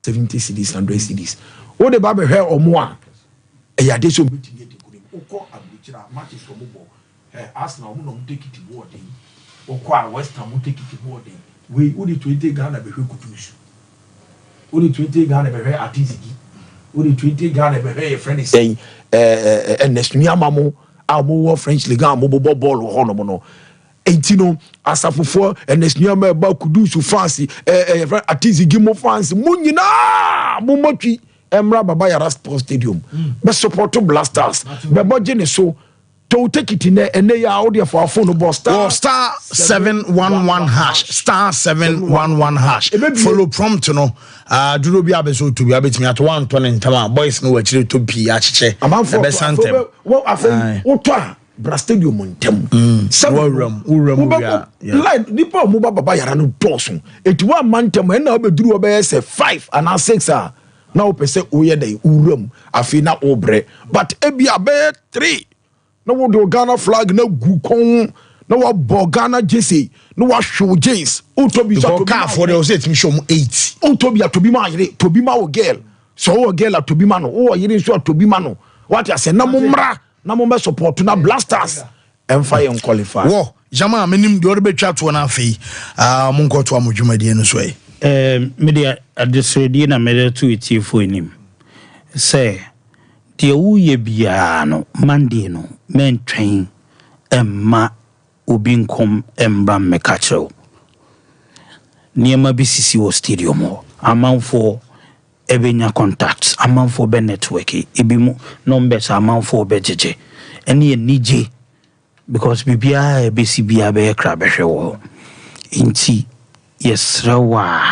$70 cities, 100 cities. What the Bible hear or more? A yadesho meeting yet Oko Abuchira, matches from Mobo. Arsenal will not take it to boarding. Oko West Ham will take it to boarding. We only 20 Ghana be who could use. Only 20 Ghana be very artistic. Only 20 Ghana be very friend is saying, and Nesmiamamo, our more French Liga, mobile ball or honomono. Entino asafofo enesnyama ba kudusu fancy atizi gimo fancy munyina mumotwi emra baba yara sports stadium be support Blasters be boje ne so to take it in ene ya audio for phone boss star 711 hash star 711 hash follow prompt no duro bi abeso to bi abetimi ato 120 ntama boys no wachire to bi achiche be santem wo afei wo to Bra stadium montem uram like nipa mo baba yara no dosun eti wa mantem na obeduru obe say 5 and 6 na opese oye dey uram afi na obre but ebi abe 3 na wo do Ghana flag na gu kon na wa bo Ghana jersey na wa show jeans utobi so to car for the set me show 8 utobi atobi ma yire tobi ma wo girl so wo girl atobi ma no wo yire so atobi ma no what you say na mo mra na mo be support na blasters emfa yen qualify wo jama menim de orebetwa to na afei mo nkoto amodwumade no so media adesredi na media to itifo enim say the uye bia no Monday no men train emma obi nkom embra mekacho niema bisisi wo stadium ho amanfo ebenya contacts amanfo be network ebi mu numbers amanfo be jeje ene nije because bibia ebesi bia be kra behwe wo inti yesrawa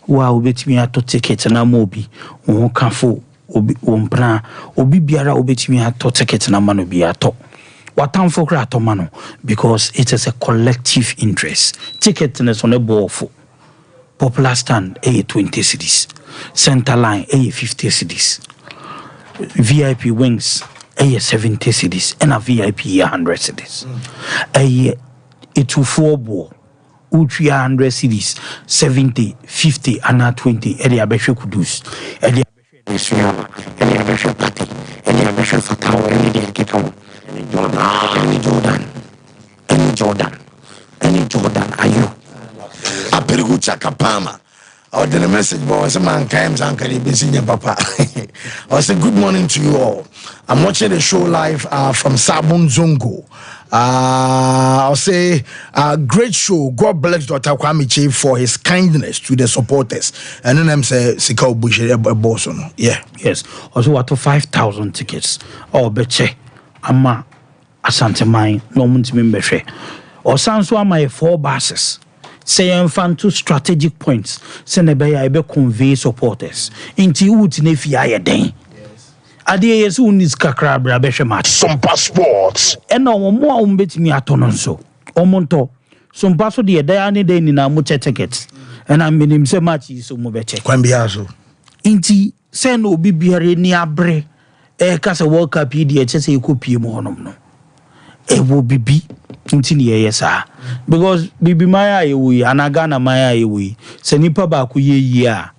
wa obetimi ato ticket na mobi wo kafo obi ompra obi biara obetimi ato ticket na mano bi ato watamfo kra ato mano because it is a collective interest ticket na so ne bofo popular stand 20 cedis center line 50 cedis VIP wings 70 cedis and a VIP 100 cedis it will four uchi 100 cedis 70 50 and 20 edi abehwe kudus edi abehwe party edi abehwe fatawa edi kekam any Jordan are you Aperigucha Kapama. Or the message boys, man comes uncle busy papa. I say good morning to you all. I'm watching the show live from Sabun Zongo. I'll say great show. God bless Dr. Kwame Che for his kindness to the supporters. And then I'm say Sikao Bush Boson. Yeah. Yes. Also what 5,000 tickets. Oh beche. Ama Asante Mine no munti or sanso ama 4 buses. Say two strategic points. Senebeya ebe convey supporters. Inti uti nefi aye den. Ade yesu unis kakra bra behwe match. Some passports. Ena omo a umbetimi atono nso. Omonto. Some passo de da ne den na mo tickets. Ena minim se match so mo beche. Kwambia so. Inti se no obi biare ni abre. Kasa World Cup yi de che se ekopie mo honom no. Wo bibi nti ne yesa because bibi maya yewi anaga na maya yewi se nipa ba ku yeyi a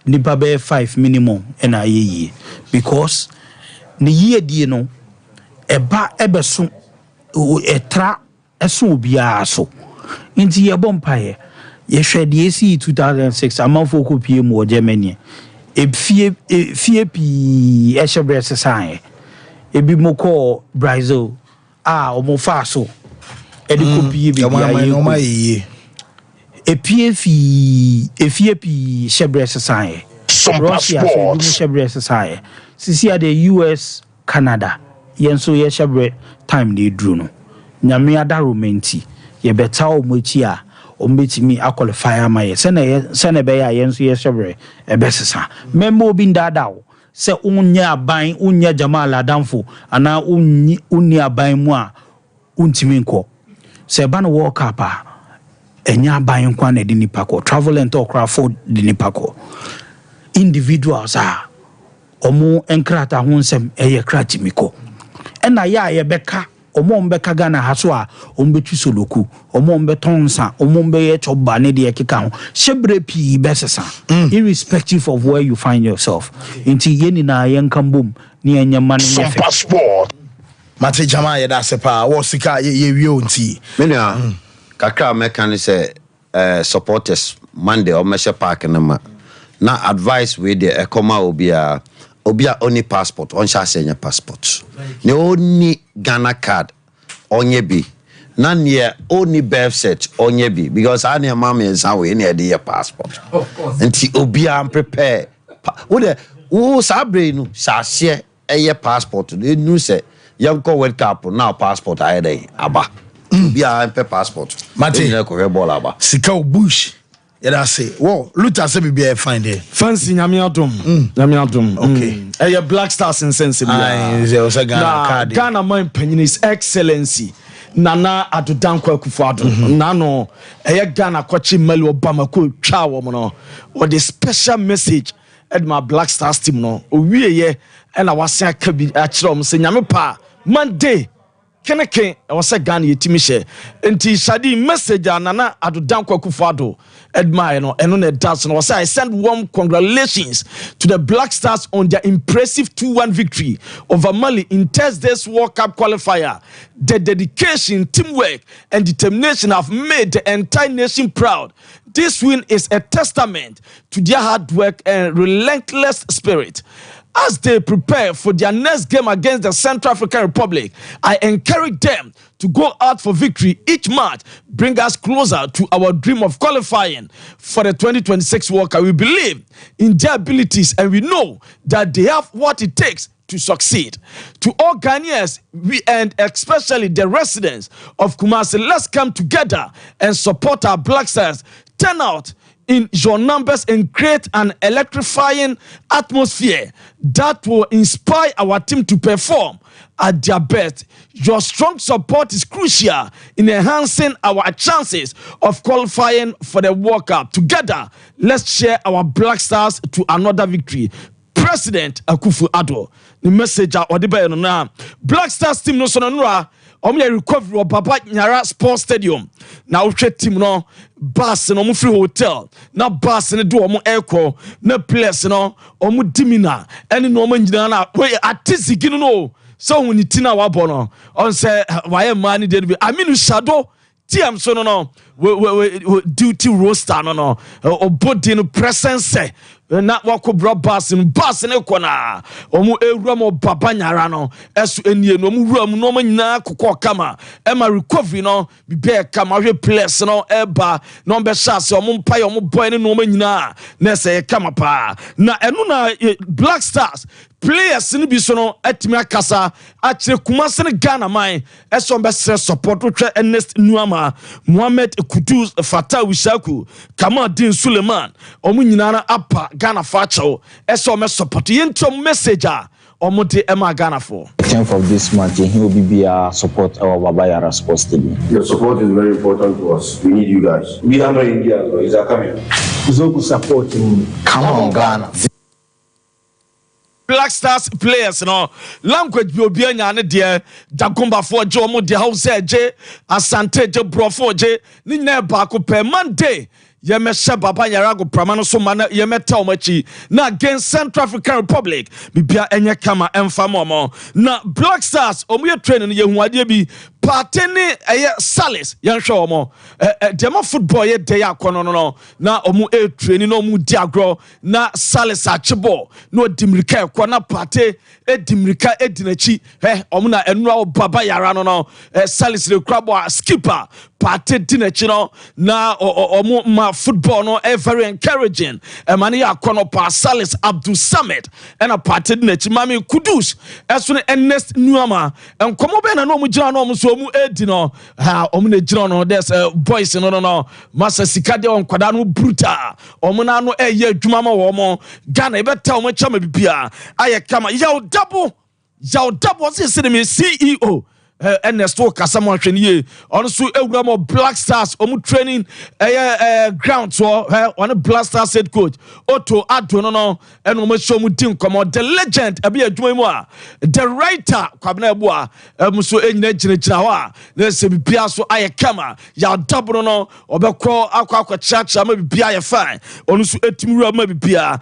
nipa be 5 minimum na yeyi because ne yie die no eba ebeso etra eso bia so nti ye bompaye ye hwede esi 2006 amanfo kopie mu Germany fie pi ehyebre sesae ebi moko Brazil omo fa so edi kopie be bia ye efie pi shebre sesae Russia so du shebre sesae sisi ade US Canada yenso ye shebre time dey dru no nyame adaro menti ye beta omochi a ombetimi qualifier amaye sene be ya yenso ye shebre ebesesa memmo obi ndadawo se unya aban unya Jamal Adamfo ana unni aban mu a untimi nko se ba no World Cup a enya aban kwa na de nipa ko travel and talk for de nipa ko individuals a omo enkrata ho nsem eye kratimiko ena ya ye beka omo mbeka Ghana haso a ombetu soloku omo mbetonsa omo mbe ye choba ne de ekeka ho shebre pi besesa irrespective of where you find yourself inti yeni na yenkambom ni enyama ne some passport mate jama ye da sepa wo sika ye wi onti mena kakra mekani say supporters Monday or mesha park na advice we the ekoma obia only passport on sha senya passport ne only Ghana card onye bi na ne only birth cert onye bi because I near mama is how we need the passport nti obia prepare wo sabre no sa share eye passport nu say yanko World Cup now passport I dey aba obia ampe passport mate ne ko ball aba sika bush yeah, say, whoa, Luther say be find it. Fancy Nyamiatum. Okay. Black Stars insensible. Ghana man penny is excellency. Nana Adudankwa Kufuado. Nano, Ghana Kwachi Melu Obama ko chawo mono. Or the special message at my Black Stars team no. We ye and I was saying kabi achrom say Nyame pa Monday keneke was say Ghana yetimi share enti shadi message Nana Adodan Akufo-Addo admire no eno na dance no say I send warm congratulations to the Black Stars on their impressive 2-1 victory over Mali in Thursday's World Cup qualifier. The dedication, teamwork and determination have made the entire nation proud. This win is a testament to their hard work and relentless spirit. As they prepare for their next game against the Central African Republic, I encourage them to go out for victory. Each match bring us closer to our dream of qualifying for the 2026 World Cup. We believe in their abilities and we know that they have what it takes to succeed. To all Ghanaians, and especially the residents of Kumasi, let's come together and support our Black Stars. Turn out in your numbers and create an electrifying atmosphere that will inspire our team to perform at their best. Your strong support is crucial in enhancing our chances of qualifying for the World Cup. Together, let's share our Black Stars to another victory. President Akufo-Addo, the message or the na Black Stars team no sonora. Omo recovery of Baba Nyara Sports Stadium. Na uhwe team no bus no free hotel. Na bus no do omo airco. Na place no omo dimina. Eni no omo nyina na we artist gino no. So when tina wabo no. On say why man dey be. Aminu Shadow TM so no we duty roster no obodi no presence na wako bra bus ne kona omu ewura mo Baba Nyara no esu enie no omu wura mu no ma nyina kokọ kama ema recovery no bibe kama hwe place no eba no be chance omu mpaye omu boy ne no ma nyina na se kama pa na enu na Black Stars players ni bi so no atimi akasa akire Kumasi ne Ghana man eso be support twa Ernest Nuama Mohamed Kudus Fatah Wishaku Kamadin Suleiman omu nyina na apa Ghana facho eso me support yentom message omote ema Ghana for tenth of this month he will be support our Baba Nyara Sports Stadium. Your support is very important to us. We need you guys. We are not India, is that coming? Zoku support him. Come on Ghana. Black Stars players no language bi obi anya ne de Dagomba for je omo de Hausa je Asante je Brofo je ni na ba ko per Monday yemesha Baba Nyara go pramano so mana yemeta omachi na against Central African Republic bibia enye kama emfa na Black Stars omo ye training ye huade bi partene Salis yanhwe omo demo football ye dey akono no na omo training no omo di agro na Salis achebo no dimrika ekwa na parte edimrika edinachi omo na enura Baba Nyara no Salis le krabo skipper parte dinachi no na omo ma football no very encouraging mani akono pa Salis Abdul Samad and a parte dinachi mami Kudus eso ne Ernest Nuama enkomo be na no omo gina no omo so omu edi no ha omu na gina no there's boys no masa sikade on kwada no brutal omu na no eye adwuma ma wo mo Ghana e beta omu chama bibia aye kama yaw double say me CEO Ernesto Kasamo Hweniye on so ewura mo Black Stars omu training ground so on Black Stars head coach Otto Addo no and omu show mu team come the legend abi adwuma mu a the writer kwabena ebu a omu so enyina gyina ho a na se bibia so aye kama ya double no obekọ akwa chacha ma bibia ye fine onu so etimura ma bibia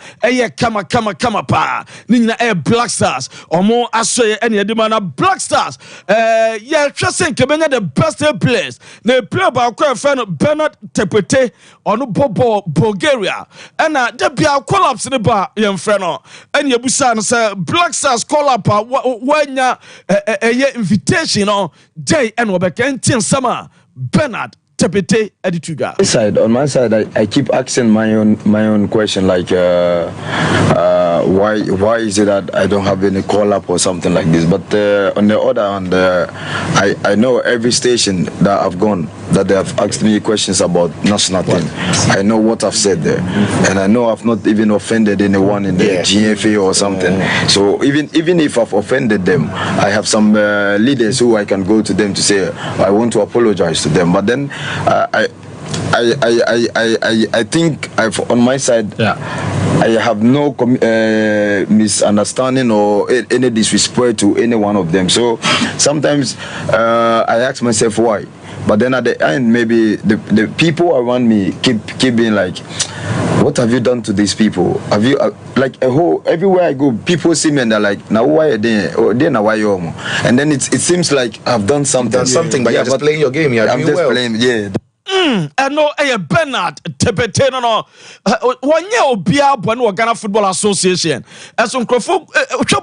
kama pa ni nyina Black Stars omu aso ye ene edema na Black Stars yeah, just think the best players. They play about Bernard Tepete on Bulgaria. And there be a collapse in the bar, young friend. And you say Black Stars call up when invitation on day and Wabek summer. Bernard Tepete Edituga. On my side, I keep asking my own question like why is it that I don't have any call up or something like this? But on the other hand, I know every station that I've gone that they have asked me questions about national team. I know what I've said there, and I know I've not even offended anyone in the GFA or something. So even if I've offended them, I have some leaders who I can go to them to say I want to apologize to them. But then I think I've on my side I have no misunderstanding or any disrespect to any one of them. So sometimes I ask myself why. But then at the end, maybe the people around me keep being like, what have you done to these people? Have you like a whole everywhere I go, people see me and they're like, now why are they? Or then why you? And then it seems like I've done something. But you're just playing your game. I'm just playing. Yeah. And no, Bernard Tepete no. One year obia bwana Ghana Football Association. As on Crawford,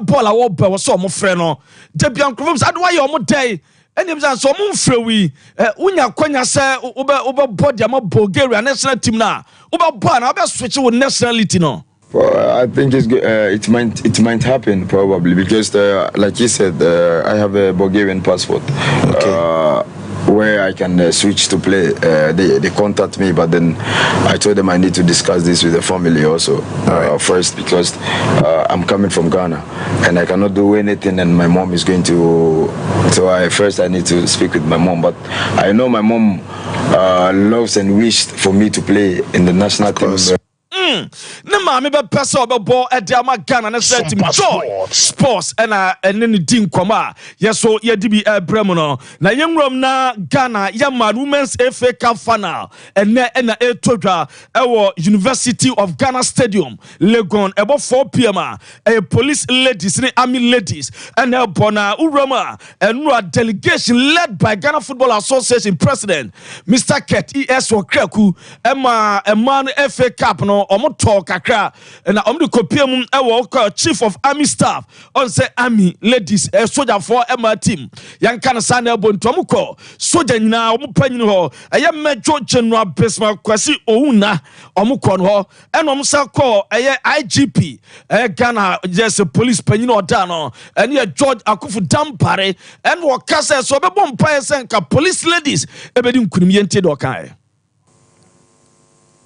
ball I was so my friend no. Debian Crawford, I do why you day. And him say so mo mfrewi unya kwanya say oba body am Bulgaria national team na oba ban oba switch with nationality no. Well, I think it's good. It might happen probably because like you said, I have a Bulgarian passport. Okay. Where I can switch to play. They contact me, but then I told them I need to discuss this with the family also first, because I'm coming from Ghana and I cannot do anything and my mom is going to. So I need to speak with my mom, but I know my mom loves and wished for me to play in the national team. Ne maame be pese obebo e de ama Ghana na say team joy sports and ne din koma yeso ye di bi brem no na yenwrom na Ghana ya man women's FA Cup final and na etodwa e wo University of Ghana Stadium Legon ebo 4 p.m. Police ladies and army ladies and bona urama and a delegation led by Ghana Football Association President Mr. Ket ES Okreku Emma man FA Cup no omo talk akra na omo de kopia mu e chief of army staff on say army ladies soldier for Emma team yanka na sa na bonto omo ko soldier nyina omo panyin ho eye Major General Besma Kwasi Ouna omo ko no ho and omo sa ko eye IGP Ghana just police panyin oda no and ye George Akufu Dampare and wo kasa so be bom pa senka police ladies e be di nkunim yente do kan.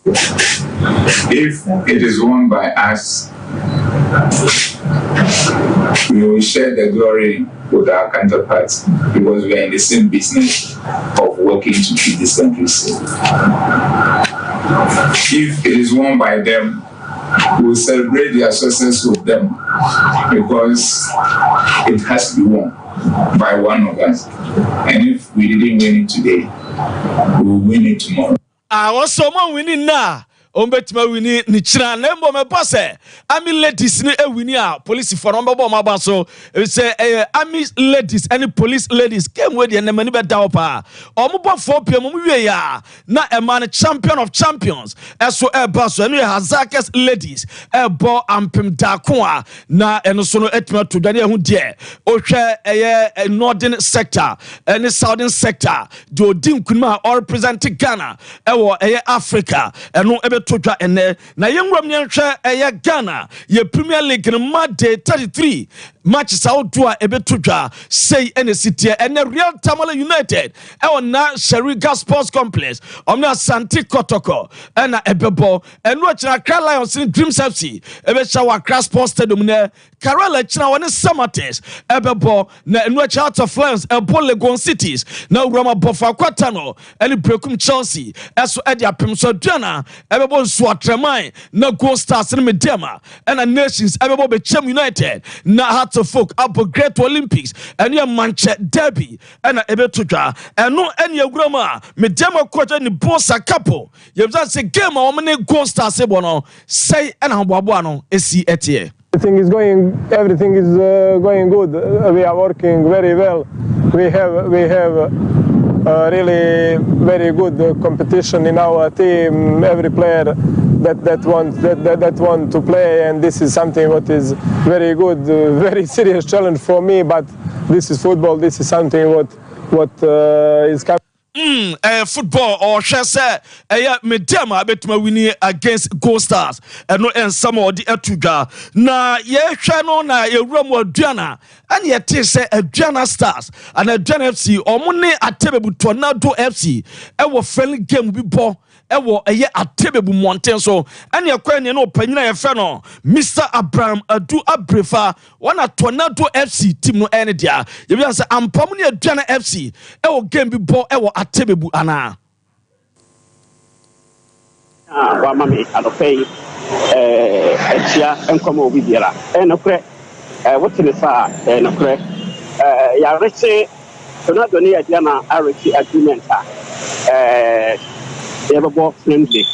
If it is won by us, we will share the glory with our counterparts because we are in the same business of working to keep this country safe. If it is won by them, we will celebrate their success with them because it has to be won by one of us. And if we didn't win it today, we will win it tomorrow. I was someone winning now. Ombetima wini ni china nembo me pase army ladies ni wini a police for number bomb so say army ladies and police ladies came with the mani be da pa omo 4 pm mu wie ya na a man champion of champions eso baso enu hazakes ladies bo ampem da ko a na eno so no etima to dwane hu de ohwe northern sector and southern sector do din kunma all represent Ghana ewo Africa eno totwa ene na yenwram nyenhwe Ghana ye Premier League no Monday 33 matches out to ebetotwa say ene city ene Real Tamale United na Sheriga Sports Complex omna Santi Kotoko ena ebebo eno china Accra Lions in Dreams FC ebecha wa Accra Sports Stadium ne Karela china woni Samates ebebo na eno Heart of Lions ebo Legon Cities na Urama Bofa Kwatano ene Brekum Chelsea eso edi apemso duana ebebo Swatremai na Gold Stars in Medema and a Nations Ebebo Bechem United na Hearts of Folk up Great Olympics and your Manchester Derby and a Ebetuja and no any grama Medema quarter ni Bosa couple you just say game or many Gold Stars Ebono say and Habuano esi etie. Everything is going good. We are working very well. We have really very good competition in our team. Every player that want to play, and this is something what is very good, very serious challenge for me. But this is football. This is something what is coming. Football or shese Medema betuma winning against Gold Stars and no en some the etuga na ye hwe no na ye wram aduana and ye te say Aduana Stars and Aduana FC omune Atebebu Tornado FC e wo friendly game bi bo ewo eye Atebebu Mountain so and ye kwani no panyina ye fe no Mr. Abraham Adu Abrefa wana Tornado FC team no ene dia ye bi say ampam ne Aduana FC ewo game bi bo ewo Atebebu ana wa mami adofei chia enkomo obi biara no kre what the fa no kre ya reche Ronaldo ne ya na arrest agreement everybody friendly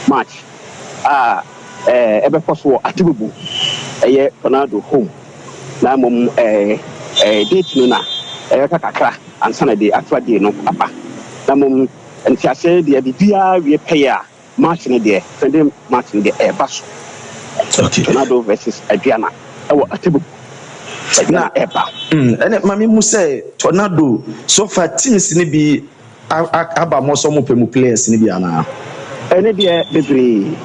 match ebe possible atibubu Ronaldo home na mom date no na kakra ansana de atwa de no papa na mom ntiase de bibia we pay a match ne de friendly match ne de baso okay Ronaldo versus Adriana atibubu na eba ene mami mu say Tornado so far teams ni bi aba mo so mo pemu players ni bi ana ene de bebre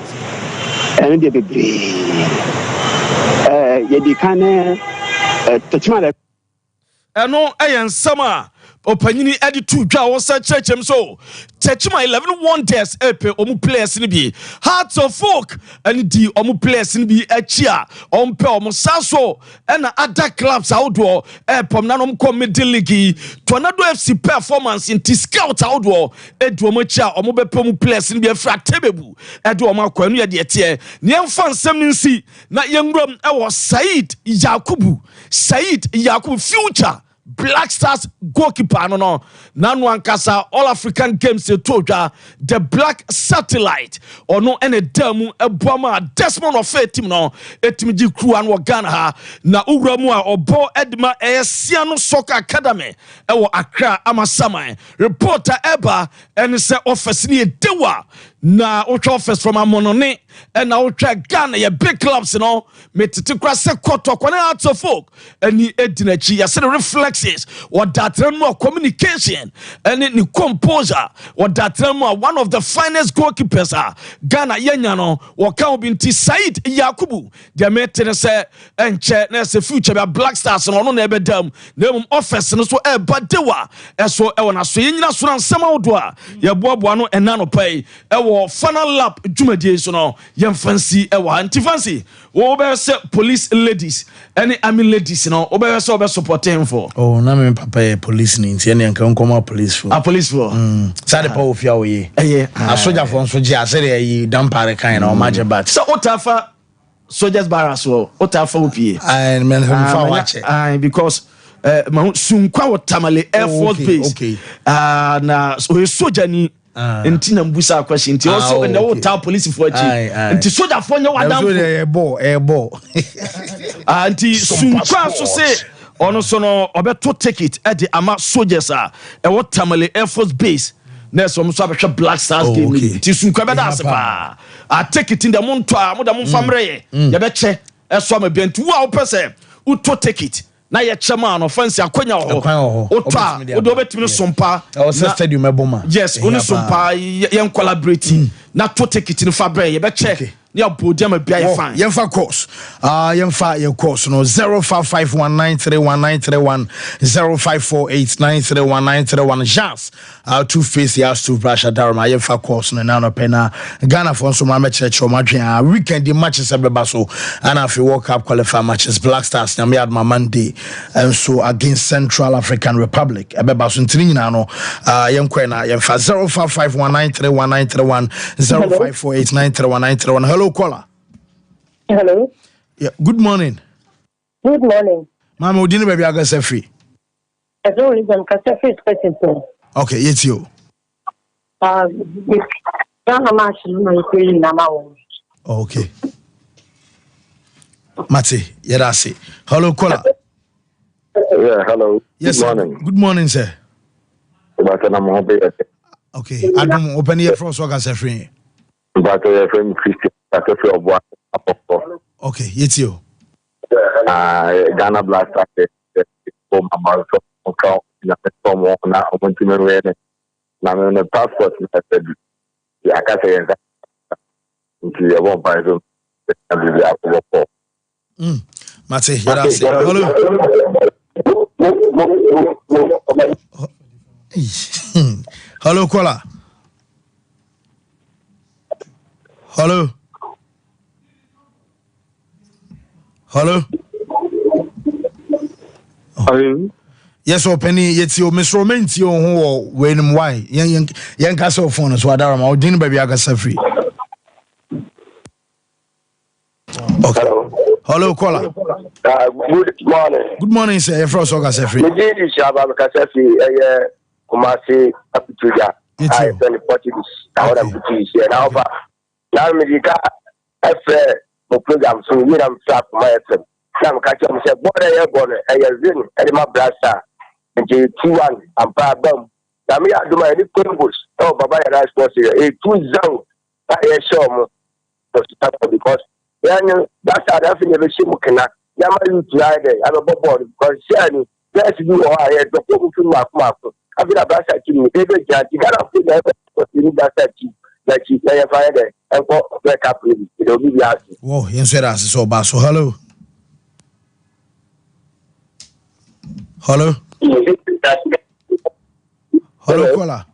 ye di kane techima eno eyen sama opanyini edi tu dwa wo sa chechem so techima 11 wonders epe omu players ni bi Hearts of Folk ani di omu players ni bi achia ompe omu saso ena other clubs outdoor epom na nom ko middle league Tornado FC performance in scout outdoor edu omu achia omu bepe omu players ni bi afra tebebu edu omu akwanu ye de tie ne emfa nsem nsi na yengram ewo Said Yakubu future Black Stars goalkeeper no nanu ankasa All African Games toja the Black Satellite ono ene damu ebuama Desmond of team no etimji crew an Ghana ha na uramu a obo Edma Siano Soccer Academy ewo Accra Amasaman reporter eba ene se office ni dewa na outro office from Amonone and na outro Ghana ye big clubs no metiti kra se koto kwane Hearts of Folk eni edinachi ya se reflexes what that more communication and ni composure what that more one of the finest goalkeepers Ghana yenya no waka obinti Said Yakubu dia metene se enche na se future be Black Stars no na ebedam na mum office no so e badewa eso e wona so yenyina so na nsema wodo a ye boaboa no enano pai e final lap dwumadie so no yem fancy e wa anti fancy wo be se police ladies any army ladies no wo be se wo be supporting for oh na me papa police ni nti ene nkan koma police for police for sade pa ofia wo ye a soldier for nso je asere yi dampare kan na o maje bat so otafa soldiers barracks wo otafa opie and men fa wache because sunkwa wotamale Air Force base na so soldier ni enti na mbusa question enti also in the hotel police for achi enti soldier for nya wadam ebo enti sunkwa so say ono so no obeto ticket e de ama soldiers e wotamale Air Force base na so mso abehwe Black Stars game enti sunkwa be da asepa a ticket in the monto a mo da mo famre ye be che e so ma biantu wo a wo pese uto ticket na ye chema no fancy akonya ho otwa odo betimi sompa o stadium eboma yes oni sompa ye collaborating na to take it no fabre ye be check ya podium bia ye fine ye fa course ye course no 0551931931 0548931931 Jazz two face ya to brush darma ye fa course no na no pena Ghana for so ma church o madwen weekend matches ebeba so and afi World Cup qualifier matches Black Stars na me ad Monday and so against Central African Republic ebeba so ntini nyina no ye nkwe na ye fa 0551931931 0548931931 hello caller. Hello. Yeah, good morning. Good morning. Mama, udini baby aga se free. Ezo reason ka se free question. Okay, it's you. Na match no free na mawo. Okay. Mate, yerasi. Hello caller. Yeah, hello. Yes, good morning. Good morning, sir. Okay, I don't open here for so ga se free. But from Christian okay, it's you. Ghana Black Stars from America na passport na said I can say into your one person Mate, hello. Hello caller. Hello. Hello. Hello. Yes, Penny. Yet you Miss Romanti who when why? Young castle phone so Adarama or dinner baby I got free. Okay. Hello, caller. Good morning. Good morning, sir. You're from Soga Sefri. Me did this Shabba Kasafi, Kumasi, Apituja. I send the Portuguese. I want to teach you. Now, me the program, so we am flap my FM. Some catch up, say, born, a zin, and my brother, and 2-1, and Pabum. Now, me, I do my combos. Oh, Baba, and I suppose a 2-0. I show because that's how I feel the same cannot. Yama you try there, I'm a board because Shani, let's do all I had the people to mark. I've been a bass at you, baby, you gotta put that at you, like you say, if I had and go back up with it. It'll be the answer. Oh, yes, sir. So bad. So, hello. Hello. Hello, caller.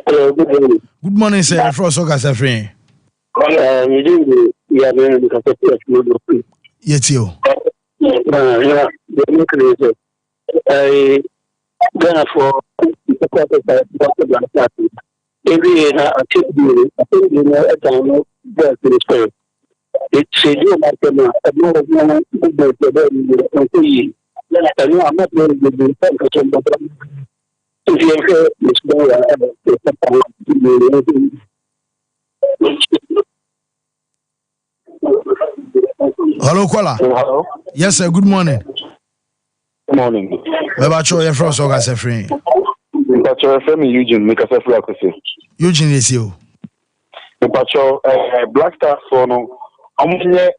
Good morning, sir. From Soga Sefri. Yes, you. For every year, I think you know, a time of birth in the it's a new market. I know I'm not very good in if you hear this Hello, caller. Hello. Yes, sir. Good morning. Good morning. Where about you? You're from Soga Sefri. But your friend Eugene, make us a flag to say. Eugene is you. But your Black Star for no, I'm here.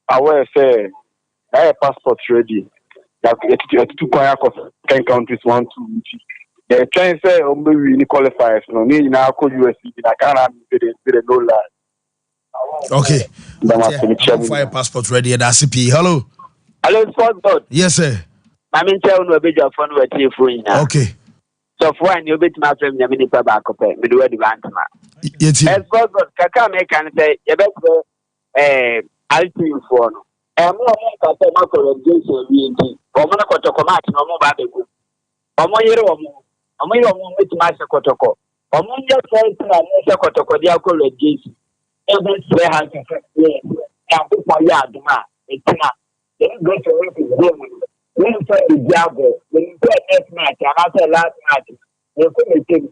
I will say, I have passport ready. That it's 2 10 countries 1, 2, 3. The train say, we qualifiers. No, me now call US. I can't be no lie. Okay. I'm for your passport ready. That's CP. Hello. Hello, Sport. Yes, sir. I mean, tell no bit of fun with you for now. Okay. So for when you bit my friend, you mean back up, me do the bantama. Yes, Sport. Kaka make can say, you better, I'll see you for no. I'm not going to make a Jason. I'm not going to come out no more bad. I'm going to my Kotoko. I'm going to say, I'm Kotoko, the alcohol Jason. Every play has a and put my yard, it's not. Then go to work in the room. When you say the Diabo, when you play next match, and after last match, you couldn't think